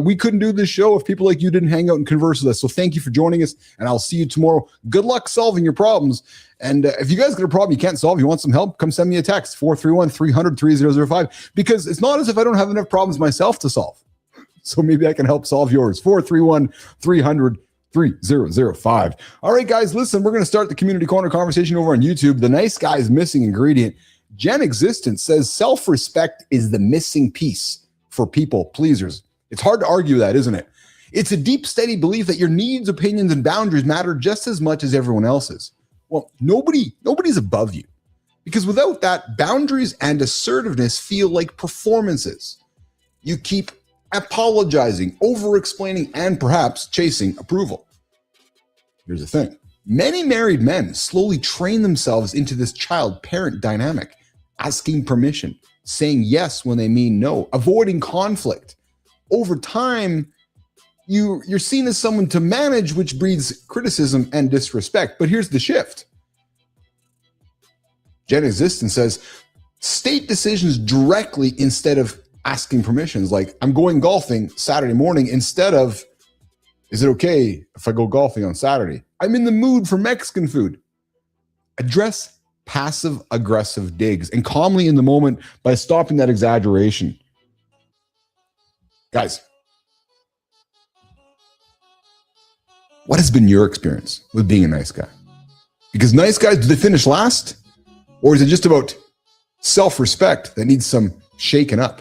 We couldn't do this show if people like you didn't hang out and converse with us. So thank you for joining us, and I'll see you tomorrow. Good luck solving your problems. And if you guys got a problem you can't solve, you want some help, come send me a text, 431-300-3005, because it's not as if I don't have enough problems myself to solve. So maybe I can help solve yours. 431-300-3005. All right, guys, listen, we're going to start the Community Corner conversation over on YouTube. The nice guy's missing ingredient. Gen Existence says self-respect is the missing piece for people pleasers. It's hard to argue that, isn't it? It's a deep, steady belief that your needs, opinions, and boundaries matter just as much as everyone else's. Well, nobody's above you, because without that, boundaries and assertiveness feel like performances. You keep apologizing, over-explaining, and perhaps chasing approval. Here's the thing. Many married men slowly train themselves into this child-parent dynamic, asking permission, saying yes when they mean no, avoiding conflict. Over time, you're seen as someone to manage, which breeds criticism and disrespect. But here's the shift. Gen Existence says, state decisions directly instead of asking permissions, like I'm going golfing Saturday morning, instead of, is it okay if I go golfing on Saturday? I'm in the mood for Mexican food. Address passive aggressive digs and calmly in the moment by stopping that exaggeration. Guys, what has been your experience with being a nice guy? Because nice guys, do they finish last? Or is it just about self-respect that needs some shaking up?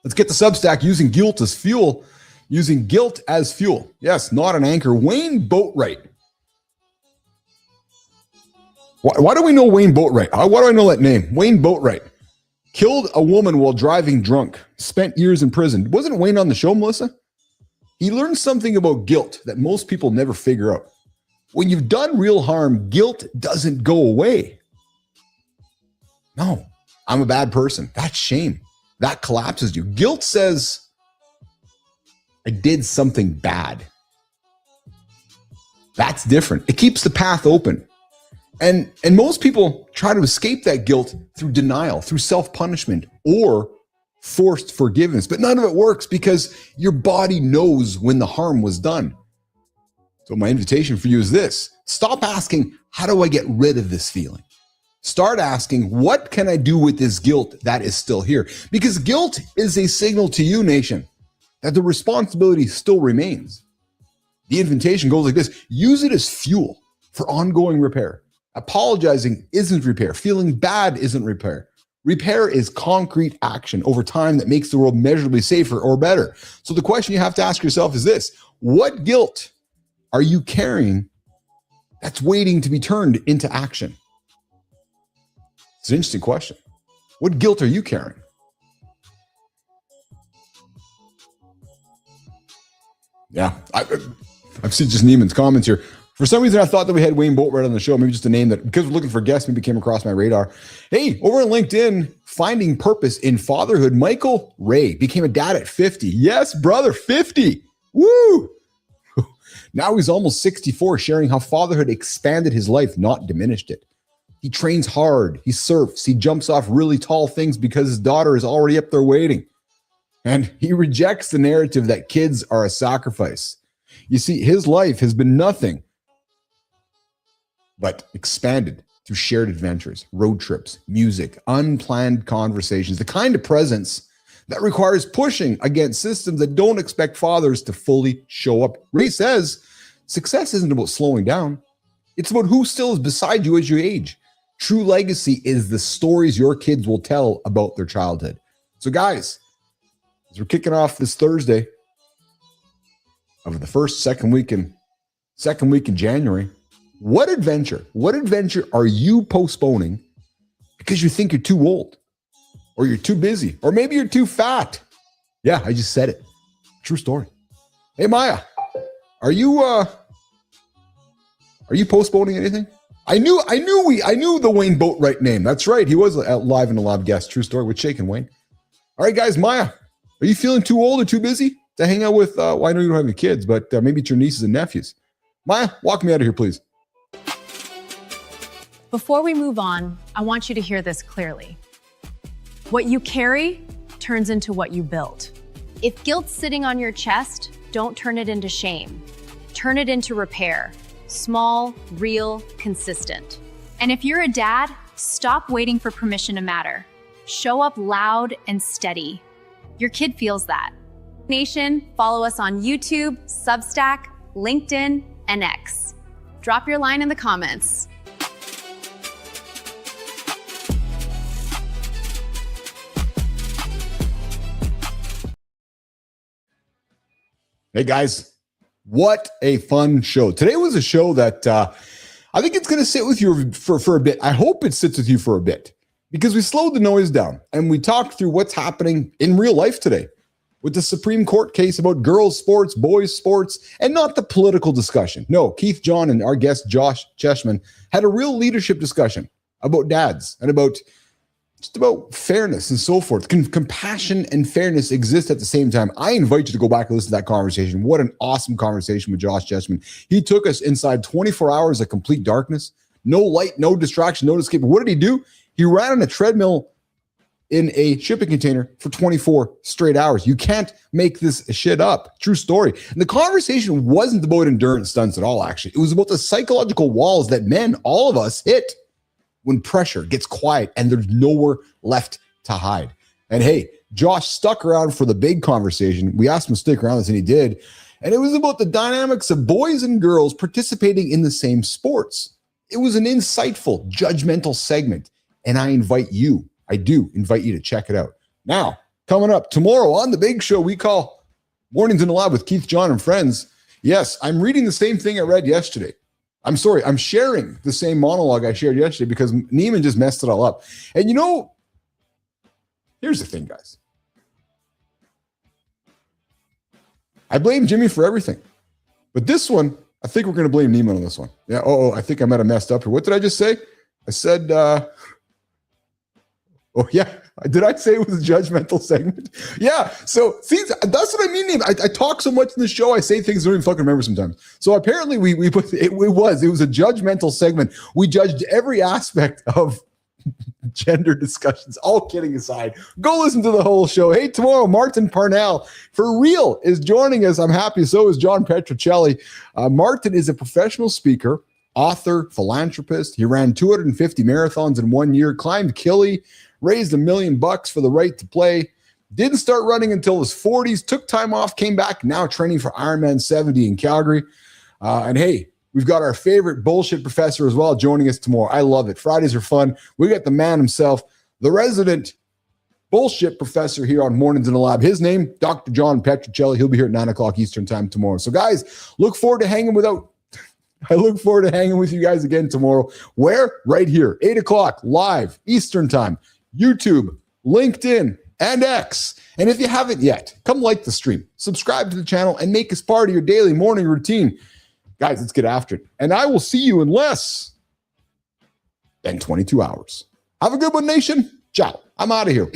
Let's get the Substack using guilt as fuel. Using guilt as fuel. Yes, not an anchor. Wayne Boatwright. Why do we know Wayne Boatwright? Why do I know that name? Wayne Boatwright killed a woman while driving drunk. Spent years in prison. Wasn't Wayne on the show, Melissa? He learned something about guilt that most people never figure out. When you've done real harm, guilt doesn't go away. No, I'm a bad person. That's shame. That collapses you. Guilt says, I did something bad. That's different. It keeps the path open. And most people try to escape that guilt through denial, through self-punishment, or forced forgiveness, but none of it works because your body knows when the harm was done. So my invitation for you is this: stop asking, how do I get rid of this feeling? Start asking, what can I do with this guilt that is still here? Because guilt is a signal to you, nation, that the responsibility still remains. The invitation goes like this: use it as fuel for ongoing repair. Apologizing isn't repair. Feeling bad isn't repair. Repair is concrete action over time that makes the world measurably safer or better. So the question you have to ask yourself is this: what guilt are you carrying that's waiting to be turned into action? It's an interesting question. What guilt are you carrying? Yeah, I've seen just Neiman's comments here. For some reason, I thought that we had Wayne Boatwright on the show. Maybe just a name that, because we're looking for guests, maybe came across my radar. Hey, over on LinkedIn, finding purpose in fatherhood, Michael Ray became a dad at 50. Yes, brother, 50. Woo! Now he's almost 64, sharing how fatherhood expanded his life, not diminished it. He trains hard. He surfs. He jumps off really tall things because his daughter is already up there waiting. And he rejects the narrative that kids are a sacrifice. You see, his life has been nothing but expanded through shared adventures, road trips, music, unplanned conversations, the kind of presence that requires pushing against systems that don't expect fathers to fully show up. Ray says, success isn't about slowing down. It's about who still is beside you as you age. True legacy is the stories your kids will tell about their childhood. So guys, as we're kicking off this Thursday of the second week in January, what adventure are you postponing because you think you're too old, or you're too busy, or maybe you're too fat? Yeah, I just said it. True story. Hey, Maya, are you postponing anything? I knew the Wayne Boatwright name. That's right. He was a live and alive guest. True story. With shaking Wayne. All right, guys. Maya, are you feeling too old or too busy to hang out with? I know you don't have any kids, but maybe it's your nieces and nephews. Maya, walk me out of here, please. Before we move on, I want you to hear this clearly. What you carry turns into what you build. If guilt's sitting on your chest, don't turn it into shame. Turn it into repair. Small, real, consistent. And if you're a dad, stop waiting for permission to matter. Show up loud and steady. Your kid feels that. Nation, follow us on YouTube, Substack, LinkedIn, and X. Drop your line in the comments. Hey guys, what a fun show. Today was a show that I think it's going to sit with you for a bit. I hope it sits with you for a bit, because we slowed the noise down and we talked through what's happening in real life today with the Supreme Court case about girls' sports, boys' sports, and not the political discussion. No, Keith John and our guest Josh Cheshman had a real leadership discussion about dads and about fairness and so forth. Compassion and fairness exist at the same time. I invite you to go back and listen to that conversation. What an awesome conversation with Josh Cheshman. He took us inside 24 hours of complete darkness, no light, no distraction, no escape. What did he do? He ran on a treadmill in a shipping container for 24 straight hours. You can't make this shit up. True story. And the conversation wasn't about endurance stunts at all, actually. It was about the psychological walls that men, all of us, hit when pressure gets quiet and there's nowhere left to hide. And hey, Josh stuck around for the big conversation. We asked him to stick around, and he did. And it was about the dynamics of boys and girls participating in the same sports. It was an insightful, judgmental segment. And I do invite you to check it out. Now, coming up tomorrow on the big show we call Mornings in the Lab with Keith, John, and Friends. Yes, I'm reading the same thing I read yesterday. I'm sorry, I'm sharing the same monologue I shared yesterday because Neiman just messed it all up. And here's the thing, guys. I blame Jimmy for everything. But this one, I think we're going to blame Neiman on this one. Yeah, I think I might have messed up here. What did I just say? I said, did I say it was a judgmental segment? Yeah. So see, that's what I mean. I talk so much in the show. I say things I don't even fucking remember sometimes. So apparently we put it was a judgmental segment. We judged every aspect of gender discussions. All kidding aside, go listen to the whole show. Hey, tomorrow, Martin Parnell, for real, is joining us. I'm happy. So is John Petrocelli. Martin is a professional speaker, author, philanthropist. He ran 250 marathons in 1 year, climbed Killy, raised $1 million for the right to play. Didn't start running until his 40s, took time off, came back, now training for Ironman 70 in Calgary. And hey, we've got our favorite bullshit professor as well joining us tomorrow. I love it. Fridays are fun. We got the man himself, the resident bullshit professor here on Mornings in the Lab. His name, Dr. John Petrocelli. He'll be here at 9 o'clock Eastern time tomorrow. So guys, look forward to hanging with you guys again tomorrow. Where? Right here, 8 o'clock live Eastern time, YouTube, LinkedIn, and X. And if you haven't yet, come like the stream, subscribe to the channel, and make us part of your daily morning routine. Guys, let's get after it. And I will see you in less than 22 hours. Have a good one, nation. Ciao. I'm out of here.